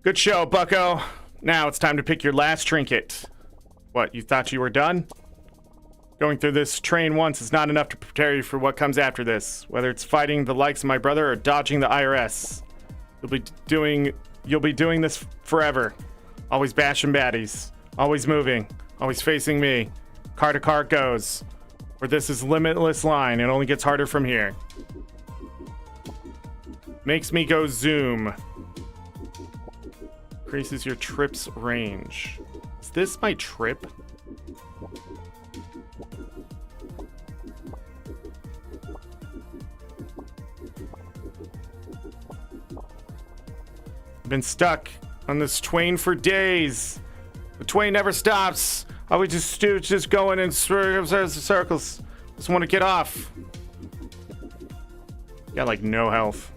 Good show, bucko. Now it's time to pick your last trinket. What, you thought you were done? Going through this train once is not enough to prepare you for what comes after this. Whether it's fighting the likes of my brother or dodging the IRS. You'll be doing this forever. Always bashing baddies. Always moving. Always facing me. Car to car it goes. For this is limitless line. It only gets harder from here. Makes me go zoom. Increases your trip's range. Is this my trip? I've been stuck on this train for days. The train never stops. Always just going in circles. Just want to get off. Got like no health.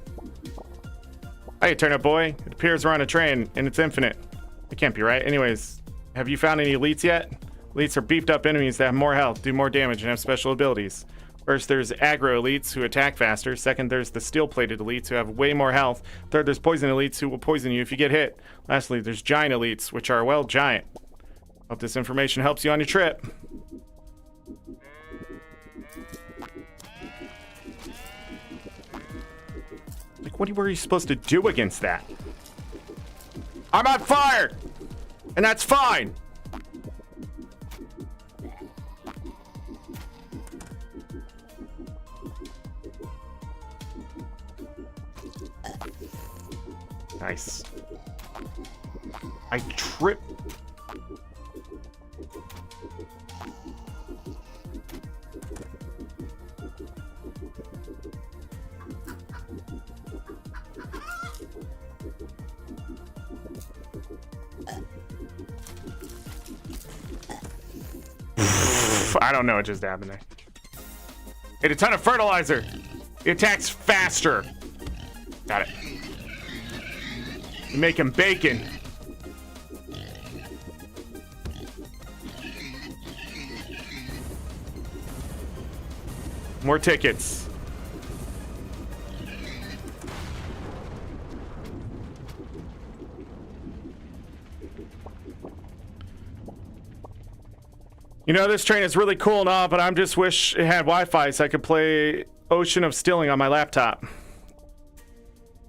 Hey, Turnip Boy. It appears we're on a train and it's infinite. It can't be right. Anyways, have you found any elites yet? Elites are beefed up enemies that have more health, do more damage, and have special abilities. First, there's aggro elites who attack faster. Second, there's the steel-plated elites who have way more health. Third, there's poison elites who will poison you if you get hit. Lastly, there's giant elites, which are, well, giant. Hope this information helps you on your trip. Like, what were you supposed to do against that? I'm on fire! And that's fine! Nice. I trip. I don't know what just happened there. Hit a ton of fertilizer. It attacks faster. Got it. You make him bacon. More tickets. You know, this train is really cool and all, but I just wish it had Wi-Fi so I could play Ocean of Stealing on my laptop.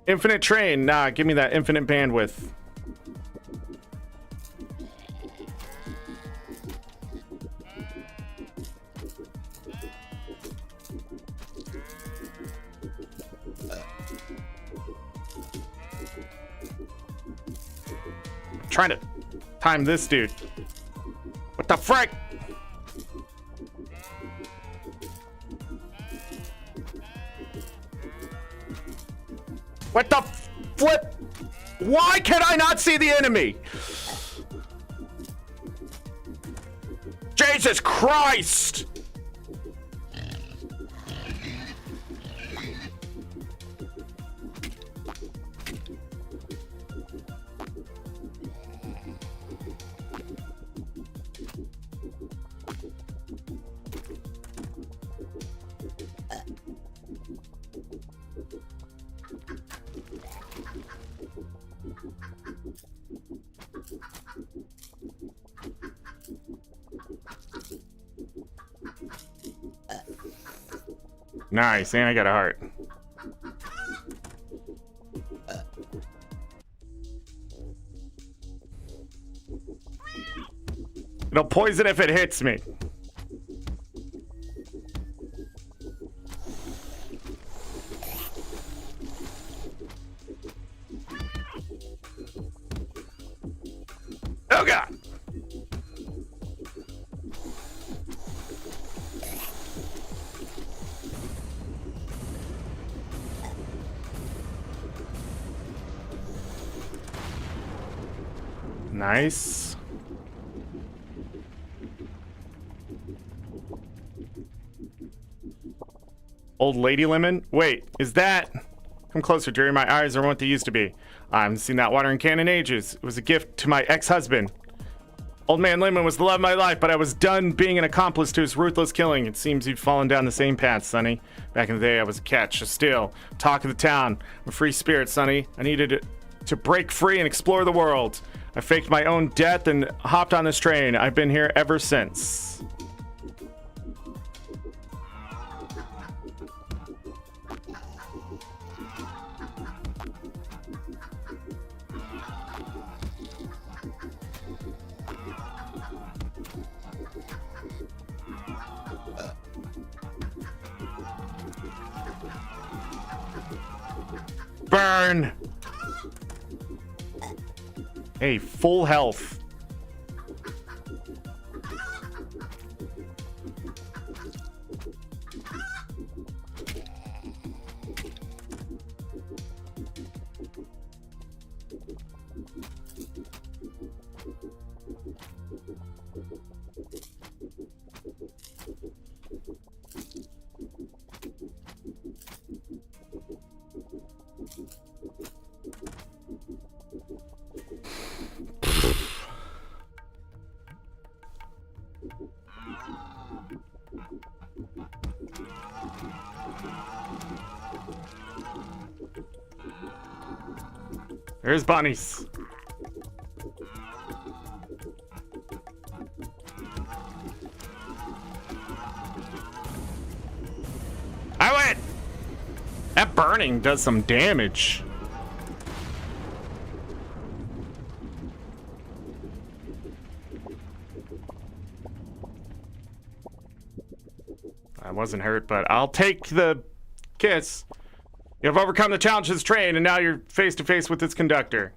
Infinite train. Nah, give me that infinite bandwidth. I'm trying to time this dude. What the frick? What the flip? Why can I not see the enemy? Jesus Christ! Nice, and I got a heart. It'll poison if it hits me. Oh God! Nice. Old lady lemon? Wait, is that... Come closer, Jerry. My eyes are what they used to be. I haven't seen that watering can in ages. It was a gift to my ex-husband. Old man Lemon was the love of my life, but I was done being an accomplice to his ruthless killing. It seems you've fallen down the same path, Sonny. Back in the day, I was a catch, a steal, talk of the town. I'm a free spirit, Sonny. I needed to break free and explore the world. I faked my own death and hopped on this train. I've been here ever since. Burn! Hey, full health. There's bunnies. I went. That burning does some damage. I wasn't hurt, but I'll take the kiss. You have overcome the challenge of this train, and now you're face to face with its conductor.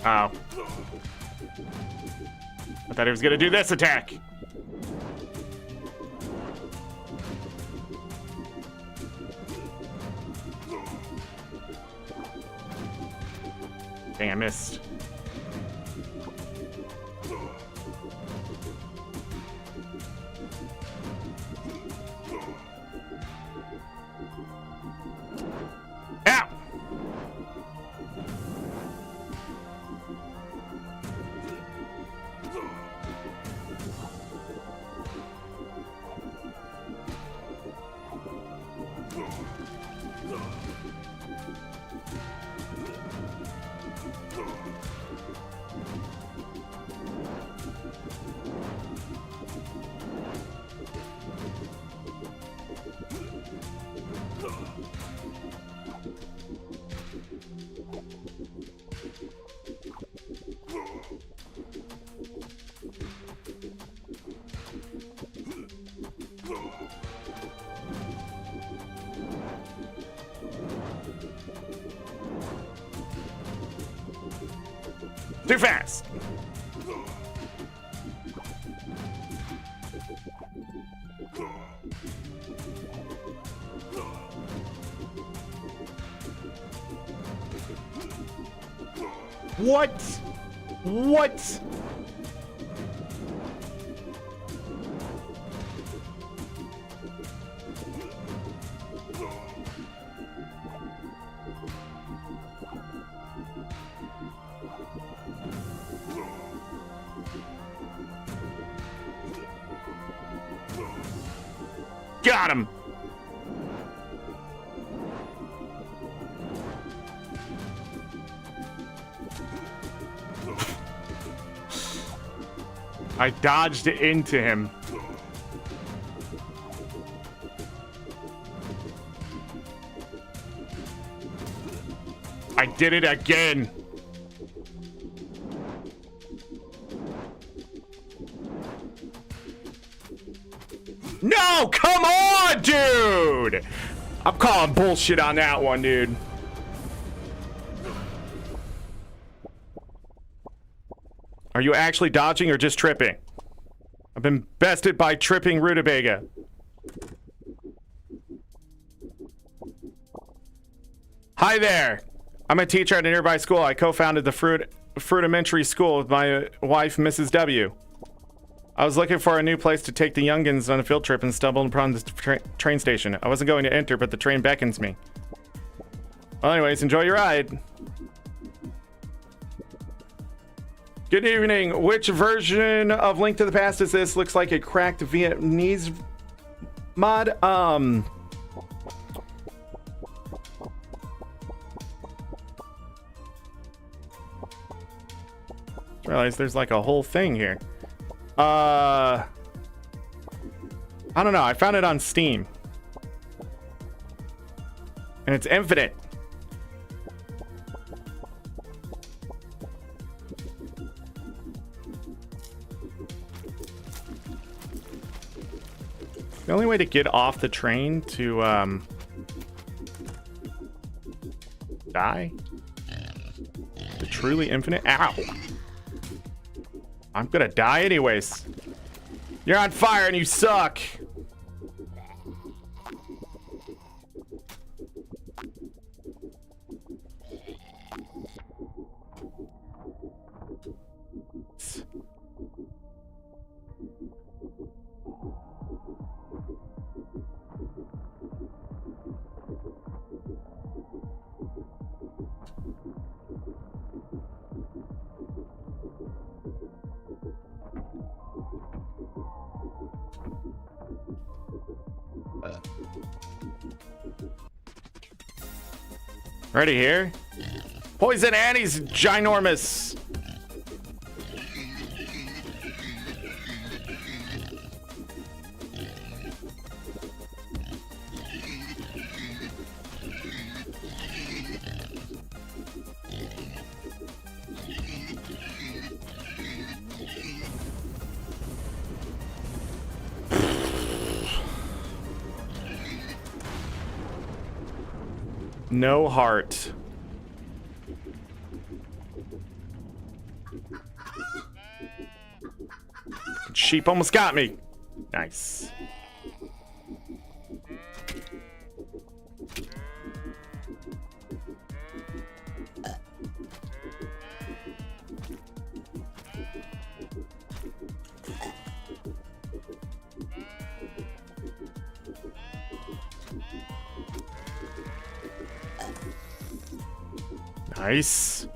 Oh. I thought he was gonna do this attack. Dang, I missed. Too fast. What? What? Got him. I dodged into him. I did it again. No, come on, dude. I'm calling bullshit on that one, dude. Are you actually dodging or just tripping? I've been bested by tripping rutabaga. Hi there. I'm a teacher at a nearby school. I co-founded the Fruitimentary School with my wife, Mrs. W. I was looking for a new place to take the youngins on a field trip and stumbled upon this train station. I wasn't going to enter, but the train beckons me. Well, anyways, enjoy your ride. Good evening. Which version of Link to the Past is this? Looks like a cracked Vietnamese mod. Realize there's like a whole thing here. I don't know. I found it on Steam. And it's infinite. The only way to get off the train to die? The truly infinite? Ow! I'm gonna die anyways. You're on fire and you suck. Ready here? Poison Annie's ginormous. No heart. Sheep almost got me. Nice. Nice.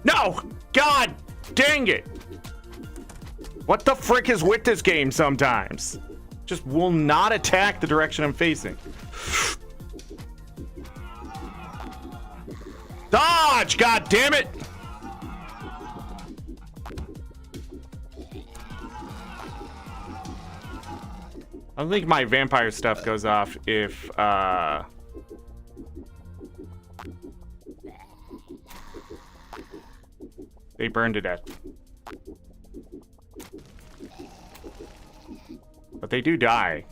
No! God dang it! What the frick is with this game sometimes? Just will not attack the direction I'm facing. Dodge! God damn it! I don't think my vampire stuff goes off if They burn to death. But they do die.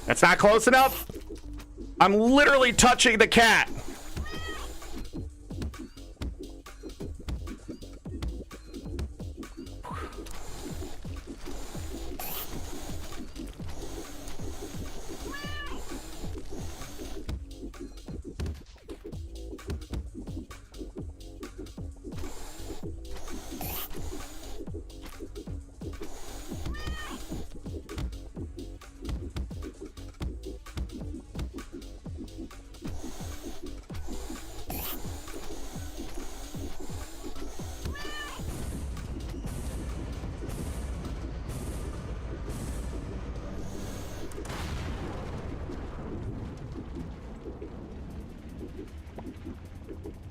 That's not close enough. I'm literally touching the cat.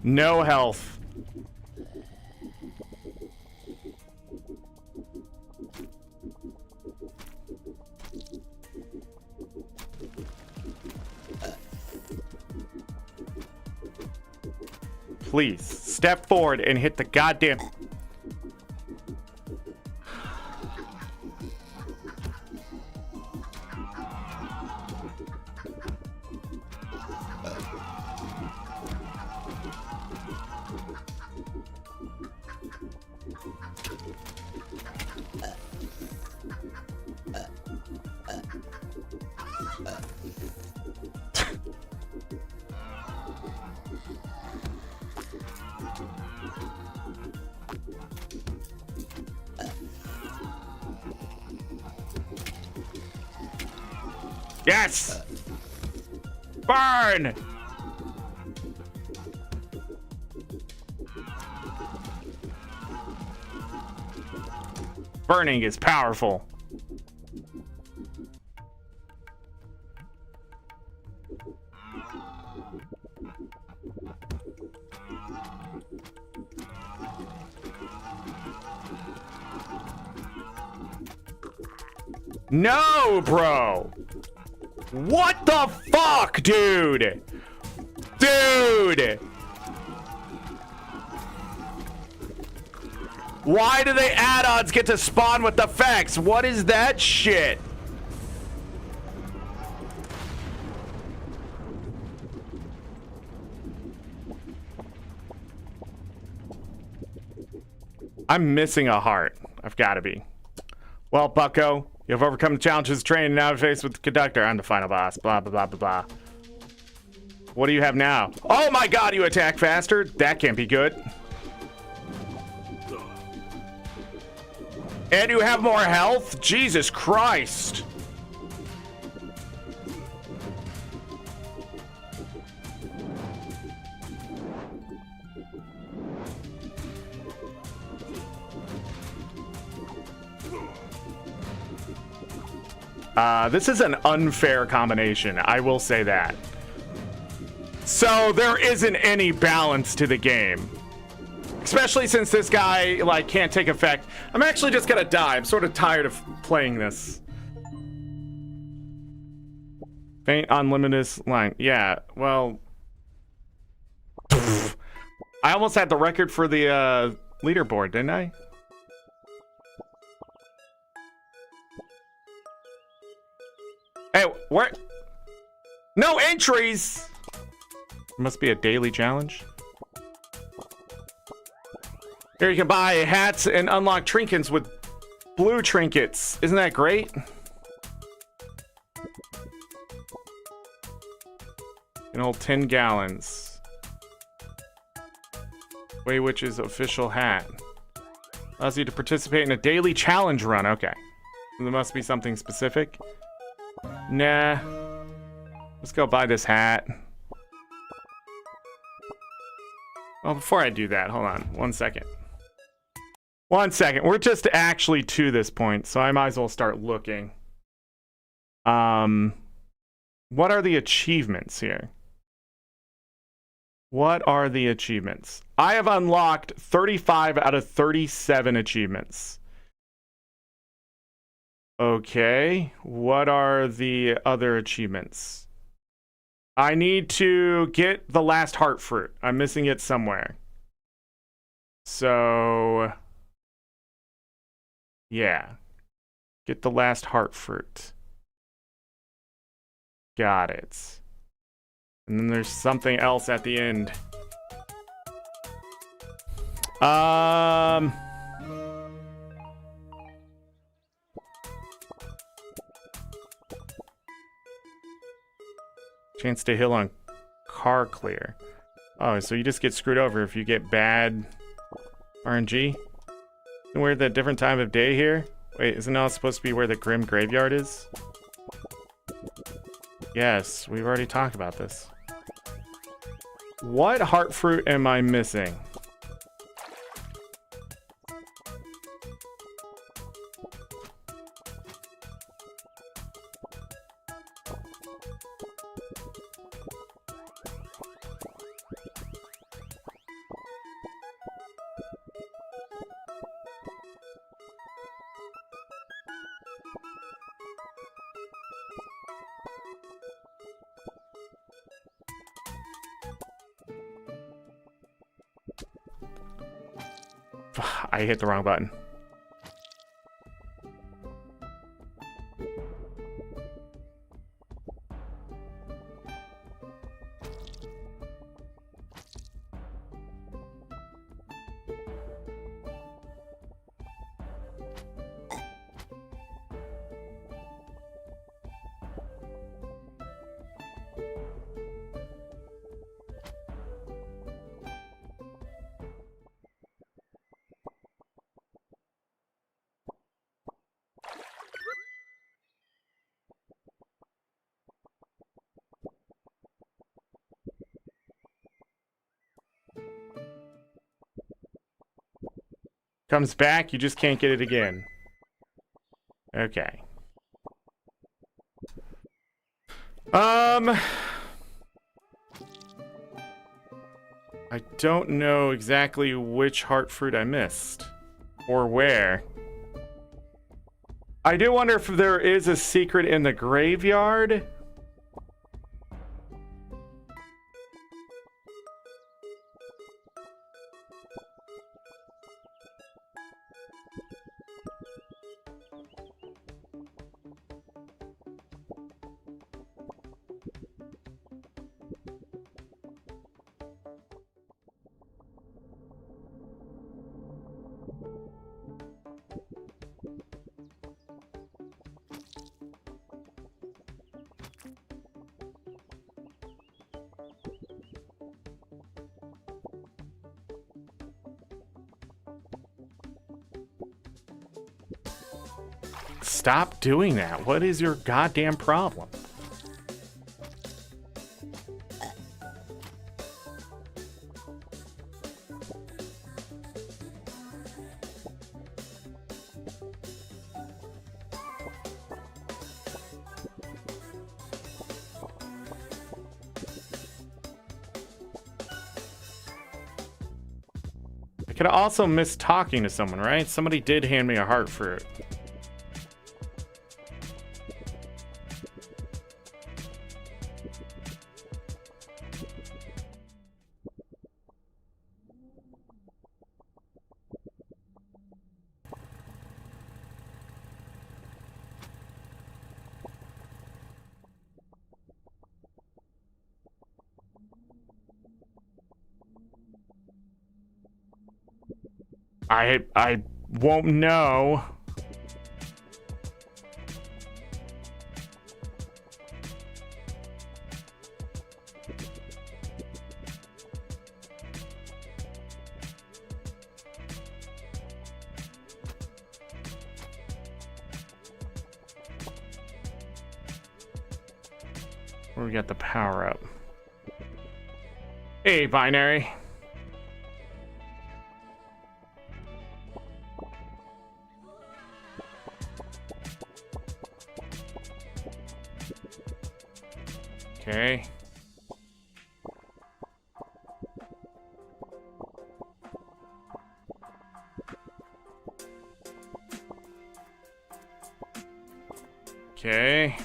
No health. Please, step forward and hit the goddamn... Yes! Burn! Burning is powerful. No, bro! What the fuck, dude? Dude! Why do the add-ons get to spawn with effects? What is that shit? I'm missing a heart. I've got to be. Well, Bucko, you have overcome the challenges trained and now faced with the conductor. I'm the final boss. Blah, blah, blah, blah, blah. What do you have now? Oh my god, you attack faster? That can't be good. And you have more health? Jesus Christ. This is an unfair combination, I will say that. So there isn't any balance to the game. Especially since this guy, like, can't take effect. I'm actually just gonna die. I'm sort of tired of playing this. Faint unlimited line. Yeah, well... I almost had the record for the leaderboard, didn't I? Hey, where? No entries! Must be a daily challenge. Here you can buy hats and unlock trinkets with blue trinkets. Isn't that great? An old 10 gallons. Way Witch's official hat. Allows you to participate in a daily challenge run. Okay. There must be something specific. Nah. Let's go buy this hat. Well, before I do that, hold on. 1 second. 1 second. We're just actually to this point, so I might as well start looking. What are the achievements here? What are the achievements? I have unlocked 35 out of 37 achievements. Okay, what are the other achievements? I need to get the last heart fruit. I'm missing it somewhere. So, yeah. Get the last heart fruit. Got it. And then there's something else at the end. Chance to heal on car clear. Oh, so you just get screwed over if you get bad RNG? And we're at a different time of day here? Wait, isn't that supposed to be where the Grim Graveyard is? Yes, we've already talked about this. What heart fruit am I missing? I hit the wrong button. Comes back, you just can't get it again. Okay. I don't know exactly which heart fruit I missed. Or where. I do wonder if there is a secret in the graveyard. Stop doing that. What is your goddamn problem? I could also miss talking to someone, right? Somebody did hand me a heart fruit. I won't know. Where we got the power up. Hey, binary. Okay. Okay.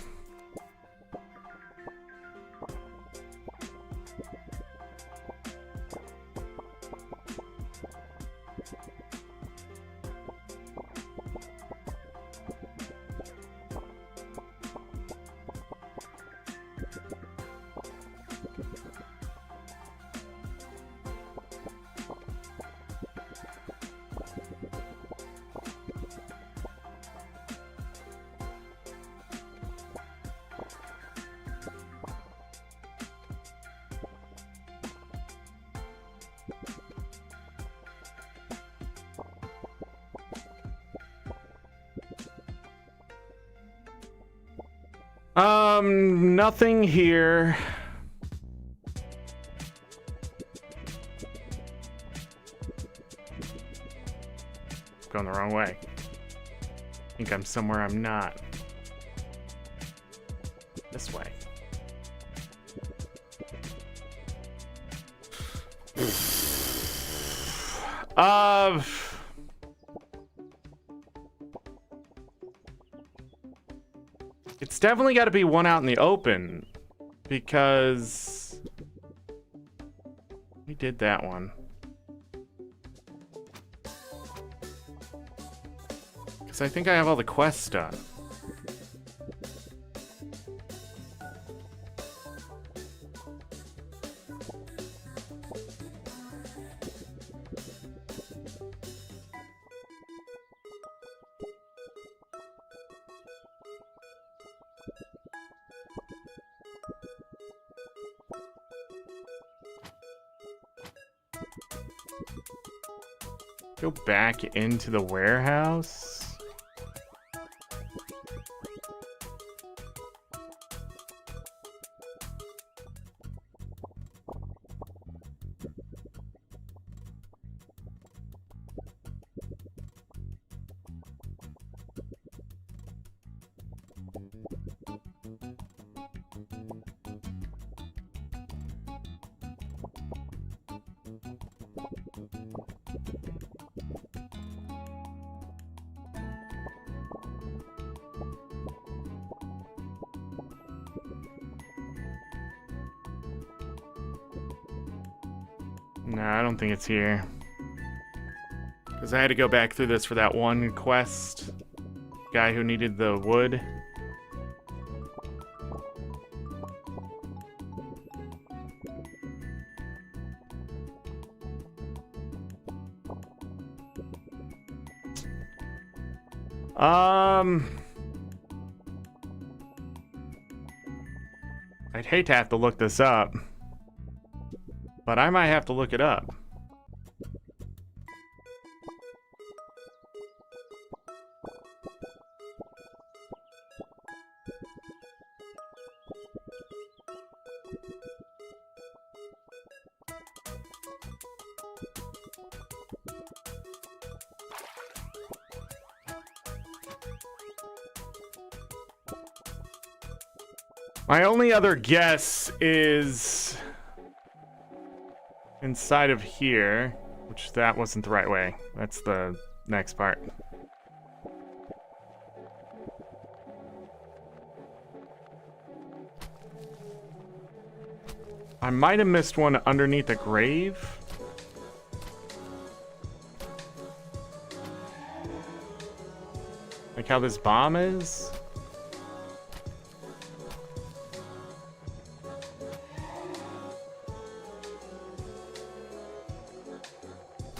Nothing here. Going the wrong way. I think I'm somewhere I'm not. This way. It's definitely got to be one out in the open, because we did that one. Because I think I have all the quests done. Go back into the warehouse. No, I don't think it's here. Because I had to go back through this for that one quest. Guy who needed the wood. I'd hate to have to look this up. But I might have to look it up. My only other guess is inside of here, which that wasn't the right way. That's the next part. I might have missed one underneath a grave. Like how this bomb is.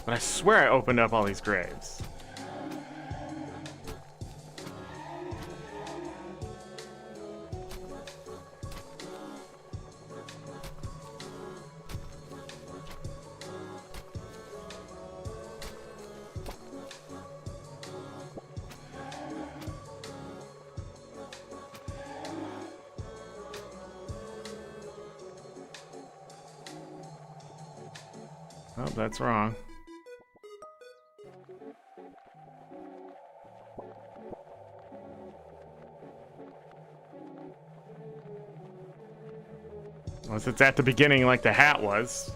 But I swear I opened up all these graves. Oh, that's wrong. Unless it's at the beginning like the hat was.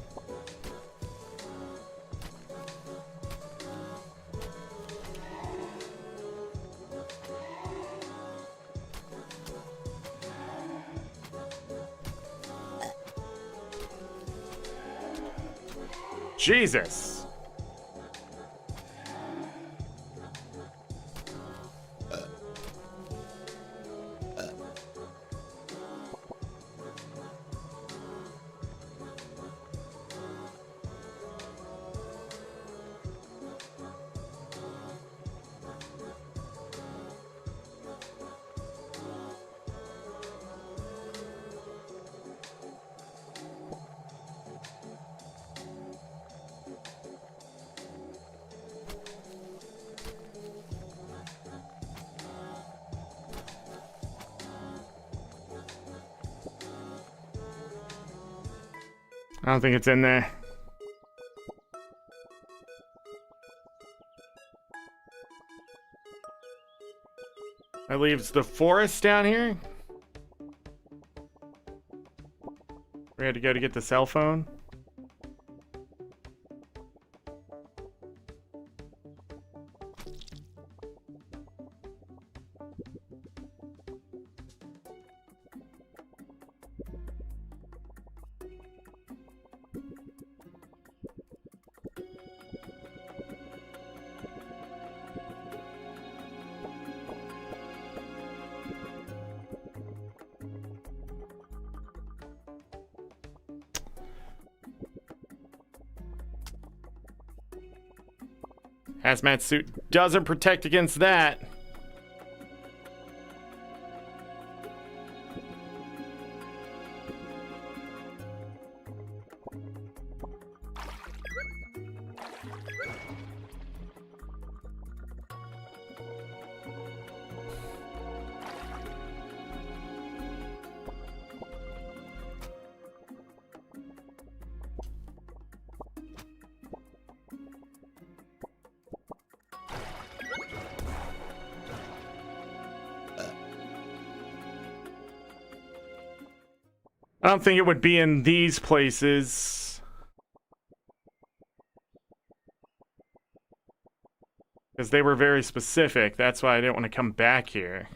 Jesus. I don't think it's in there. That leaves the forest down here. We had to go to get the cell phone. Hazmat suit doesn't protect against that. I don't think it would be in these places. Because they were very specific. That's why I didn't want to come back here.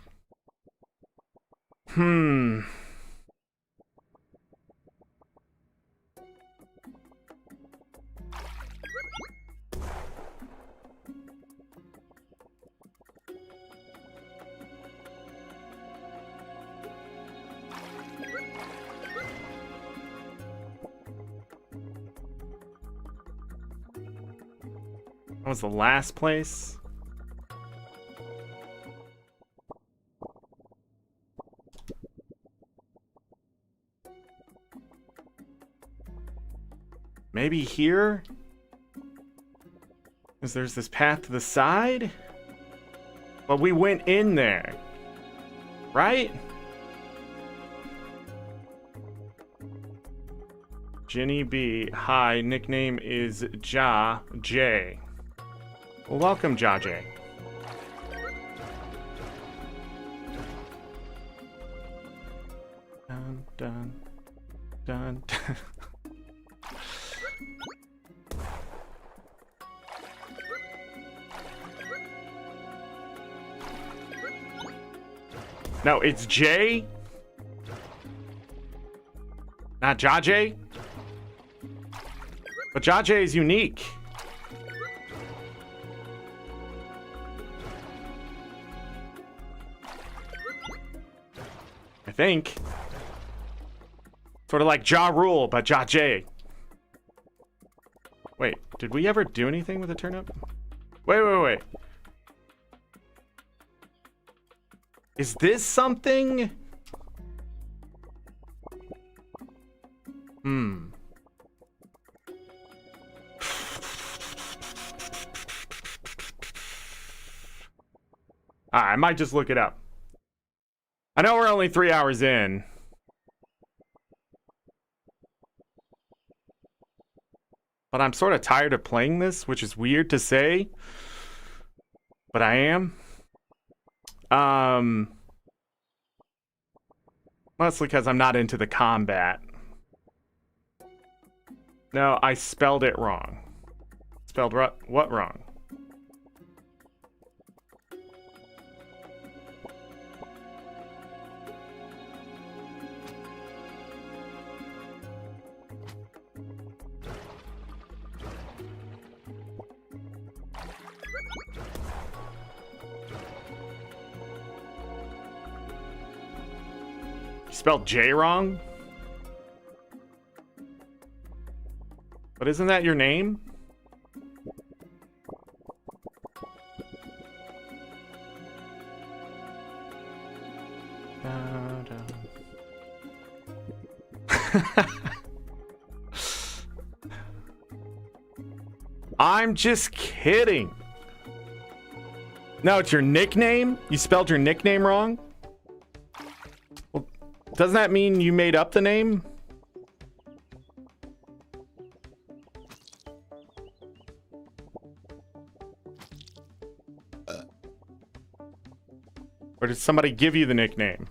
That was the last place. Maybe here? Because there's this path to the side? But we went in there. Right? Jenny B. Hi, nickname is Ja J. Well, welcome, Ja J. Dun, dun, dun, dun. No, it's J. Not Ja J. But Ja J is unique. I think. Sort of like Ja Rule, but Ja J. Wait, did we ever do anything with the turnip? Wait. Is this something? I might just look it up. I know we're only 3 hours in. But I'm sort of tired of playing this, which is weird to say. But I am. Mostly because I'm not into the combat. No, I spelled it wrong. Spelled what wrong? You spelled J wrong? But isn't that your name? I'm just kidding. No, it's your nickname? You spelled your nickname wrong? Well, doesn't that mean you made up the name? Or did somebody give you the nickname?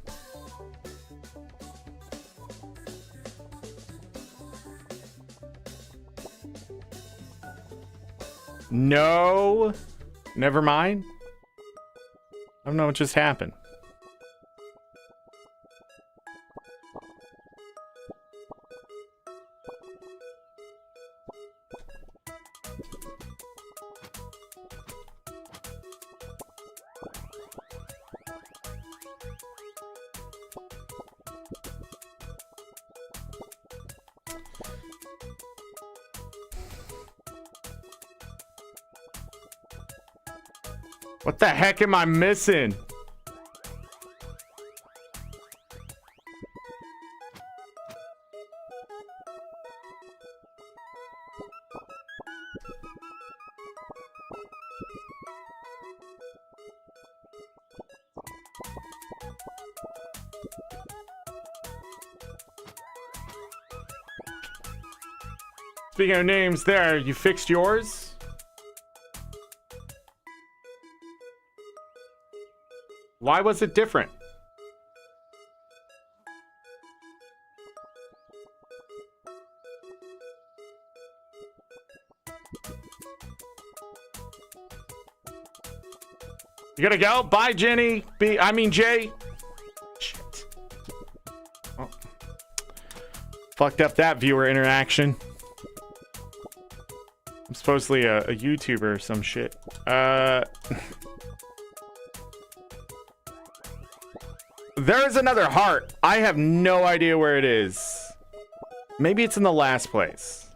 No. Never mind. I don't know what just happened. What the heck am I missing? Speaking of names, there, you fixed yours? Why was it different? You gotta go? Bye, Jenny. Jay. Shit. Oh. Fucked up that viewer interaction. I'm supposedly a YouTuber or some shit. There is another heart. I have no idea where it is. Maybe it's in the last place.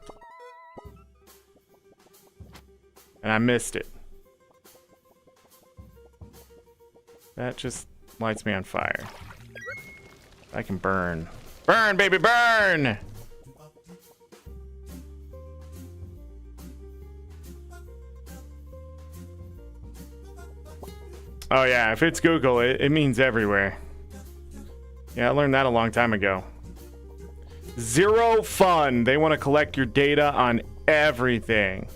And I missed it. That just lights me on fire. I can burn. Burn, baby, burn! Oh yeah, if it's Google, it means everywhere. Yeah, I learned that a long time ago. Zero fun. They want to collect your data on everything.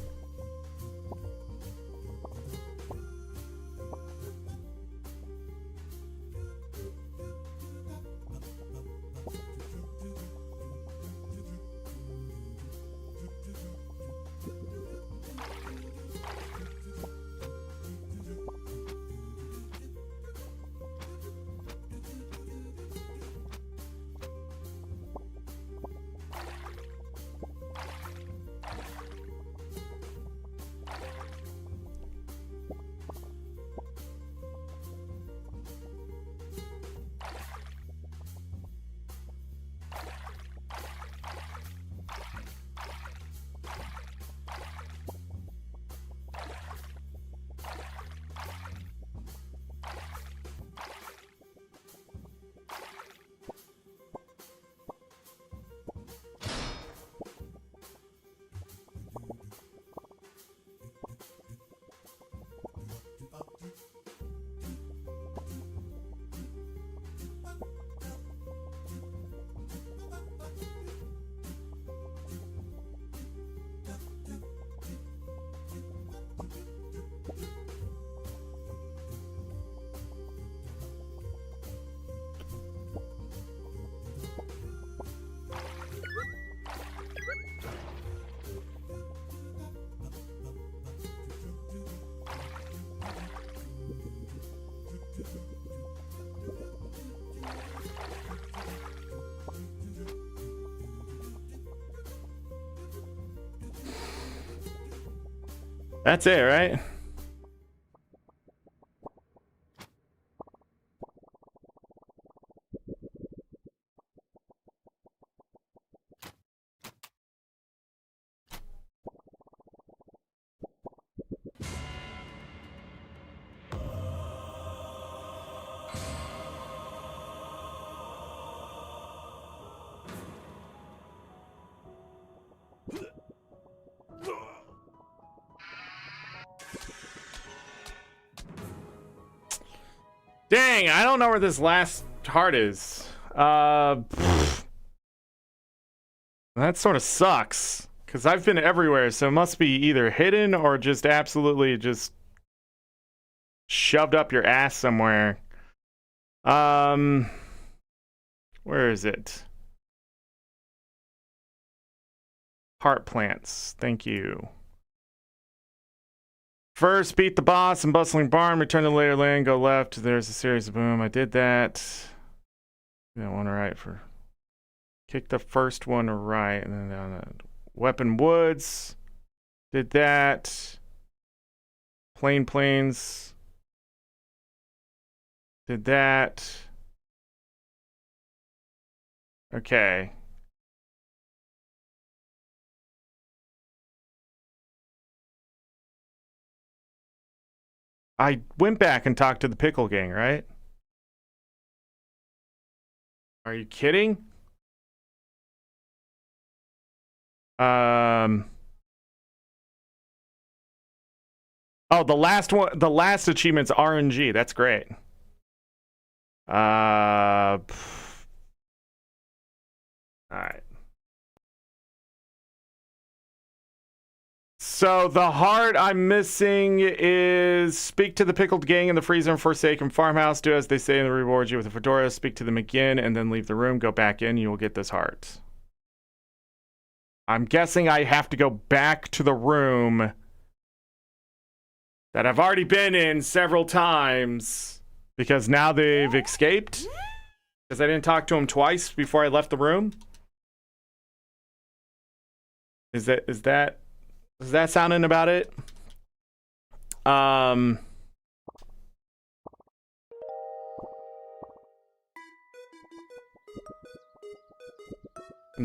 That's it, right? Dang, I don't know where this last heart is. That sort of sucks. Because I've been everywhere, so it must be either hidden or just absolutely just shoved up your ass somewhere. Where is it? Heart plants. Thank you. First, beat the boss in Bustling Barn. Return to later land. Go left. There's a series of boom. I did that. That one right for. Kick the first one right, and then down the Weapon Woods. Did that. Plains. Did that. Okay. I went back and talked to the Pickle Gang, right? Are you kidding? Oh, the last one, the last achievement's RNG. That's great. All right. So the heart I'm missing is speak to the Pickled Gang in the freezer and Forsaken Farmhouse. Do as they say and they reward you with a fedora. Speak to them again and then leave the room. Go back in. You will get this heart. I'm guessing I have to go back to the room that I've already been in several times because now they've escaped. Because I didn't talk to them twice before I left the room. Is that sounding about it? And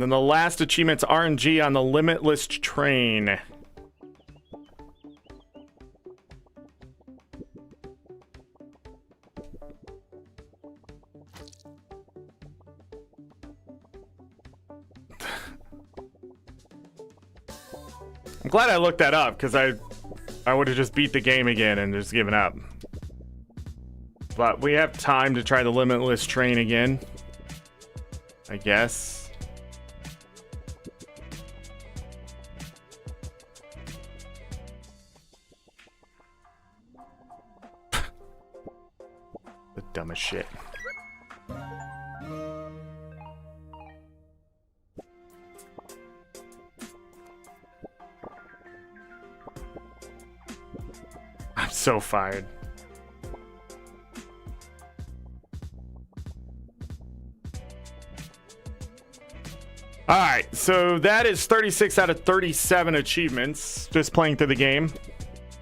then the last achievement's RNG on the Limitless Train. I'm glad I looked that up, because I would have just beat the game again and just given up. But we have time to try the Limitless Train again, I guess. The dumbest shit. I'm so fired. All right, so that is 36 out of 37 achievements just playing through the game.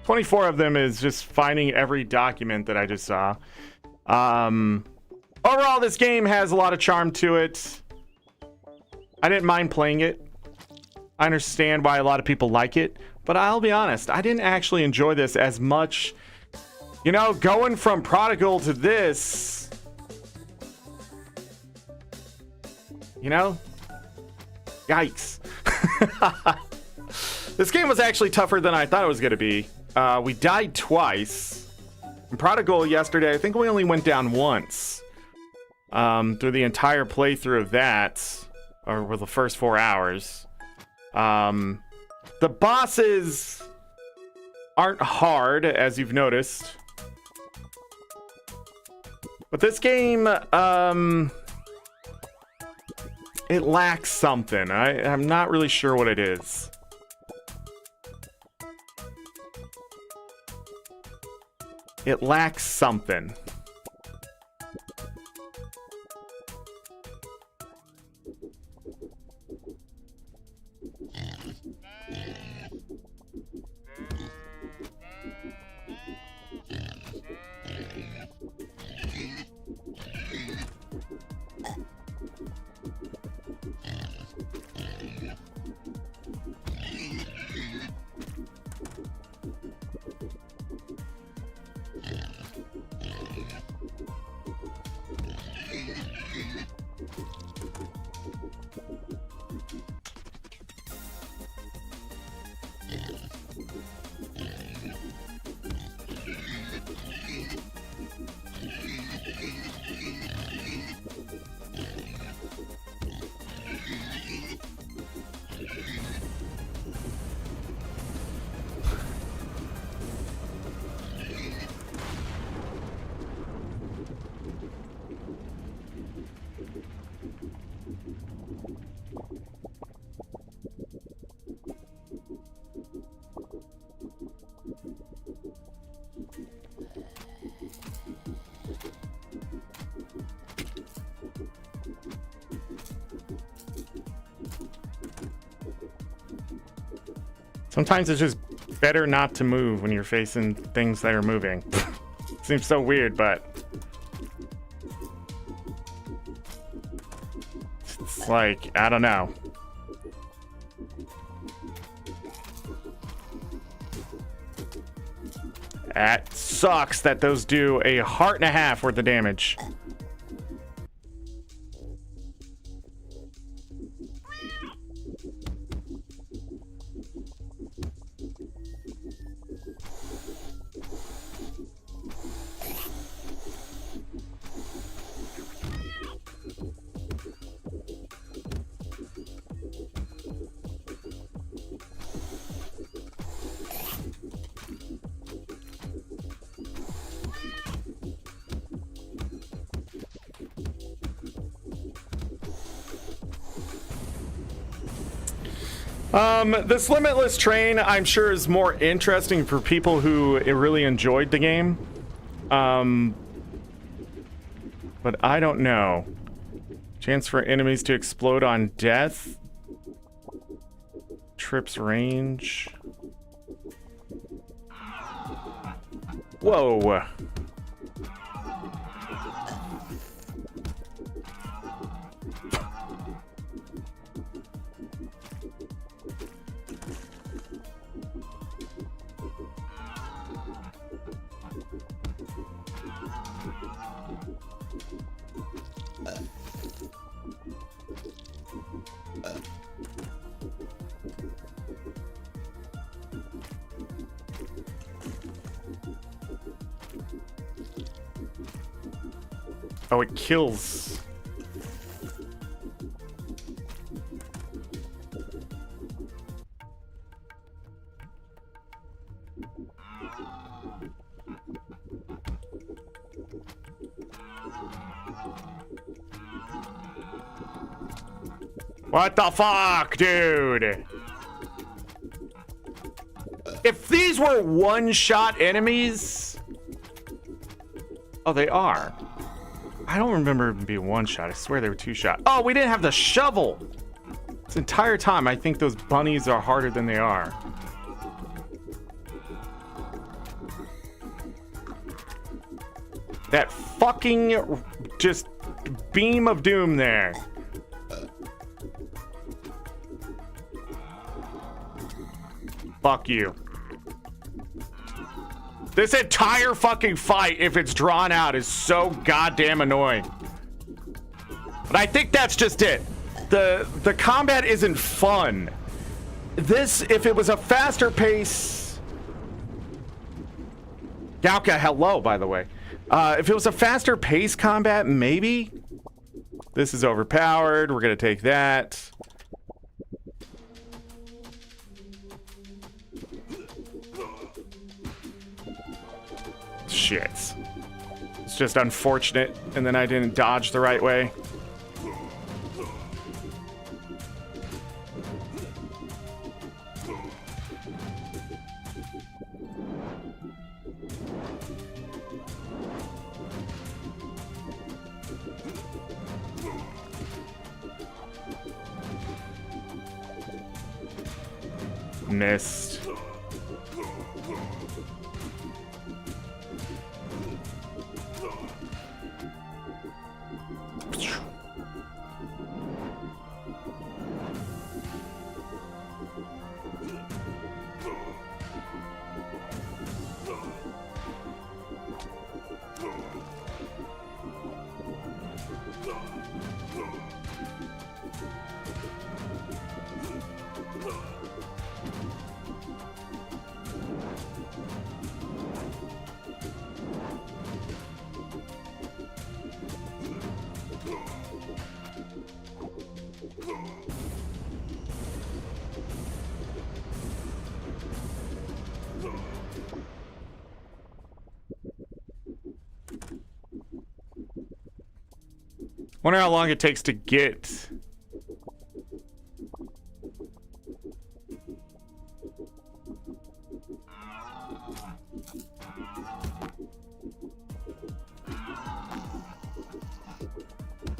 24 of them is just finding every document that I just saw. Overall, this game has a lot of charm to it. I didn't mind playing it. I understand why a lot of people like it, but I'll be honest, I didn't actually enjoy this as much. You know, going from Prodigal to this, you know, yikes. This game was actually tougher than I thought it was going to be. We died twice. In Prodigal yesterday, I think we only went down once through the entire playthrough of that, or with the first 4 hours. The bosses aren't hard, as you've noticed. But this game, it lacks something. I'm not really sure what it is. It lacks something. Sometimes it's just better not to move when you're facing things that are moving. Seems so weird, but it's like, I don't know. That sucks that those do a heart and a half worth of damage. This Limitless Train, I'm sure, is more interesting for people who really enjoyed the game. But I don't know. Chance for enemies to explode on death. Trips range. Whoa. Oh, it kills. What the fuck, dude? If these were one-shot enemies... Oh, they are. I don't remember them being one-shot. I swear they were two-shot. Oh, we didn't have the shovel! This entire time, I think those bunnies are harder than they are. That fucking just beam of doom there. Fuck you. This entire fucking fight, if it's drawn out, is so goddamn annoying. But I think that's just it. The combat isn't fun. This, if it was a faster pace... Galka, hello, by the way. If it was a faster pace combat, maybe? This is overpowered. We're gonna take that. Shit. It's just unfortunate, and then I didn't dodge the right way. Missed. Wonder how long it takes to get.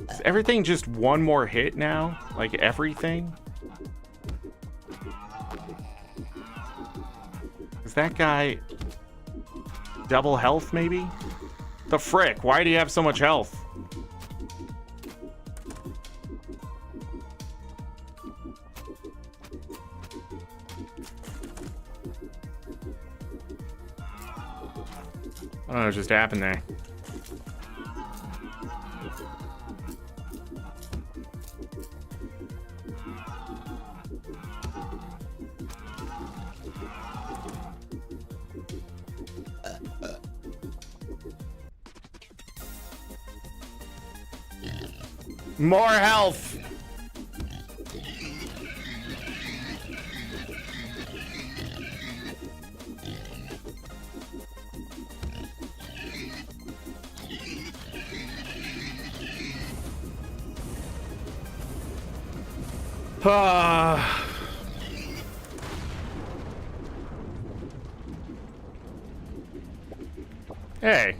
Is everything just one more hit now? Like everything? that guy double health, maybe? The frick? Why do you have so much health? I don't know what just happened there. More health! Hey,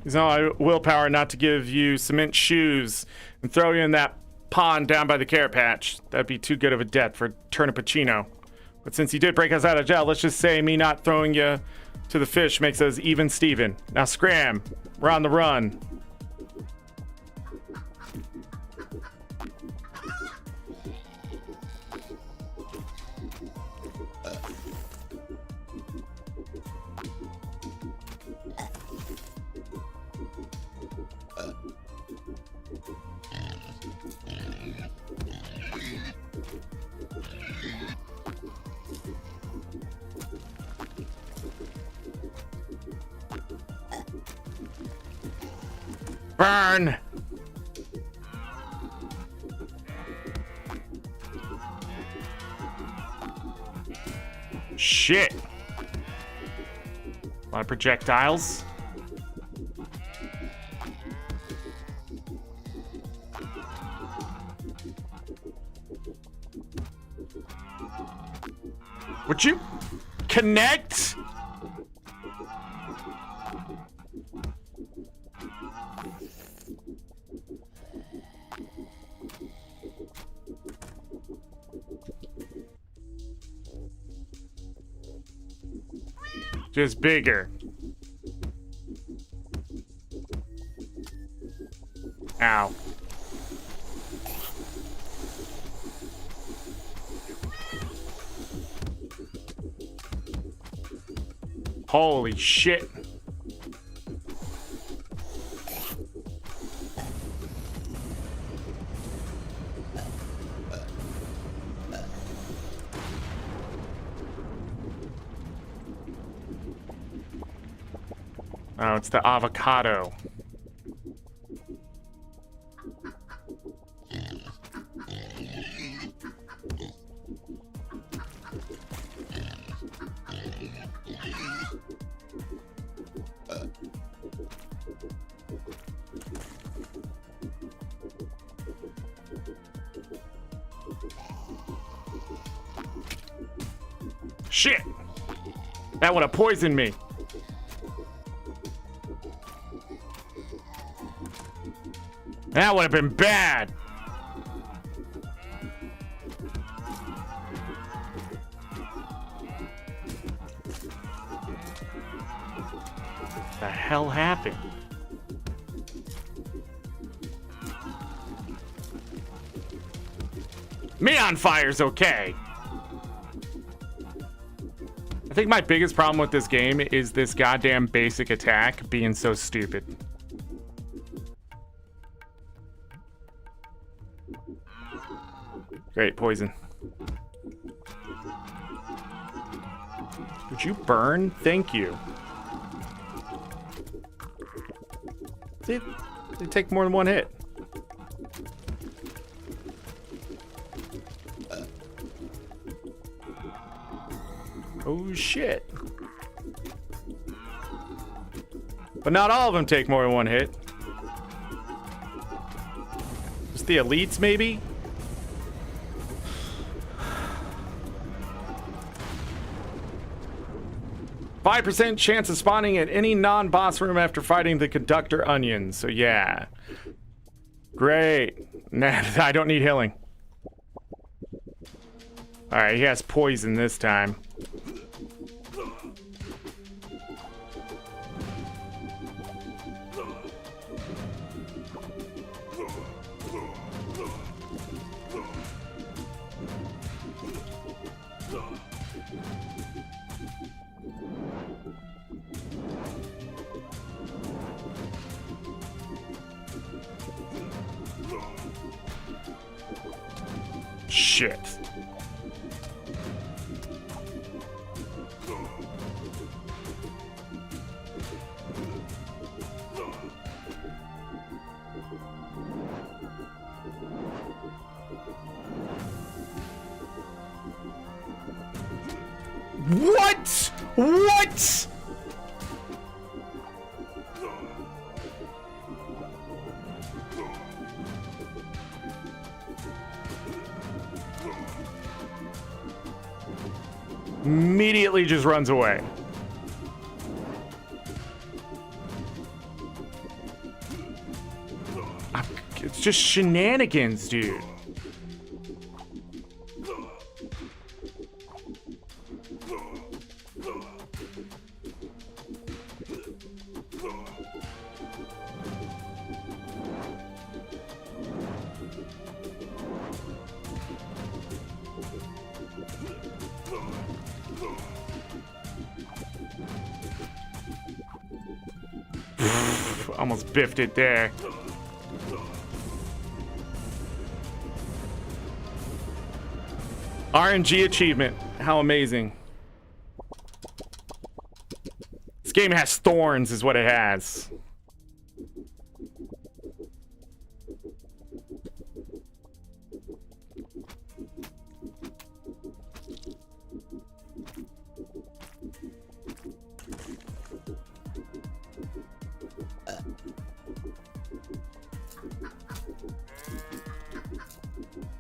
use all my willpower not to give you cement shoes and throw you in that pond down by the carrot patch. That'd be too good of a death for Turnipacino. But since you did break us out of jail, let's just say me not throwing you to the fish makes us even Steven. Now scram. We're on the run. Burn! Shit! A lot of projectiles. Would you connect? Just bigger. Ow. Holy shit. Oh, it's the avocado. Shit! That would have poisoned me. That would have been bad. What the hell happened? Me on fire's okay. I think my biggest problem with this game is this goddamn basic attack being so stupid. Great, poison. Would you burn? Thank you. See, they take more than one hit. Oh shit. But not all of them take more than one hit. Just the elites, maybe? 5% chance of spawning at any non-boss room after fighting the conductor onion. So yeah. Great. Nah, I don't need healing. Alright, he has poison this time. shit. What? What? Immediately just runs away. It's just shenanigans, dude. Almost biffed it there. RNG achievement. How amazing. This game has thorns is what it has.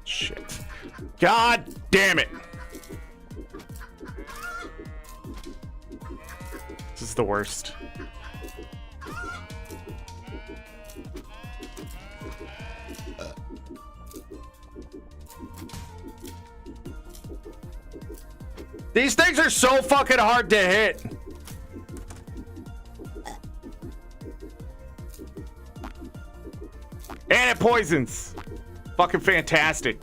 Shit. God damn it. This is the worst. These things are so fucking hard to hit. And it poisons. Fucking fantastic.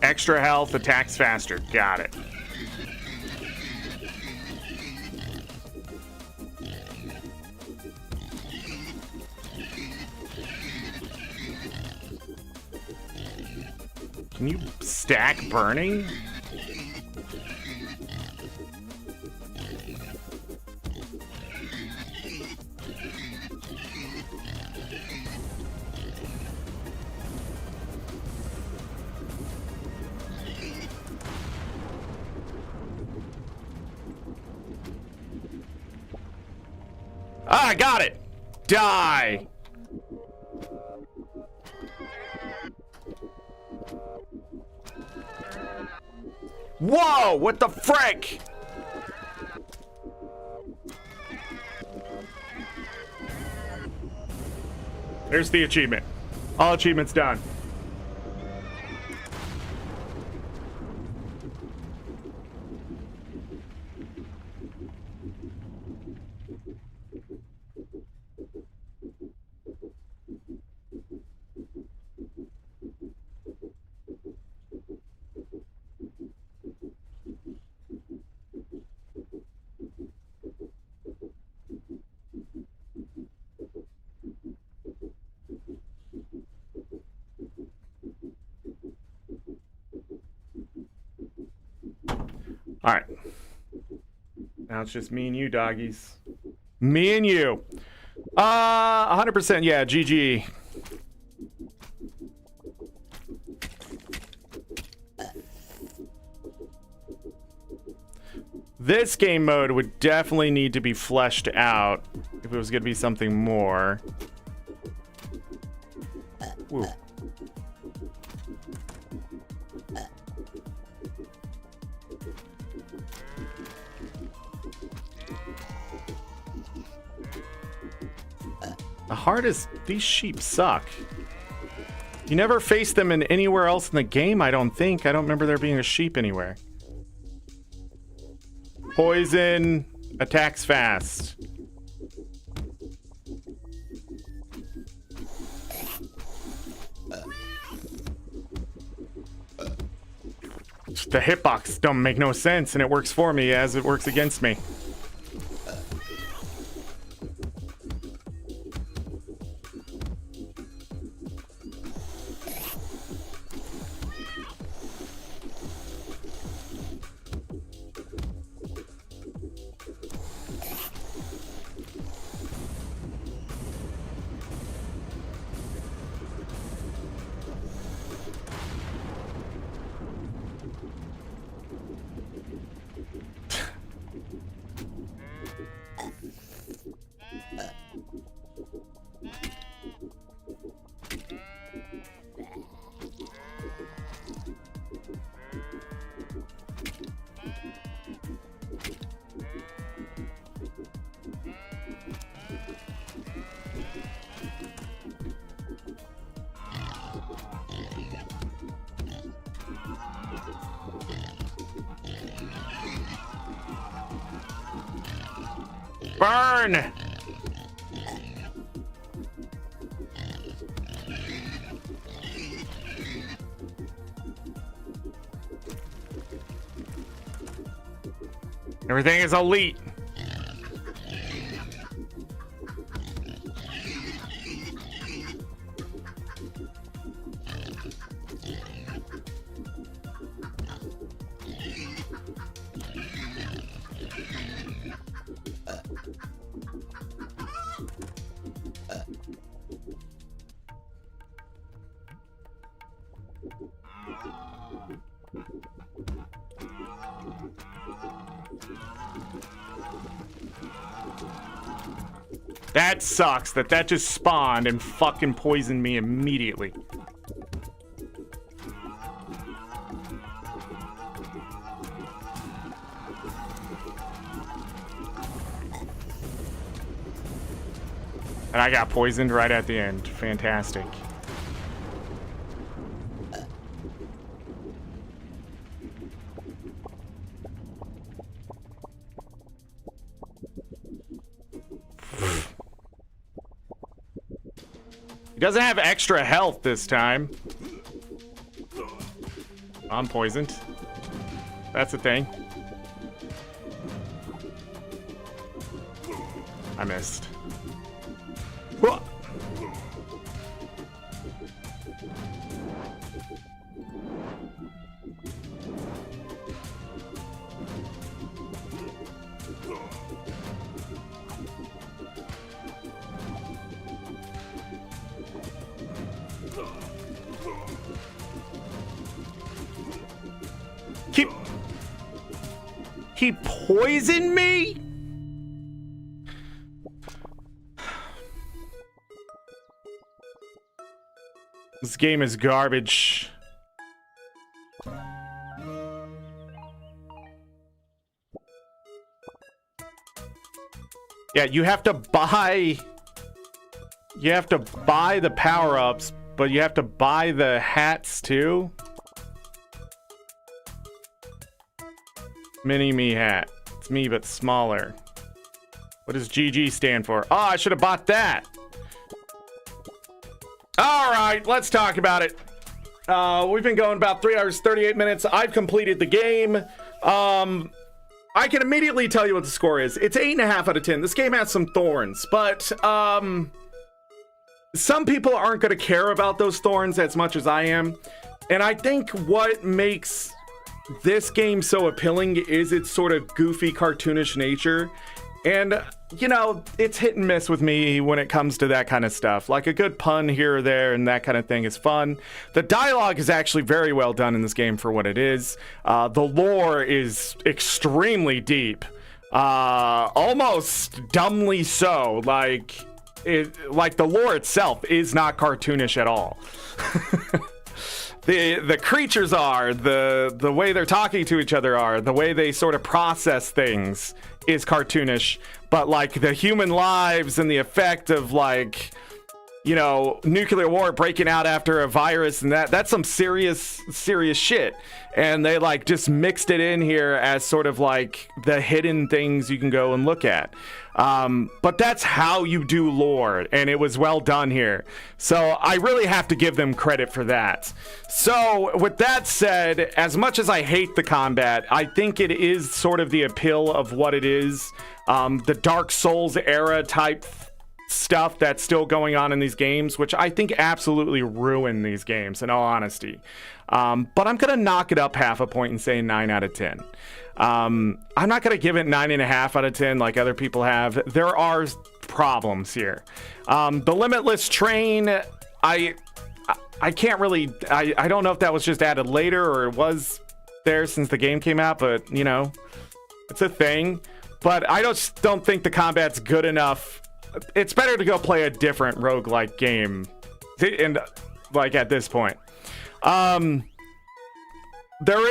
Extra health, attacks faster. Got it. Can you stack burning? Ah, I got it. Die. Whoa, what the frick? There's the achievement. All achievements done. All right. Now it's just me and you, doggies. Me and you. 100%. Yeah, GG. This game mode would definitely need to be fleshed out if it was going to be something more. Woo. The hardest, these sheep suck. You never face them in anywhere else in the game, I don't think. I don't remember there being a sheep anywhere. Poison, attacks fast. the hitbox don't make no sense, and it works for me as it works against me. Burn! Everything is elite. That sucks that just spawned and fucking poisoned me immediately. And I got poisoned right at the end. Fantastic. He doesn't have extra health this time. I'm poisoned. That's a thing. I missed. Whoa. He poisoned me? This game is garbage. Yeah, you have to buy the power-ups, but you have to buy the hats too. Mini-me hat. It's me, but smaller. What does GG stand for? Oh, I should have bought that. All right, let's talk about it. We've been going about 3 hours, 38 minutes. I've completed the game. I can immediately tell you what the score is. It's 8.5 out of 10. This game has some thorns, but some people aren't going to care about those thorns as much as I am. And I think what makes this game so appealing is its sort of goofy, cartoonish nature. And, you know, it's hit and miss with me when it comes to that kind of stuff. Like a good pun here or there and that kind of thing is fun. The dialogue is actually very well done in this game for what it is. The lore is extremely deep. Almost dumbly so. Like the lore itself is not cartoonish at all. The creatures are, the way they're talking to each other are, the way they sort of process things is cartoonish, but like the human lives and the effect of like, nuclear war breaking out after a virus, and that's some serious shit. And they like just mixed it in here as sort of like the hidden things you can go and look at. But that's how you do lore, and it was well done here. So I really have to give them credit for that. So with that said, as much as I hate the combat, I think it is sort of the appeal of what it is. The Dark Souls era type stuff that's still going on in these games, which I think absolutely ruin these games, in all honesty. But I'm gonna knock it up half a point and say 9 out of 10. I'm not gonna give it 9.5 out of 10 like other people have. There are problems here. The Limitless Train, I can't really, I don't know if that was just added later or it was there since the game came out, but it's a thing. But I just don't think the combat's good enough. It's better to go play a different roguelike game, and like at this point. There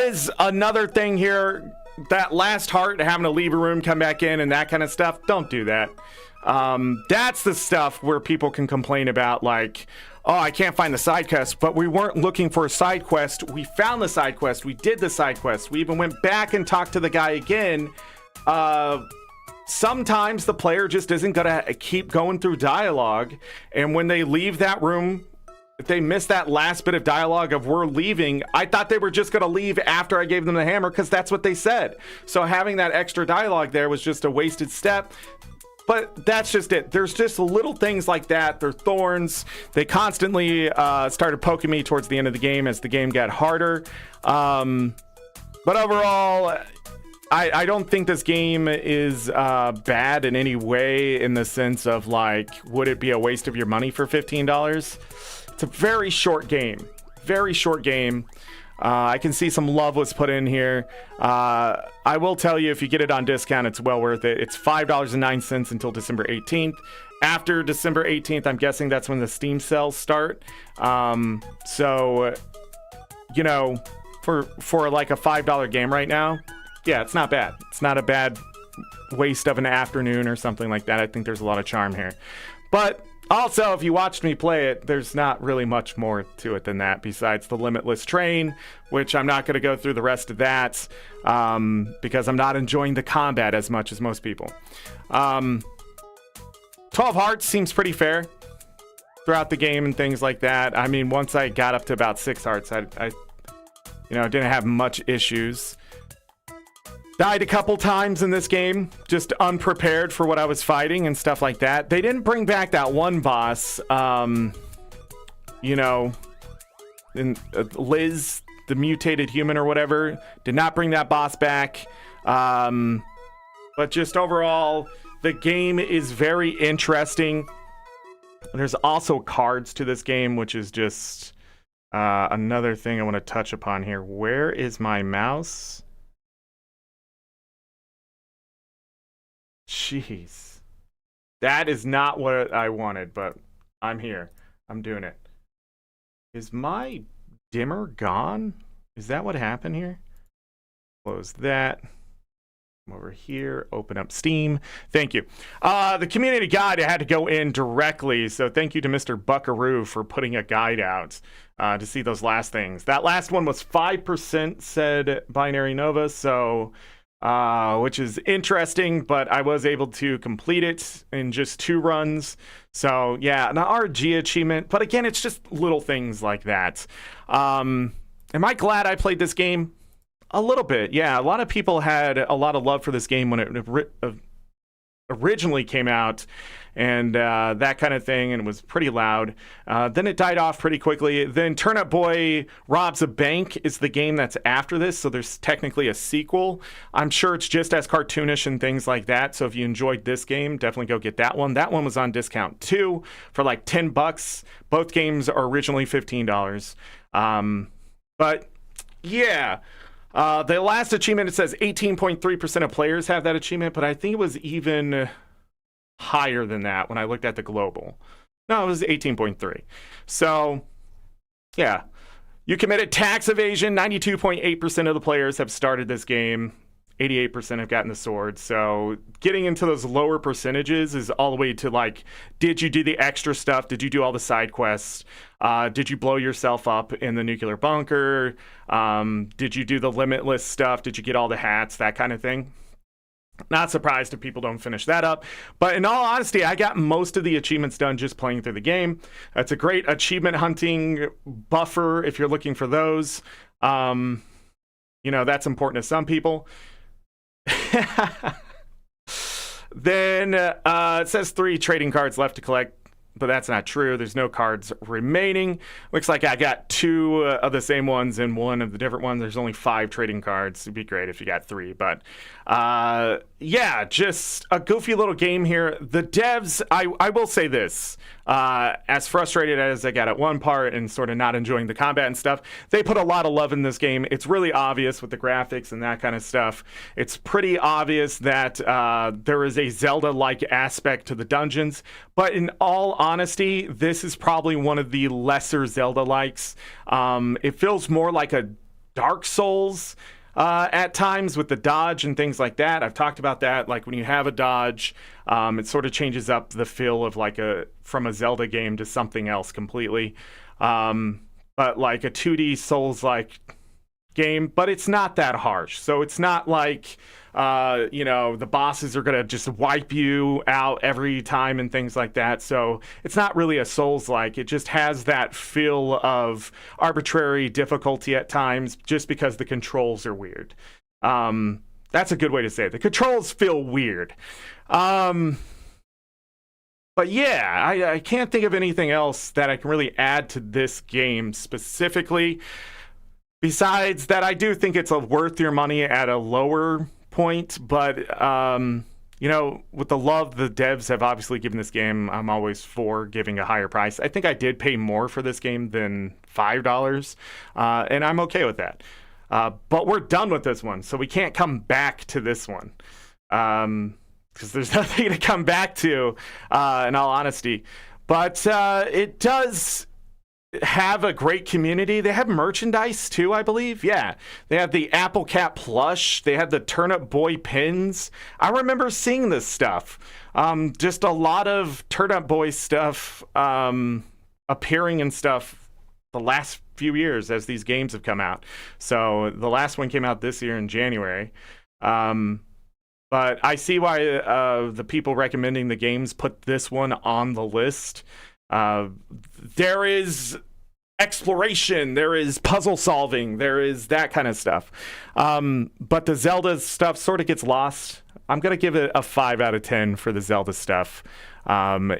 is another thing here. That last heart, having to leave a room, come back in, and that kind of stuff. Don't do that. That's the stuff where people can complain about, like, oh, I can't find the side quest, but we weren't looking for a side quest. We found the side quest. We did the side quest. We even went back and talked to the guy again. Sometimes the player just isn't gonna keep going through dialogue, and when they leave that room, if they miss that last bit of dialogue of we're leaving, I thought they were just gonna leave after I gave them the hammer because that's what they said. So having that extra dialogue there was just a wasted step. But that's just it. There's just little things like that. They're thorns. They constantly started poking me towards the end of the game as the game got harder. But overall, I don't think this game is bad in any way, in the sense of like, would it be a waste of your money for $15? It's a very short game. Very short game. I can see some love was put in here. I will tell you, if you get it on discount, it's well worth it. It's $5.09 until December 18th. After December 18th, I'm guessing that's when the Steam sales start. So, for like a $5 game right now, yeah, it's not bad. It's not a bad waste of an afternoon or something like that. I think there's a lot of charm here. But also, if you watched me play it, there's not really much more to it than that, besides the Limitless Train, which I'm not going to go through the rest of that because I'm not enjoying the combat as much as most people. 12 hearts seems pretty fair throughout the game and things like that. I mean, once I got up to about 6 hearts, I didn't have much issues. Died a couple times in this game, just unprepared for what I was fighting and stuff like that. They didn't bring back that one boss, in Liz, the mutated human or whatever, did not bring that boss back. But just overall, the game is very interesting. There's also cards to this game, which is just another thing I want to touch upon here. Where is my mouse? Jeez. That is not what I wanted, but I'm here. I'm doing it. Is my dimmer gone? Is that what happened here? Close that. Come over here, open up Steam. Thank you. The community guide, I had to go in directly, so thank you to Mr. Buckaroo for putting a guide out to see those last things. That last one was 5%, said Binary Nova, so which is interesting, but I was able to complete it in just 2 runs. So yeah, an RG achievement, but again, it's just little things like that. Am I glad I played this game? A little bit, yeah. A lot of people had a lot of love for this game when it originally came out, and that kind of thing, and it was pretty loud. Then it died off pretty quickly. Then Turnip Boy Robs a Bank is the game that's after this, so there's technically a sequel. I'm sure it's just as cartoonish and things like that, so if you enjoyed this game, definitely go get that one. That one was on discount too for like $10. Both games are originally $15. But yeah. The last achievement, it says 18.3% of players have that achievement, but I think it was even higher than that when I looked at the global. No, it was 18.3. So, yeah. You committed tax evasion. 92.8% of the players have started this game. 88% have gotten the sword. So getting into those lower percentages is all the way to like, did you do the extra stuff? Did you do all the side quests? Did you blow yourself up in the nuclear bunker? Did you do the limitless stuff? Did you get all the hats? That kind of thing. Not surprised if people don't finish that up. But in all honesty, I got most of the achievements done just playing through the game. It's a great achievement hunting buffer if you're looking for those. You know, that's important to some people. Then it says 3 trading cards left to collect, but that's not true. There's no cards remaining. Looks like I got 2 of the same ones and 1 of the different ones. There's only 5 trading cards. It'd be great if you got 3, but yeah, just a goofy little game here. The devs, I will say this, as frustrated as I got at one part and sort of not enjoying the combat and stuff, they put a lot of love in this game. It's really obvious with the graphics and that kind of stuff. It's pretty obvious that there is a Zelda-like aspect to the dungeons, but in all honesty, this is probably one of the lesser Zelda-likes. It feels more like a Dark Souls at times with the dodge and things like that. I've talked about that. Like when you have a dodge, it sort of changes up the feel of like from a Zelda game to something else completely. But like a 2D Souls-like game, but it's not that harsh. So it's not like, you know, the bosses are going to just wipe you out every time and things like that. So it's not really a Souls-like. It just has that feel of arbitrary difficulty at times just because the controls are weird. That's a good way to say it. The controls feel weird. But yeah, I can't think of anything else that I can really add to this game specifically. Besides that, I do think it's worth your money at a lower point, but you know, with the love the devs have obviously given this game, I'm always for giving a higher price. I think I did pay more for this game than $5, and I'm okay with that. But we're done with this one, so we can't come back to this one because there's nothing to come back to, in all honesty. But it does have a great community. They have merchandise too, I believe. Yeah, they have the Apple Cat plush. They have the Turnip Boy pins. I remember seeing this stuff. Just a lot of Turnip Boy stuff appearing and stuff the last few years as these games have come out. So the last one came out this year in January. But I see why the people recommending the games put this one on the list. There is exploration, there is puzzle solving, there is that kind of stuff. But the Zelda stuff sort of gets lost. I'm going to give it a 5 out of 10 for the Zelda stuff.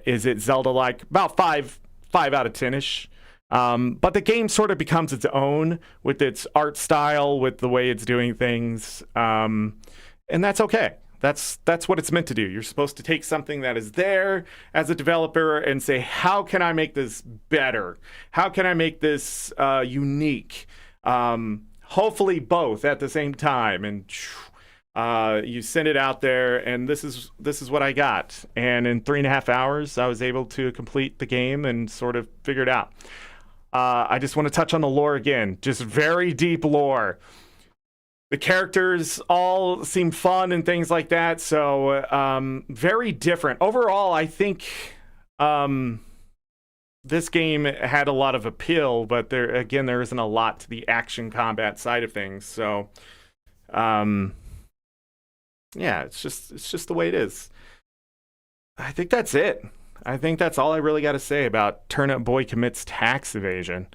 Is it Zelda-like? About 5 out of 10-ish. But the game sort of becomes its own with its art style, with the way it's doing things. And that's okay. That's what it's meant to do. You're supposed to take something that is there as a developer and say, how can I make this better? How can I make this unique? Hopefully both at the same time. And you send it out there, and this is what I got. And in 3.5 hours, I was able to complete the game and sort of figure it out. I just want to touch on the lore again. Just very deep lore. The characters all seem fun and things like that, so very different. Overall, I think this game had a lot of appeal, but there isn't a lot to the action combat side of things. So, yeah, it's just the way it is. I think that's it. I think that's all I really got to say about Turnip Boy Commits Tax Evasion.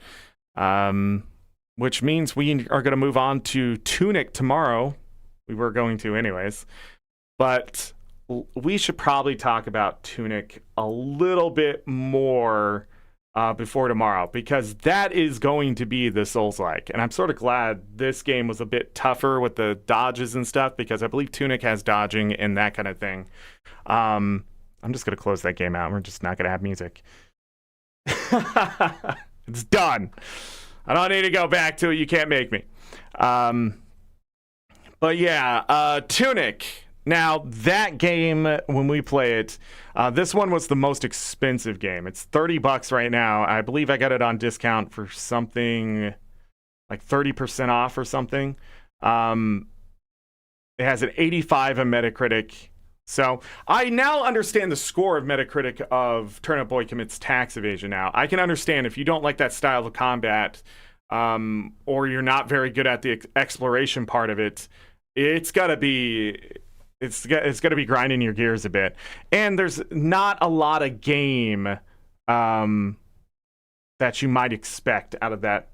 Which means we are going to move on to Tunic tomorrow. We were going to anyways. But we should probably talk about Tunic a little bit more before tomorrow, because that is going to be the Souls-like. And I'm sort of glad this game was a bit tougher with the dodges and stuff, because I believe Tunic has dodging and that kind of thing. I'm just going to close that game out. We're just not going to have music. It's done. I don't need to go back to it. You can't make me. But yeah, Tunic. Now, that game, when we play it, this one was the most expensive game. It's $30 right now. I believe I got it on discount for something like 30% off or something. And It has an 85 on Metacritic. So I now understand the score of Metacritic of Turnip Boy Commits Tax Evasion now. I can understand if you don't like that style of combat, or you're not very good at the exploration part of it, it's got to be grinding your gears a bit. And there's not a lot of game that you might expect out of that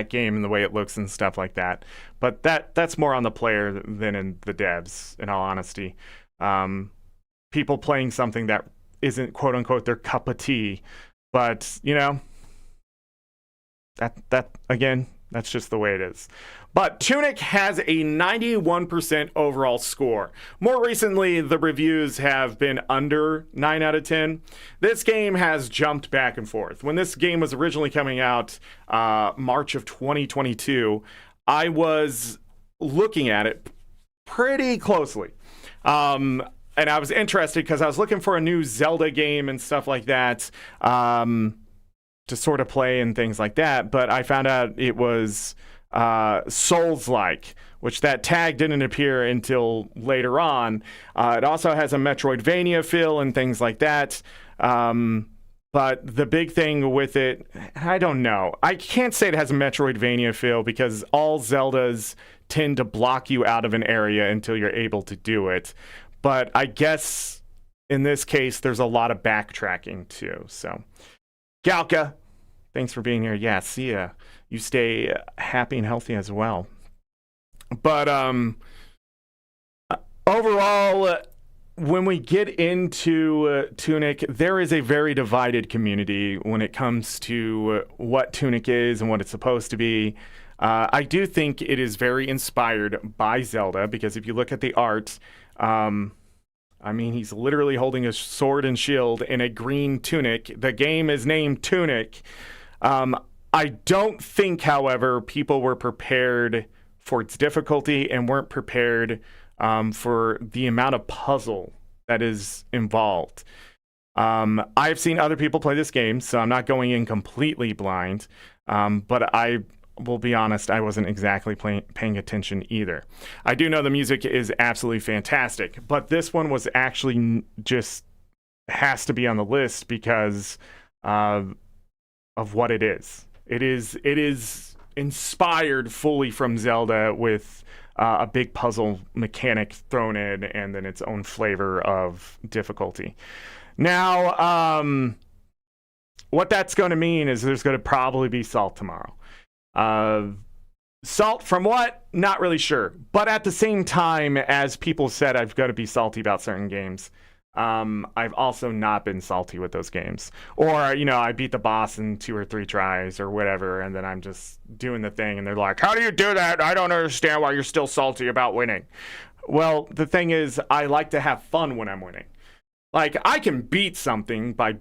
game and the way it looks and stuff like that. But that's more on the player than in the devs, in all honesty. People playing something that isn't quote unquote their cup of tea, but that again, that's just the way it is. But Tunic has a 91% overall score. More recently, the reviews have been under 9 out of 10. This game has jumped back and forth. When this game was originally coming out, March of 2022, I was looking at it pretty closely. And I was interested because I was looking for a new Zelda game and stuff like that to sort of play and things like that. But I found out it was Souls-like, which that tag didn't appear until later on. It also has a Metroidvania feel and things like that. But the big thing with it, I don't know. I can't say it has a Metroidvania feel because all Zeldas tend to block you out of an area until you're able to do it. But I guess in this case, there's a lot of backtracking too. So, Galka, thanks for being here. Yeah, see ya. You stay happy and healthy as well. But overall, when we get into Tunic, there is a very divided community when it comes to what Tunic is and what it's supposed to be. I do think it is very inspired by Zelda because if you look at the art, I mean, he's literally holding a sword and shield in a green tunic. The game is named Tunic. I don't think, however, people were prepared for its difficulty and weren't prepared for the amount of puzzle that is involved. I've seen other people play this game, so I'm not going in completely blind. But I will be honest, I wasn't exactly paying attention either. I do know the music is absolutely fantastic, but this one was actually just has to be on the list because of what it is. It is inspired fully from Zelda with a big puzzle mechanic thrown in and then its own flavor of difficulty. Now, what that's going to mean is there's going to probably be salt tomorrow. Salt from what? Not really sure. But at the same time, as people said, I've got to be salty about certain games. I've also not been salty with those games. Or, I beat the boss in 2 or 3 tries or whatever, and then I'm just doing the thing, and they're like, how do you do that? I don't understand why you're still salty about winning. Well, the thing is, I like to have fun when I'm winning. Like, I can beat something by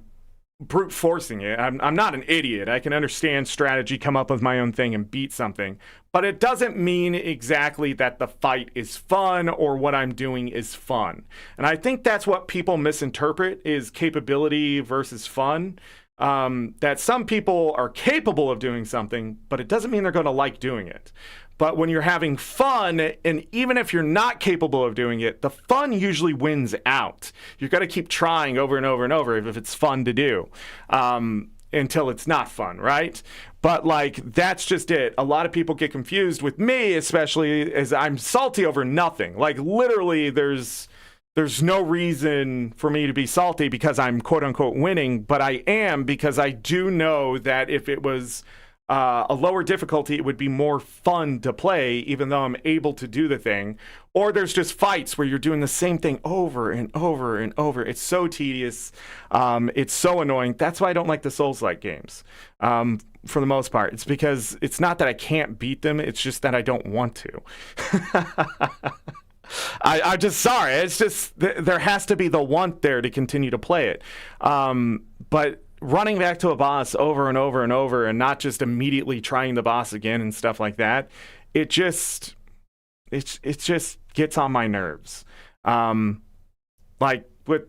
brute forcing it. I'm not an idiot. I can understand strategy, come up with my own thing, and beat something. But it doesn't mean exactly that the fight is fun or what I'm doing is fun. And I think that's what people misinterpret is capability versus fun. That some people are capable of doing something, but it doesn't mean they're going to like doing it. But when you're having fun, and even if you're not capable of doing it, the fun usually wins out. You've got to keep trying over and over and over if it's fun to do, until it's not fun, right? But that's just it. A lot of people get confused with me, especially as I'm salty over nothing. Like literally there's no reason for me to be salty because I'm quote unquote winning, but I am because I do know that if it was a lower difficulty, it would be more fun to play, even though I'm able to do the thing. Or there's just fights where you're doing the same thing over and over and over. It's so tedious. It's so annoying. That's why I don't like the Souls-like games, for the most part. It's because it's not that I can't beat them. It's just that I don't want to. I'm just sorry. It's just there has to be the want there to continue to play it. But running back to a boss over and over and over and not just immediately trying the boss again and stuff like that, it just gets on my nerves. Like with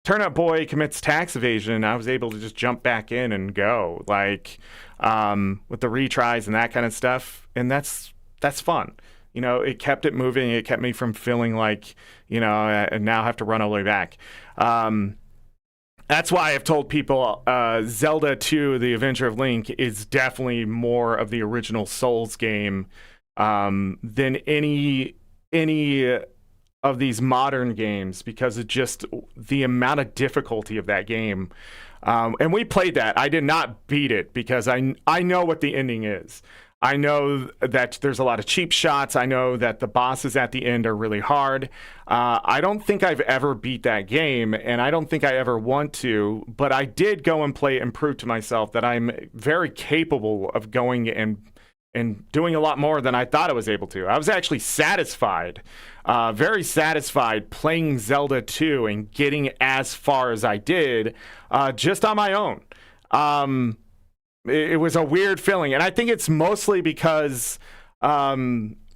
Turnip Boy Commits Tax Evasion, I was able to just jump back in and go, with the retries and that kind of stuff, and that's fun. It kept it moving. It kept me from feeling like, I now have to run all the way back. That's why I've told people Zelda 2, The Adventure of Link, is definitely more of the original Souls game than any of these modern games, because of just the amount of difficulty of that game. And we played that. I did not beat it because I know what the ending is. I know that there's a lot of cheap shots. I know that the bosses at the end are really hard. I don't think I've ever beat that game, and I don't think I ever want to, but I did go and play it and prove to myself that I'm very capable of going and doing a lot more than I thought I was able to. I was actually satisfied, very satisfied playing Zelda 2 and getting as far as I did just on my own. It was a weird feeling, and I think it's mostly because I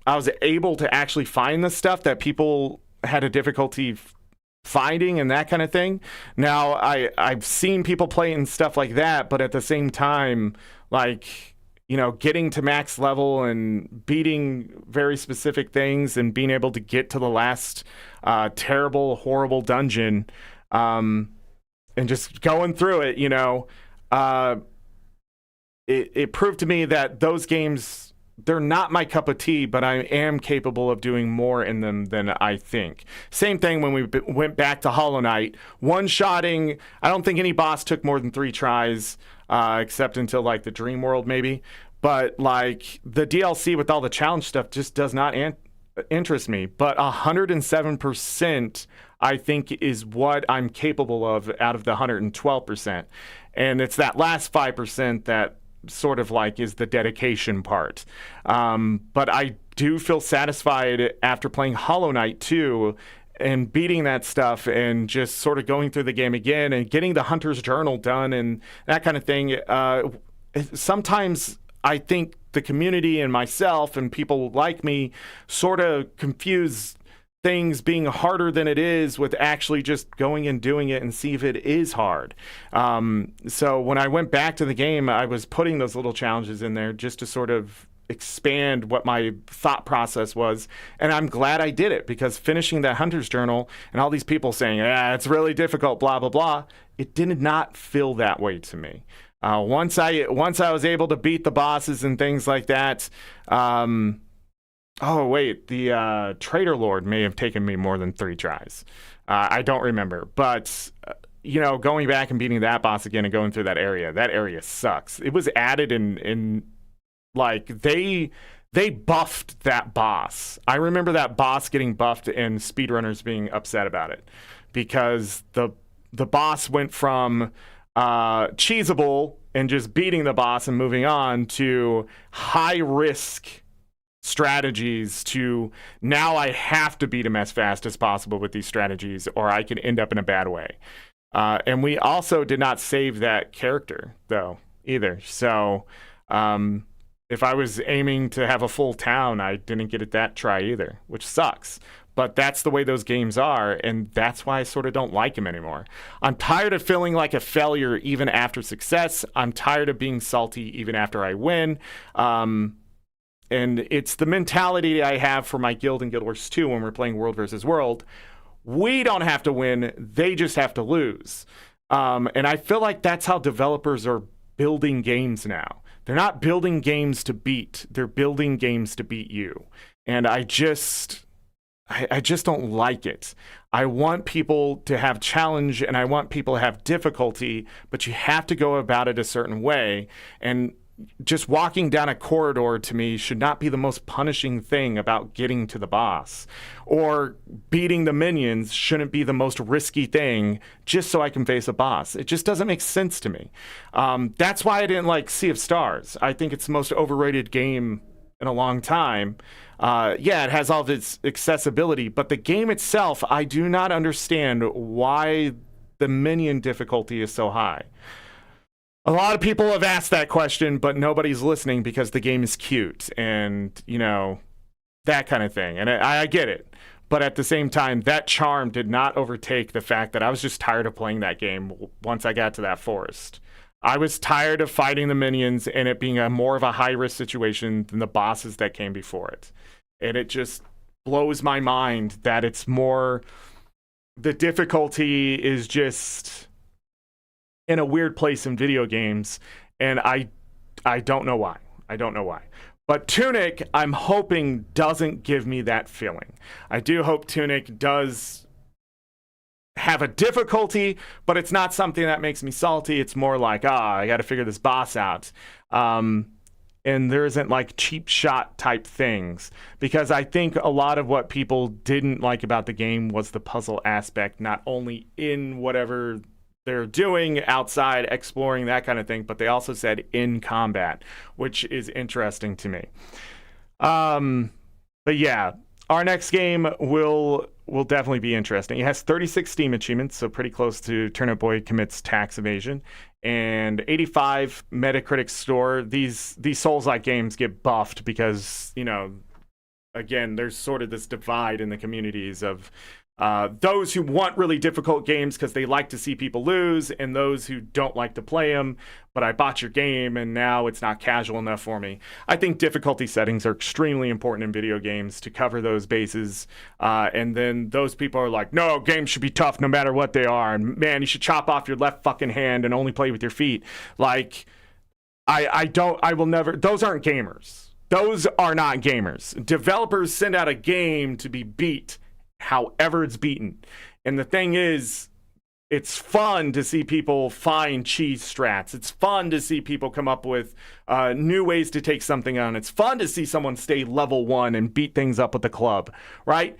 was able to actually find the stuff that people had a difficulty finding and that kind of thing. Now, I've seen people play and stuff like that, but at the same time, like, getting to max level and beating very specific things and being able to get to the last terrible, horrible dungeon and just going through it, it proved to me that those games, they're not my cup of tea, but I am capable of doing more in them than I think. Same thing when we went back to Hollow Knight. One-shotting, I don't think any boss took more than 3 tries, except until, like, the Dream World, maybe. But, like, the DLC with all the challenge stuff just does not interest me. But 107%, I think, is what I'm capable of out of the 112%. And it's that last 5% that sort of like is the dedication part. But I do feel satisfied after playing Hollow Knight 2 and beating that stuff and just sort of going through the game again and getting the Hunter's Journal done and that kind of thing. Sometimes I think the community and myself and people like me sort of confuse things being harder than it is with actually just going and doing it and see if it is hard. So when I went back to the game, I was putting those little challenges in there just to sort of expand what my thought process was. And I'm glad I did it, because finishing that Hunter's Journal and all these people saying, it's really difficult, blah, blah, blah, it did not feel that way to me. Once I was able to beat the bosses and things like that, oh, wait, the Traitor Lord may have taken me more than 3 tries. I don't remember. But, going back and beating that boss again and going through that area sucks. It was added in like, they buffed that boss. I remember that boss getting buffed and speedrunners being upset about it, because the boss went from cheesable and just beating the boss and moving on to high-risk strategies to now I have to beat him as fast as possible with these strategies or I can end up in a bad way. And we also did not save that character, though, either. So if I was aiming to have a full town, I didn't get it that try either, which sucks. But that's the way those games are, and that's why I sort of don't like them anymore. I'm tired of feeling like a failure even after success. I'm tired of being salty even after I win. And it's the mentality I have for my guild in Guild Wars 2 when we're playing World versus World. We don't have to win. They just have to lose. And I feel like that's how developers are building games now. They're not building games to beat. They're building games to beat you. And I just don't like it. I want people to have challenge and I want people to have difficulty, but you have to go about it a certain way. And just walking down a corridor to me should not be the most punishing thing about getting to the boss, or beating the minions shouldn't be the most risky thing just so I can face a boss. It just doesn't make sense to me. That's why I didn't like Sea of Stars. I think it's the most overrated game in a long time. Yeah, it has all of its accessibility, but the game itself, I do not understand why the minion difficulty is so high. A lot of people have asked that question, but nobody's listening because the game is cute and, that kind of thing. And I get it. But at the same time, that charm did not overtake the fact that I was just tired of playing that game once I got to that forest. I was tired of fighting the minions and it being more of a high-risk situation than the bosses that came before it. And it just blows my mind that it's more, the difficulty is just in a weird place in video games, and I don't know why. I don't know why. But Tunic, I'm hoping, doesn't give me that feeling. I do hope Tunic does have a difficulty, but it's not something that makes me salty. It's more like, I got to figure this boss out. And there isn't like cheap shot type things, because I think a lot of what people didn't like about the game was the puzzle aspect, not only in whatever they're doing outside, exploring, that kind of thing, but they also said in combat, which is interesting to me. But yeah, our next game will definitely be interesting. It has 36 Steam achievements, so pretty close to Turnip Boy Commits Tax Evasion, and 85 Metacritic score. These Souls-like games get buffed because, you know, again, there's sort of this divide in the communities of those who want really difficult games because they like to see people lose, and those who don't like to play them, but I bought your game and now it's not casual enough for me. I think difficulty settings are extremely important in video games to cover those bases, and then those people are like, no, games should be tough no matter what they are, and man, you should chop off your left fucking hand and only play with your feet. Like, I will never, those aren't gamers. Those are not gamers. Developers send out a game to be beat however it's beaten. And the thing is, it's fun to see people find cheese strats. It's fun to see people come up with new ways to take something on. It's fun to see someone stay level 1 and beat things up with the club, right?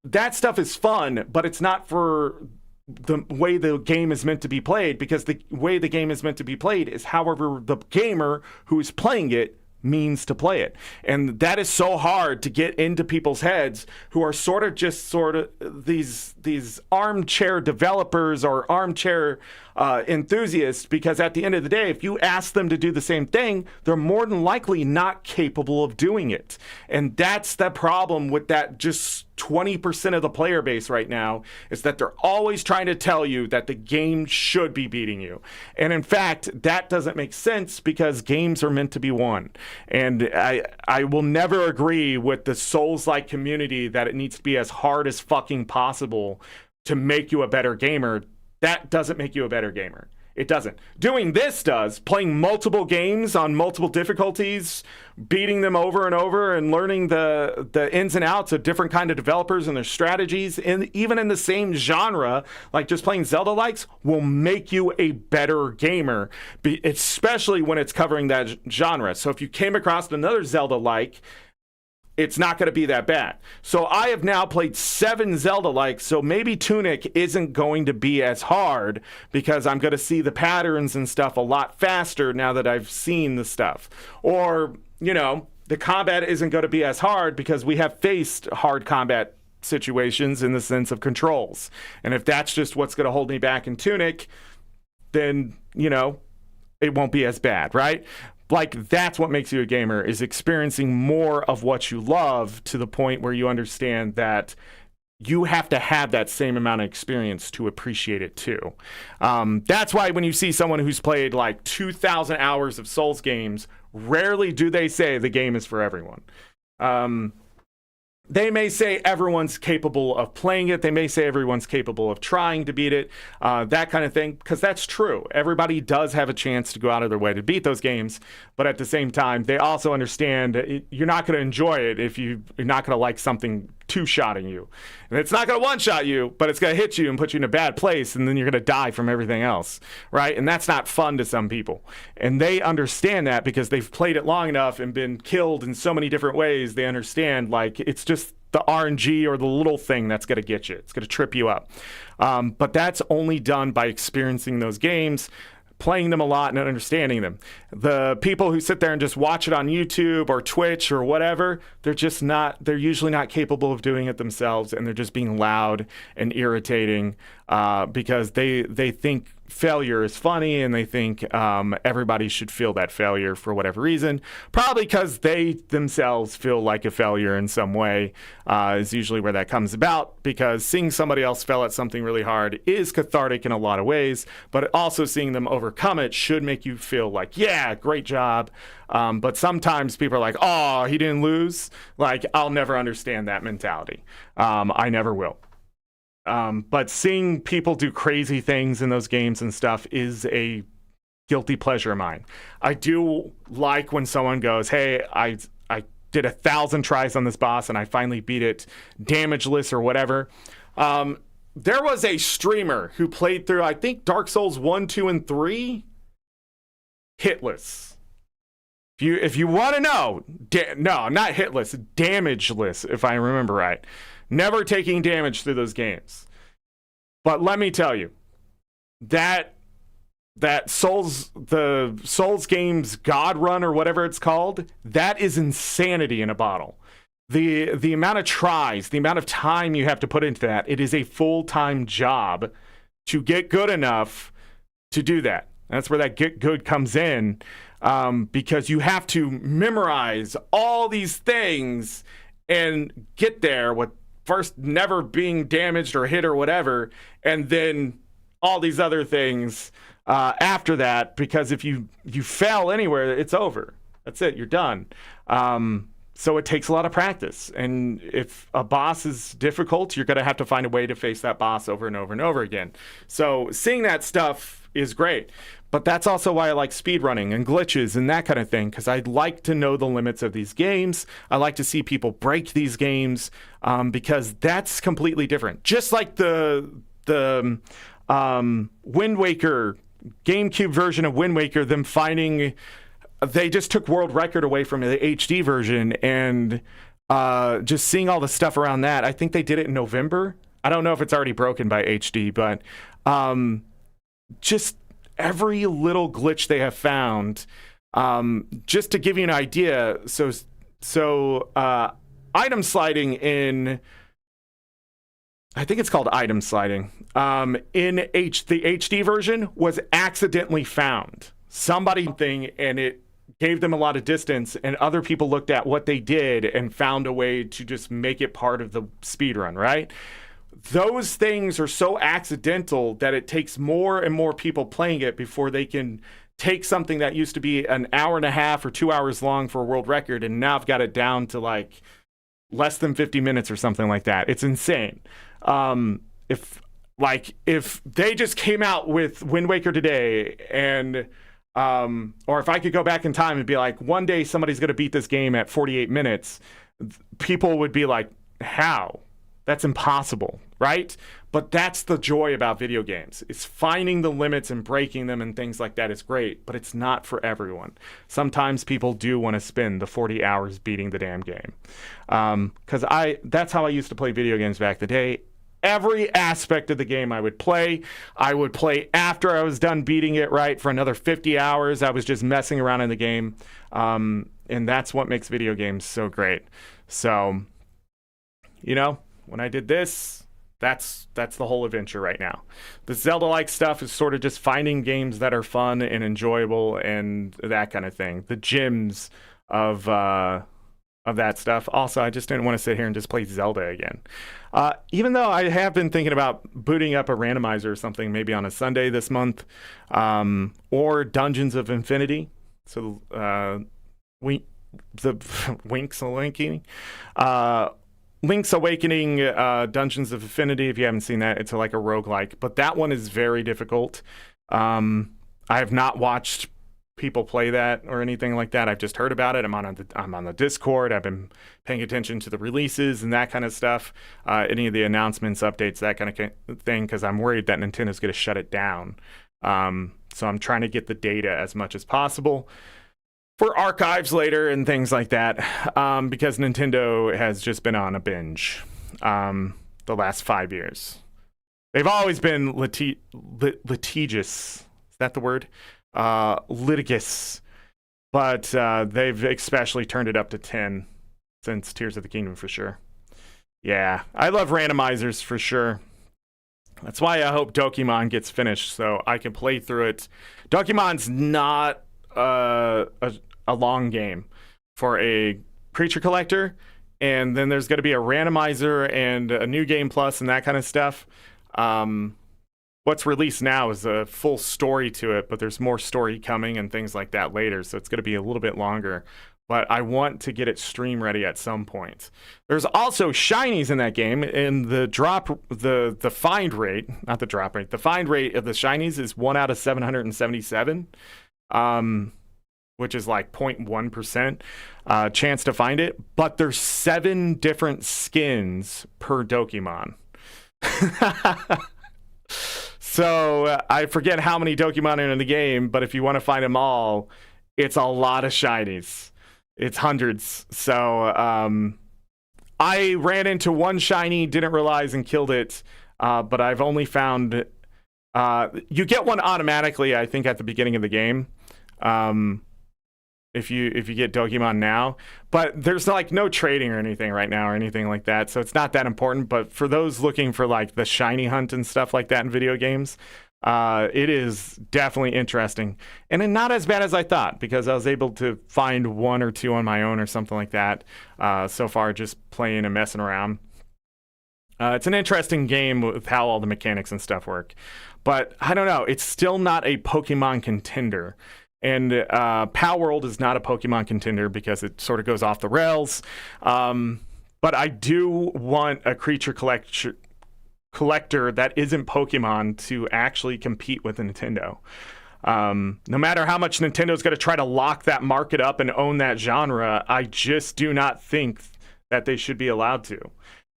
That stuff is fun, but it's not for the way the game is meant to be played, because the way the game is meant to be played is however the gamer who is playing it means to play it. And that is so hard to get into people's heads who are sort of these armchair developers or armchair enthusiasts, because at the end of the day, if you ask them to do the same thing, they're more than likely not capable of doing it. And that's the problem with that just 20% of the player base right now, is that they're always trying to tell you that the game should be beating you. And in fact, that doesn't make sense, because games are meant to be won. And I will never agree with the Souls-like community that it needs to be as hard as fucking possible to make you a better gamer. That doesn't make you a better gamer. It doesn't. Doing this does. Playing multiple games on multiple difficulties, beating them over and over, and learning the ins and outs of different kind of developers and their strategies, and even in the same genre, like just playing Zelda-likes, will make you a better gamer, especially when it's covering that genre. So if you came across another Zelda-like, it's not going to be that bad. So I have now played 7 Zelda-like, so maybe Tunic isn't going to be as hard, because I'm going to see the patterns and stuff a lot faster now that I've seen the stuff. Or, you know, the combat isn't going to be as hard because we have faced hard combat situations in the sense of controls. And if that's just what's going to hold me back in Tunic, then, you know, it won't be as bad, right? Like, that's what makes you a gamer, is experiencing more of what you love to the point where you understand that you have to have that same amount of experience to appreciate it too. That's why when you see someone who's played like 2,000 hours of Souls games, rarely do they say the game is for everyone. They may say everyone's capable of playing it. They may say everyone's capable of trying to beat it, that kind of thing, because that's true. Everybody does have a chance to go out of their way to beat those games, but at the same time, they also understand you're not going to enjoy it if you're not going to like something two-shotting you. And it's not going to one-shot you, but it's going to hit you and put you in a bad place, and then you're going to die from everything else, right? And that's not fun to some people. And they understand that because they've played it long enough and been killed in so many different ways. They understand, like, it's just the RNG or the little thing that's going to get you. It's going to trip you up. But that's only done by experiencing those games, playing them a lot, and understanding them. The people who sit there and just watch it on YouTube or Twitch or whatever, they're usually not capable of doing it themselves, and they're just being loud and irritating because they think failure is funny, and they think everybody should feel that failure for whatever reason. Probably because they themselves feel like a failure in some way is usually where that comes about, because seeing somebody else fail at something really hard is cathartic in a lot of ways, but also seeing them overcome it should make you feel like, yeah, great job. But sometimes people are like, oh, he didn't lose. Like, I'll never understand that mentality. I never will. But seeing people do crazy things in those games and stuff is a guilty pleasure of mine. I do like when someone goes, hey, I did 1,000 tries on this boss and I finally beat it damageless or whatever. There was a streamer who played through, I think, Dark Souls 1, 2, and 3 hitless. If you want to know, no, not hitless, damageless, if I remember right. Never taking damage through those games. But let me tell you, that the Souls games God Run or whatever it's called, that is insanity in a bottle. The amount of tries, the amount of time you have to put into that, it is a full-time job to get good enough to do that. That's where that get good comes in, because you have to memorize all these things and get there with first never being damaged or hit or whatever, and then all these other things after that, because if you fail anywhere, it's over. That's it. You're done. So it takes a lot of practice. And if a boss is difficult, you're going to have to find a way to face that boss over and over and over again. So seeing that stuff is great. But that's also why I like speedrunning and glitches and that kind of thing, because I'd like to know the limits of these games. I like to see people break these games, because that's completely different. Just like the Wind Waker, GameCube version of Wind Waker, them finding... They just took world record away from the HD version, and just seeing all the stuff around that. I think they did it in November. I don't know if it's already broken by HD, but just every little glitch they have found. Just to give you an idea, so item sliding in... I think it's called item sliding. In the HD version was accidentally found. Somebody thing, and it gave them a lot of distance, and other people looked at what they did and found a way to just make it part of the speedrun, right? Those things are so accidental that it takes more and more people playing it before they can take something that used to be an hour and a half or 2 hours long for a world record, and now I've got it down to like less than 50 minutes or something like that. It's insane. If they just came out with Wind Waker today, and or if I could go back in time and be like, one day somebody's going to beat this game at 48 minutes, people would be like, how? That's impossible, right? But that's the joy about video games. It's finding the limits and breaking them and things like that is great, but it's not for everyone. Sometimes people do want to spend the 40 hours beating the damn game. Because that's how I used to play video games back in the day. Every aspect of the game I would play after I was done beating it, right, for another 50 hours. I was just messing around in the game. And that's what makes video games so great. So, when I did this, that's the whole adventure right now. The Zelda-like stuff is sort of just finding games that are fun and enjoyable and that kind of thing. The gems of that stuff. Also, I just didn't want to sit here and just play Zelda again. Even though I have been thinking about booting up a randomizer or something, maybe on a Sunday this month, or Dungeons of Infinity. So, Link's Awakening, Dungeons of Infinity. If you haven't seen that, it's like a roguelike, but that one is very difficult. I have not watched people play that or anything like that. I've just heard about it. I'm on the Discord. I've been paying attention to the releases and that kind of stuff, any of the announcements, updates, that kind of thing, because I'm worried that Nintendo's going to shut it down. So I'm trying to get the data as much as possible for archives later and things like that, because Nintendo has just been on a binge the last 5 years. They've always been litigious. Is that the word? Litigious. But they've especially turned it up to 10 since Tears of the Kingdom, for sure. Yeah, I love randomizers for sure. That's why I hope Dokimon gets finished so I can play through it. Dokimon's not a long game for a creature collector, and then there's going to be a randomizer and a new game plus and that kind of stuff. What's released now is a full story to it, but there's more story coming and things like that later, so it's going to be a little bit longer. But I want to get it stream ready at some point. There's also shinies in that game, and the find rate, not the drop rate, the find rate of the shinies is 1 out of 777, which is like 0.1% chance to find it. But there's 7 different skins per Dokimon. So I forget how many Dokimon are in the game, but if you want to find them all, it's a lot of shinies. It's hundreds. So I ran into one shiny, didn't realize, and killed it. But I've only found you get one automatically, I think, at the beginning of the game. If you get Dokimon now, but there's like no trading or anything right now or anything like that, so it's not that important. But for those looking for like the shiny hunt and stuff like that in video games, it is definitely interesting, and then not as bad as I thought, because I was able to find 1 or 2 on my own or something like that so far, just playing and messing around. It's an interesting game with how all the mechanics and stuff work, but I don't know, it's still not a Pokemon contender. And Power World is not a Pokemon contender because it sort of goes off the rails. But I do want a creature collector that isn't Pokemon to actually compete with Nintendo. No matter how much Nintendo's going to try to lock that market up and own that genre, I just do not think that they should be allowed to.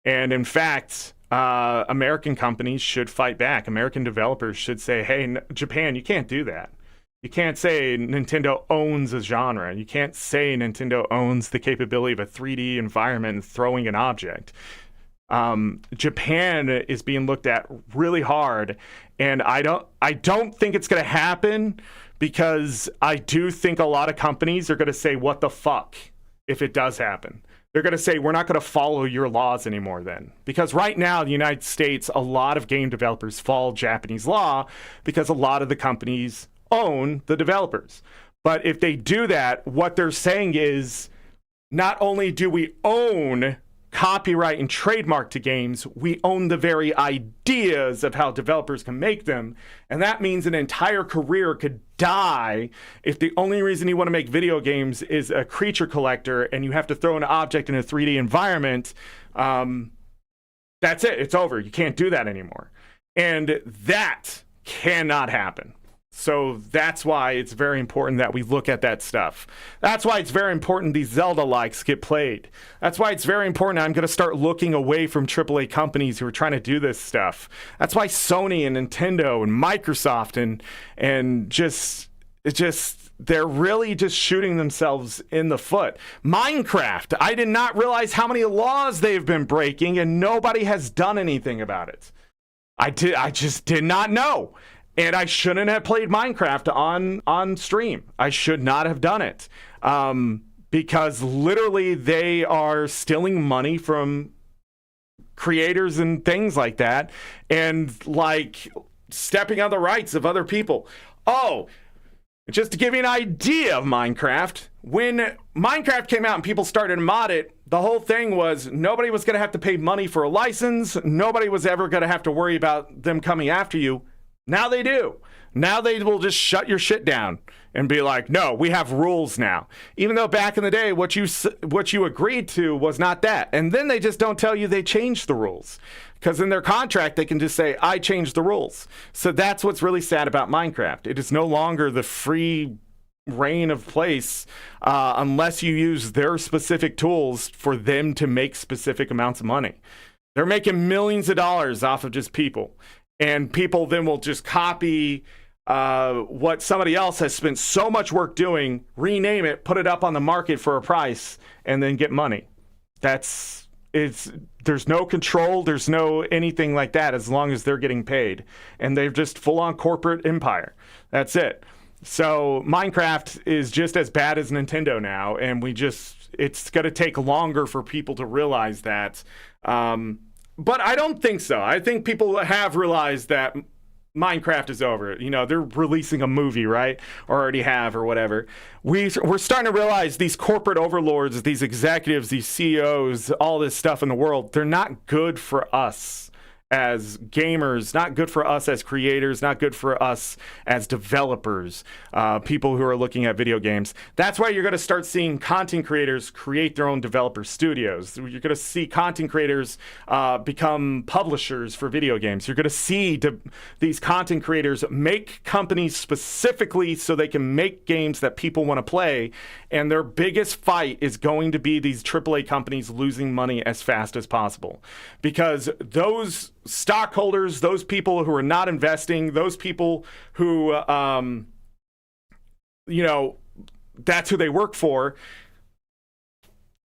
And in fact, American companies should fight back. American developers should say, hey, Japan, you can't do that. You can't say Nintendo owns a genre. You can't say Nintendo owns the capability of a 3D environment and throwing an object. Japan is being looked at really hard, and I don't think it's going to happen, because I do think a lot of companies are going to say, what the fuck, if it does happen. They're going to say, we're not going to follow your laws anymore then. Because right now, in the United States, a lot of game developers follow Japanese law because a lot of the companies own the developers. But if they do that, what they're saying is, not only do we own copyright and trademark to games, we own the very ideas of how developers can make them. And that means an entire career could die if the only reason you want to make video games is a creature collector and you have to throw an object in a 3D environment. That's it. It's over. You can't do that anymore. And that cannot happen. So that's why it's very important that we look at that stuff. That's why it's very important these Zelda-likes get played. That's why it's very important I'm going to start looking away from AAA companies who are trying to do this stuff. That's why Sony and Nintendo and Microsoft and just they're really just shooting themselves in the foot. Minecraft, I did not realize how many laws they've been breaking, and nobody has done anything about it. I just did not know. And I shouldn't have played Minecraft on stream. I should not have done it. Because literally they are stealing money from creators and things like that, and like stepping on the rights of other people. Oh, just to give you an idea of Minecraft, when Minecraft came out and people started to mod it, the whole thing was nobody was going to have to pay money for a license. Nobody was ever going to have to worry about them coming after you. Now they do. Now they will just shut your shit down and be like, no, we have rules now. Even though back in the day, what you agreed to was not that. And then they just don't tell you they changed the rules. Because in their contract, they can just say, I changed the rules. So that's what's really sad about Minecraft. It is no longer the free reign of place unless you use their specific tools for them to make specific amounts of money. They're making millions of dollars off of just people. And people then will just copy what somebody else has spent so much work doing, rename it, put it up on the market for a price, and then get money. There's no control, there's no anything like that as long as they're getting paid. And they're just full-on corporate empire. That's it. So Minecraft is just as bad as Nintendo now, and it's going to take longer for people to realize that. But I don't think so. I think people have realized that Minecraft is over. You know, they're releasing a movie, right? Or already have, or whatever. We're starting to realize these corporate overlords, these executives, these CEOs, all this stuff in the world, they're not good for us as gamers, not good for us as creators, not good for us as developers, people who are looking at video games. That's why you're going to start seeing content creators create their own developer studios. You're going to see content creators become publishers for video games. You're going to see these content creators make companies specifically so they can make games that people want to play. And their biggest fight is going to be these AAA companies losing money as fast as possible. Because those stockholders, those people who are not investing, those people who, you know, that's who they work for,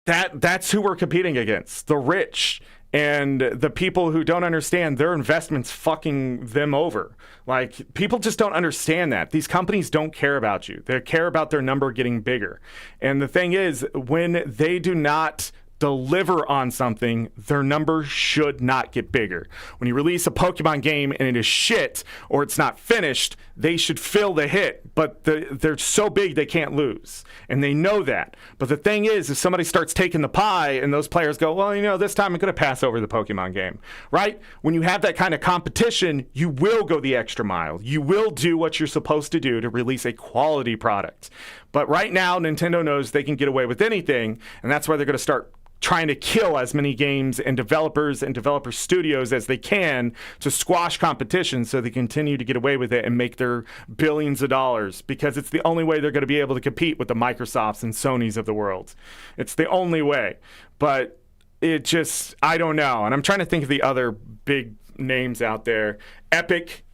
that's who we're competing against. The rich and the people who don't understand their investments fucking them over. Like, people just don't understand that. These companies don't care about you. They care about their number getting bigger. And the thing is, when they do not deliver on something, their number should not get bigger. When you release a Pokemon game and it is shit or it's not finished, they should fill the hit, but they're so big they can't lose, and they know that. But the thing is, if somebody starts taking the pie and those players go, well, you know, this time I'm going to pass over the Pokemon game, right? When you have that kind of competition, you will go the extra mile. You will do what you're supposed to do to release a quality product. But right now, Nintendo knows they can get away with anything, and that's why they're going to start trying to kill as many games and developers and developer studios as they can to squash competition so they continue to get away with it and make their billions of dollars, because it's the only way they're going to be able to compete with the Microsofts and Sonys of the world. It's the only way. But it just, I don't know. And I'm trying to think of the other big names out there. Epic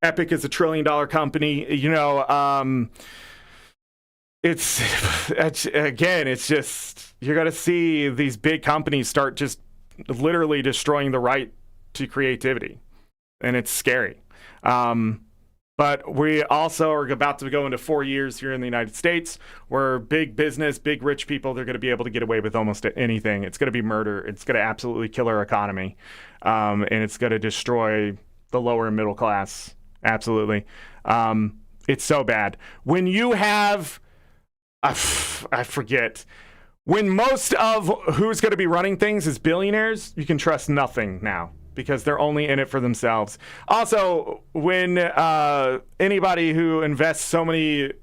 is $1 trillion company. You know, it's just, you're going to see these big companies start just literally destroying the right to creativity. And it's scary. But we also are about to go into 4 years here in the United States where big business, big rich people, they're going to be able to get away with almost anything. It's going to be murder. It's going to absolutely kill our economy. And it's going to destroy the lower and middle class. Absolutely. It's so bad. When you have... I forget. When most of who's going to be running things is billionaires, you can trust nothing now because they're only in it for themselves. Also, when anybody who invests so many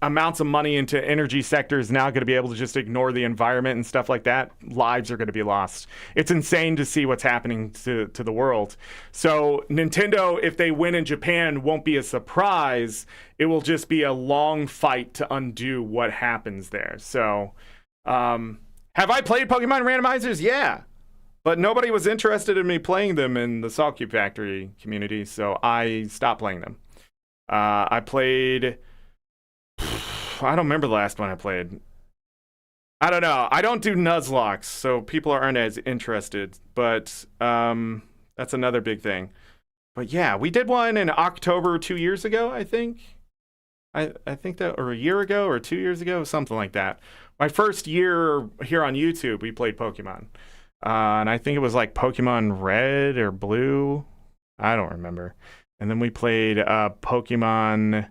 amounts of money into energy sector is now going to be able to just ignore the environment and stuff like that, lives are going to be lost. It's insane to see what's happening to the world. So Nintendo, if they win in Japan, won't be a surprise. It will just be a long fight to undo what happens there. So have I played Pokemon randomizers? Yeah. But nobody was interested in me playing them in the Salt Cube Factory community, so I stopped playing them. I played... I don't remember the last one I played. I don't know. I don't do Nuzlocke, so people aren't as interested. But that's another big thing. But yeah, we did one in October 2 years ago, I think. I think that, or a year ago or 2 years ago, something like that. My first year here on YouTube, we played Pokemon. And I think it was like Pokemon Red or Blue. I don't remember. And then we played Pokemon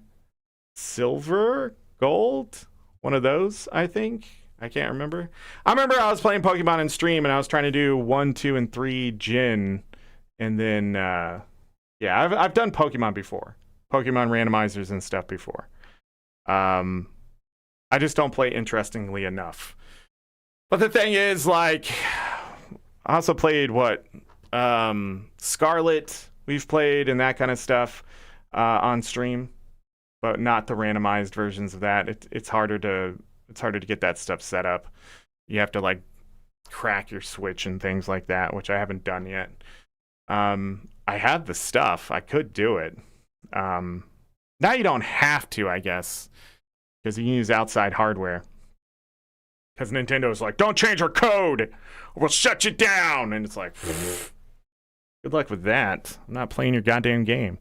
Silver, Gold, one of those, I think. I can't remember. I remember I was playing Pokemon in stream and I was trying to do 1, 2, and 3 Gin. And then, yeah, I've done Pokemon before. Pokemon randomizers and stuff before. I just don't play interestingly enough. But the thing is, like, I also played Scarlet, we've played, and that kind of stuff on stream. But not the randomized versions of that. It's harder to get that stuff set up. You have to like crack your Switch and things like that, which I haven't done yet. I have the stuff. I could do it. Now you don't have to, I guess, because you can use outside hardware. Because Nintendo's like, don't change our code, or we'll shut you down. And it's like, good luck with that. I'm not playing your goddamn game.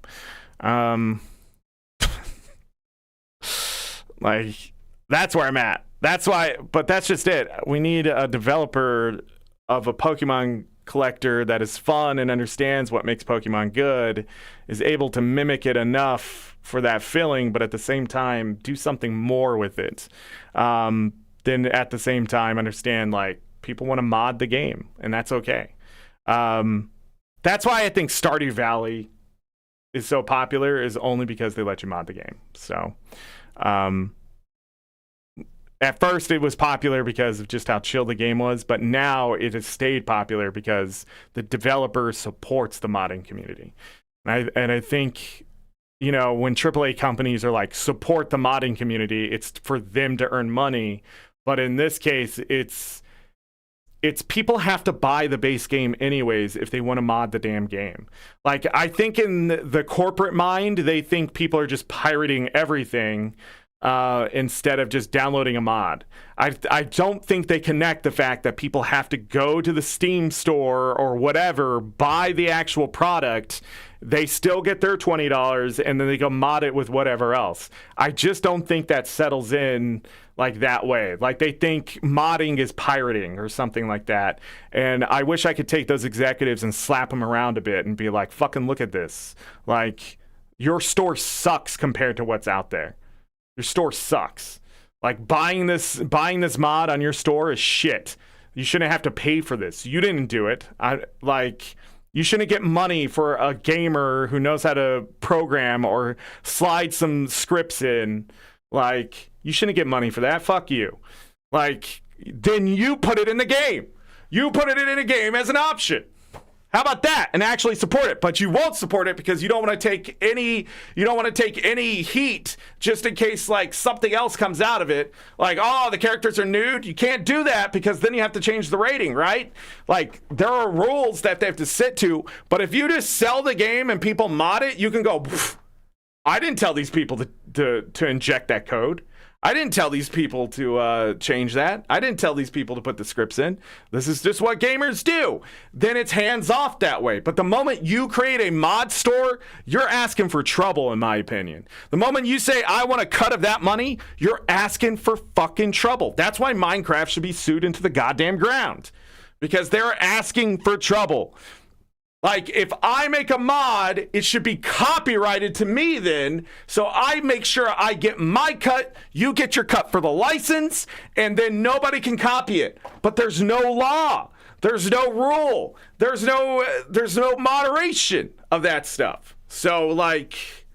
Like, that's where I'm at. That's why, but that's just it. We need a developer of a Pokemon collector that is fun and understands what makes Pokemon good is able to mimic it enough for that feeling, but at the same time do something more with it. Then at the same time understand like people want to mod the game, and that's okay. That's why I think Stardew Valley is so popular, is only because they let you mod the game. So at first it was popular because of just how chill the game was, but now it has stayed popular because the developer supports the modding community. And I think, you know, when AAA companies are like, support the modding community, it's for them to earn money. But in this case, it's people have to buy the base game anyways if they want to mod the damn game. Like, I think in the corporate mind, they think people are just pirating everything instead of just downloading a mod. I don't think they connect the fact that people have to go to the Steam store or whatever, buy the actual product. They still get their $20 and then they go mod it with whatever else. I just don't think that settles in like that way. Like, they think modding is pirating or something like that. And I wish I could take those executives and slap them around a bit and be like, fucking look at this. Like, your store sucks compared to what's out there. Your store sucks. Like, buying this mod on your store is shit. You shouldn't have to pay for this. You didn't do it. You shouldn't get money for a gamer who knows how to program or slide some scripts in. Like, you shouldn't get money for that. Fuck you. Like, then you put it in the game. You put it in a game as an option. How about that? And actually support it. But you won't support it because you don't want to take any heat just in case like something else comes out of it. Like, oh, the characters are nude. You can't do that because then you have to change the rating, right? Like, there are rules that they have to sit to. But if you just sell the game and people mod it, you can go, I didn't tell these people to inject that code. I didn't tell these people to change that. I didn't tell these people to put the scripts in. This is just what gamers do. Then it's hands off that way. But the moment you create a mod store, you're asking for trouble, in my opinion. The moment you say, I want a cut of that money, you're asking for fucking trouble. That's why Minecraft should be sued into the goddamn ground. Because they're asking for trouble. Like, if I make a mod, it should be copyrighted to me then, so I make sure I get my cut, you get your cut for the license, and then nobody can copy it. But there's no law. There's no rule. There's no moderation of that stuff. So, like,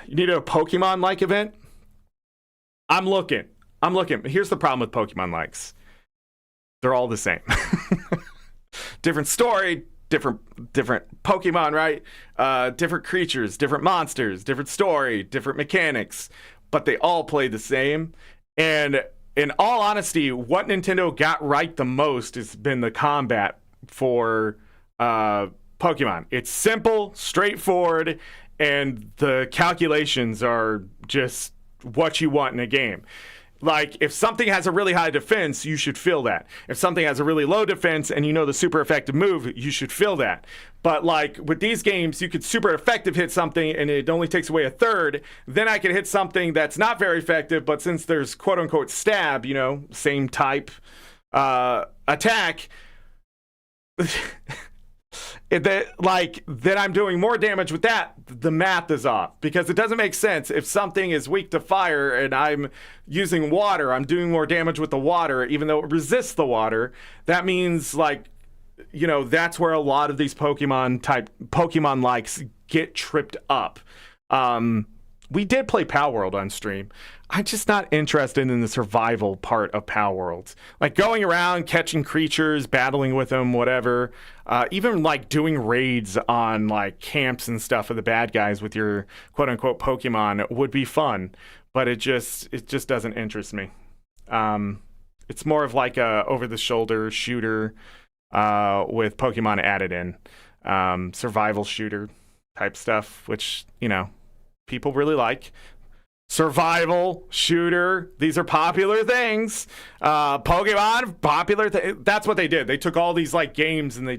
you need a Pokemon-like event? I'm looking. Here's the problem with Pokemon-likes. They're all the same. Different story, different Pokemon, right? Different creatures, different monsters, different story, different mechanics, but they all play the same. And in all honesty, what Nintendo got right the most has been the combat for Pokemon. It's simple, straightforward, and the calculations are just what you want in a game. Like, if something has a really high defense, you should feel that. If something has a really low defense and you know the super effective move, you should feel that. But, like, with these games, you could super effective hit something and it only takes away a third. Then I could hit something that's not very effective, but since there's quote-unquote stab, you know, same type attack, then I'm doing more damage with that. The math is off because it doesn't make sense. If something is weak to fire and I'm using water, I'm doing more damage with the water, even though it resists the water. That means, like, you know, that's where a lot of these Pokemon likes get tripped up. We did play Power World on stream. I'm just not interested in the survival part of Power World. Like, going around, catching creatures, battling with them, whatever. Even, like, doing raids on, like, camps and stuff of the bad guys with your quote-unquote Pokemon would be fun. But it just doesn't interest me. It's more of like a over-the-shoulder shooter with Pokemon added in. Survival shooter type stuff, which, you know, people really like. Survival shooter, these are popular things. Pokemon, popular that's what they did. They took all these like games and they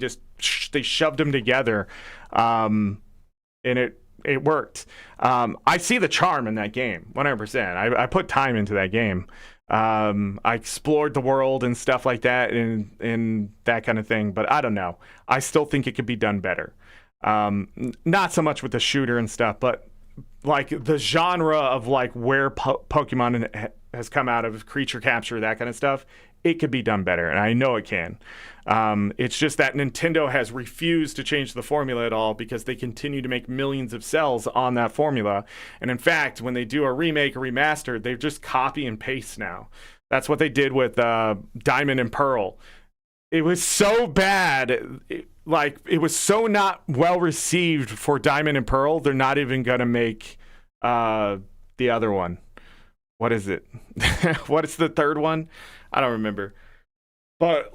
shoved them together, and it worked. I see the charm in that game 100%. I put time into that game. I explored the world and stuff like that, and that kind of thing. But I don't know. I still think it could be done better. Not so much with the shooter and stuff, but like the genre of like where Pokemon has come out of, creature capture, that kind of stuff. It could be done better, and I know it can. It's just that Nintendo has refused to change the formula at all because they continue to make millions of cells on that formula. And in fact, when they do a remake or remaster, they just copy and paste now. That's what they did with Diamond and Pearl. It was so bad. It was so not well received for Diamond and Pearl. They're not even going to make the other one. What is it? What is the third one? I don't remember. But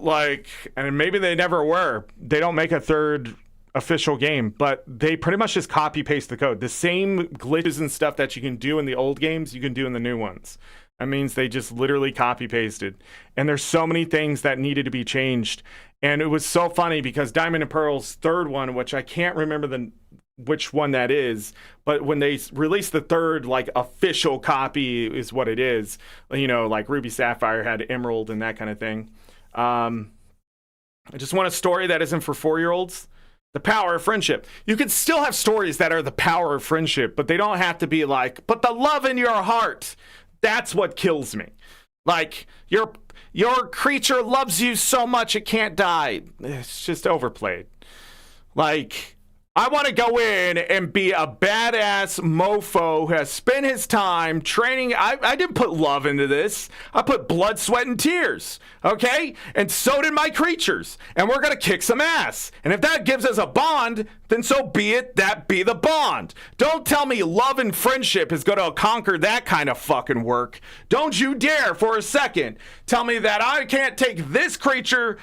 and maybe they never were. They don't make a third official game, but they pretty much just copy paste the code. The same glitches and stuff that you can do in the old games, you can do in the new ones. That means they just literally copy pasted. And there's so many things that needed to be changed. And it was so funny because Diamond and Pearl's third one, which I can't remember which one that is, but when they released the third official copy is what it is, like Ruby Sapphire had Emerald and that kind of thing. I just want a story that isn't for 4-year-olds. The power of friendship. You can still have stories that are the power of friendship, but they don't have to be but the love in your heart. That's what kills me. Your creature loves you so much it can't die. It's just overplayed. I want to go in and be a badass mofo who has spent his time training. I didn't put love into this. I put blood, sweat, and tears. Okay? And so did my creatures. And we're going to kick some ass. And if that gives us a bond, then so be it. That be the bond. Don't tell me love and friendship is going to conquer that kind of fucking work. Don't you dare for a second tell me that I can't take this creature,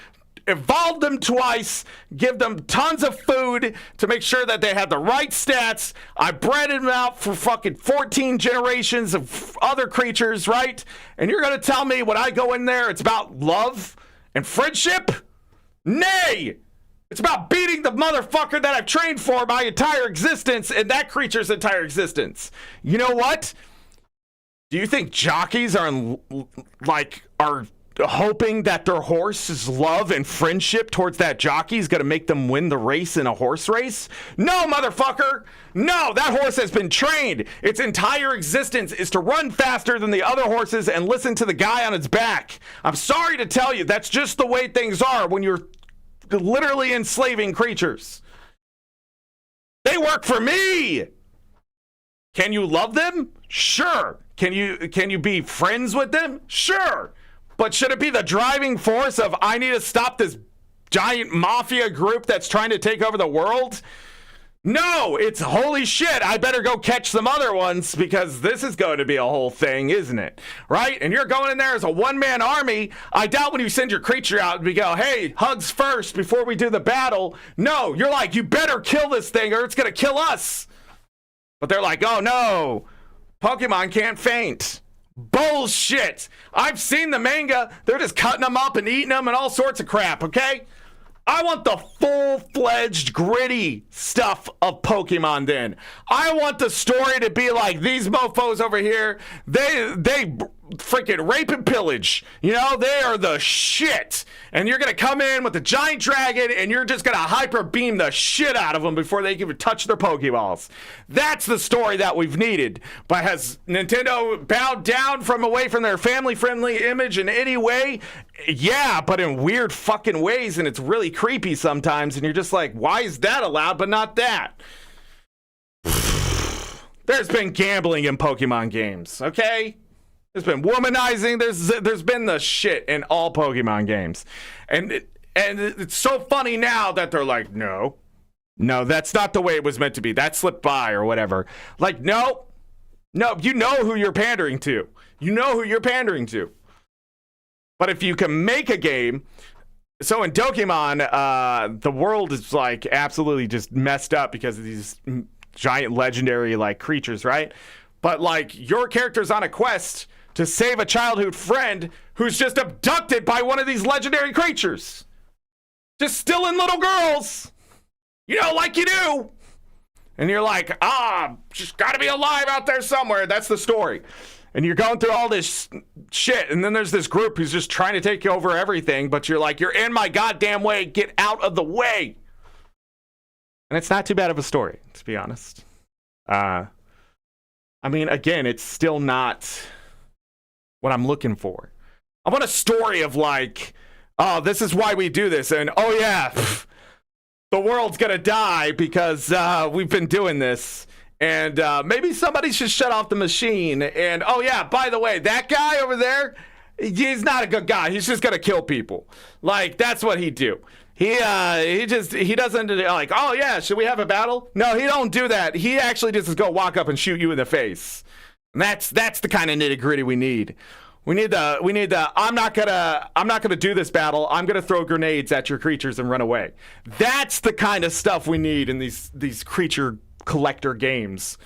evolve them twice, give them tons of food to make sure that they have the right stats. I bred them out for fucking 14 generations of other creatures, right? And you're going to tell me when I go in there it's about love and friendship? Nay! It's about beating the motherfucker that I've trained for my entire existence and that creature's entire existence. You know what? Do you think jockeys are hoping that their horse's love and friendship towards that jockey is going to make them win the race in a horse race? No, motherfucker! No, that horse has been trained. Its entire existence is to run faster than the other horses and listen to the guy on its back. I'm sorry to tell you, that's just the way things are when you're literally enslaving creatures. They work for me! Can you love them? Sure. Can you be friends with them? Sure. But should it be the driving force of I need to stop this giant mafia group that's trying to take over the world? No, it's holy shit, I better go catch some other ones because this is going to be a whole thing, isn't it? Right? And you're going in there as a one-man army. I doubt when you send your creature out and we go, hey, hugs first before we do the battle. No, you're like, you better kill this thing or it's going to kill us. But they're like, oh no, Pokemon can't faint. Bullshit. I've seen the manga. They're just cutting them up and eating them and all sorts of crap, okay? I want the full-fledged, gritty stuff of Pokemon then. I want the story to be like, these mofos over here, they freaking rape and pillage. You know, they are the shit. And you're going to come in with a giant dragon and you're just going to hyper beam the shit out of them before they even touch their Pokeballs. That's the story that we've needed. But has Nintendo bowed down away from their family-friendly image in any way? Yeah, but in weird fucking ways, and it's really creepy sometimes, and you're just like, why is that allowed but not that? There's been gambling in Pokemon games, okay? There's been womanizing. There's been the shit in all Pokemon games. And it's so funny now that they're like, no, that's not the way it was meant to be. That slipped by or whatever. Like, no, you know who you're pandering to. But if you can make a game, so in Dokemon, the world is like absolutely just messed up because of these giant legendary like creatures, right? But like your character's on a quest to save a childhood friend who's just abducted by one of these legendary creatures. Just stealing little girls, like you do. And you're like, just gotta be alive out there somewhere. That's the story. And you're going through all this shit, and then there's this group who's just trying to take over everything, but you're like, you're in my goddamn way, get out of the way. And it's not too bad of a story, to be honest. I mean, again, it's still not what I'm looking for. I want a story of like, oh, this is why we do this, and oh yeah, the world's gonna die because we've been doing this. And maybe somebody should shut off the machine. And, oh, yeah, by the way, that guy over there, he's not a good guy. He's just going to kill people. Like, that's what he'd do. He doesn't, like, oh, yeah, should we have a battle? No, he don't do that. He actually just go walk up and shoot you in the face. And that's the kind of nitty-gritty we need. We need the I'm not gonna do this battle. I'm gonna throw grenades at your creatures and run away. That's the kind of stuff we need in these creature collector games.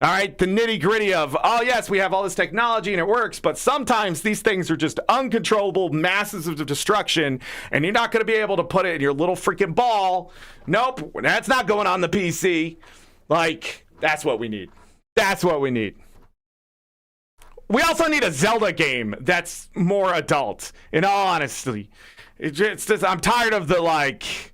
All right, the nitty gritty of, oh yes, we have all this technology and it works, but sometimes these things are just uncontrollable masses of destruction, and you're not going to be able to put it in your little freaking ball. Nope, that's not going on the PC. Like, that's what we need. That's what we need. We also need a Zelda game that's more adult, in all honesty. It's just, I'm tired of the like,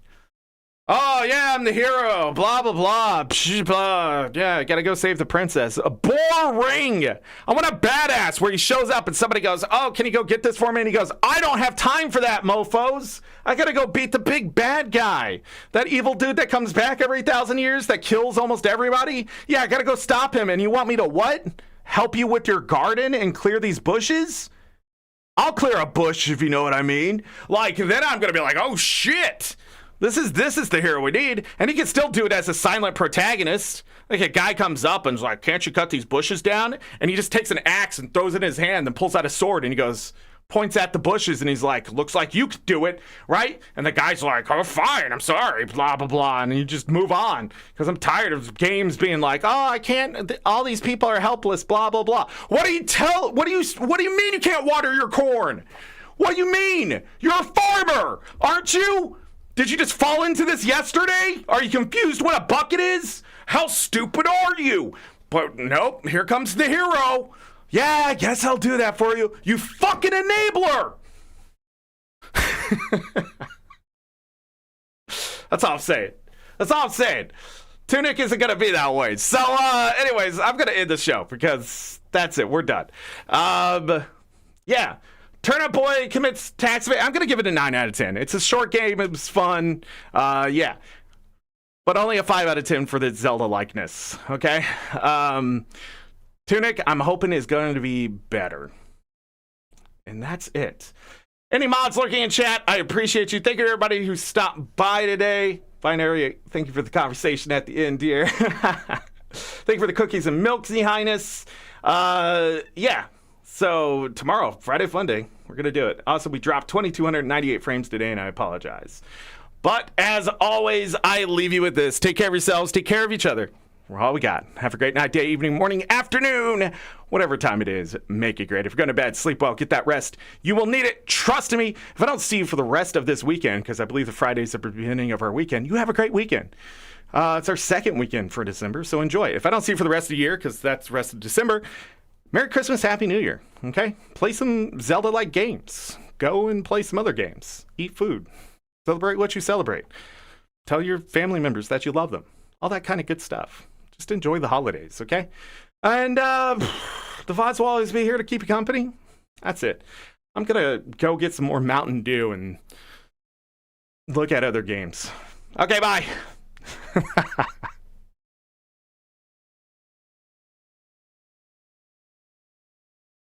oh, yeah, I'm the hero, blah, blah, blah, psh, blah. Yeah, gotta go save the princess. Boring. I want a badass where he shows up and somebody goes, oh, can you go get this for me? And he goes, I don't have time for that, mofos. I gotta go beat the big bad guy. That evil dude that comes back every 1,000 years that kills almost everybody. Yeah, I gotta go stop him. And you want me to what? Help you with your garden and clear these bushes? I'll clear a bush if you know what I mean. Like, then I'm gonna be like, oh, shit. This is the hero we need. And he can still do it as a silent protagonist. Like a guy comes up and is like, can't you cut these bushes down? And he just takes an axe and throws it in his hand and pulls out a sword and he goes, points at the bushes and he's like, looks like you could do it, right? And the guy's like, oh, fine, I'm sorry, blah, blah, blah. And you just move on because I'm tired of games being like, oh, I can't, all these people are helpless, blah, blah, blah. What do you mean you can't water your corn? What do you mean? You're a farmer, aren't you? Did you just fall into this yesterday? Are you confused what a bucket is? How stupid are you? But nope, here comes the hero. Yeah, I guess I'll do that for you. You fucking enabler! That's all I'm saying. That's all I'm saying. Tunic isn't going to be that way. So, anyways, I'm going to end the show because that's it. We're done. Yeah. Turnip Boy commits tax evasion. I'm going to give it a 9 out of 10. It's a short game. It was fun. Yeah. But only a 5 out of 10 for the Zelda-likeness. Okay? Tunic, I'm hoping, is going to be better. And that's it. Any mods lurking in chat, I appreciate you. Thank you to everybody who stopped by today. Binary, thank you for the conversation at the end, dear. Thank you for the cookies and milk, Z Highness. Yeah. So tomorrow, Friday Fun Day, we're going to do it. Also, we dropped 2,298 frames today, and I apologize. But as always, I leave you with this. Take care of yourselves. Take care of each other. We're all we got. Have a great night, day, evening, morning, afternoon, whatever time it is. Make it great. If you're going to bed, sleep well, get that rest. You will need it. Trust me. If I don't see you for the rest of this weekend, because I believe the Friday's the beginning of our weekend, you have a great weekend. It's our second weekend for December, so enjoy. If I don't see you for the rest of the year, because that's the rest of December, Merry Christmas, Happy New Year, okay? Play some Zelda-like games. Go and play some other games. Eat food. Celebrate what you celebrate. Tell your family members that you love them. All that kind of good stuff. Just enjoy the holidays, okay? And the VODs will always be here to keep you company. That's it. I'm going to go get some more Mountain Dew and look at other games. Okay, bye.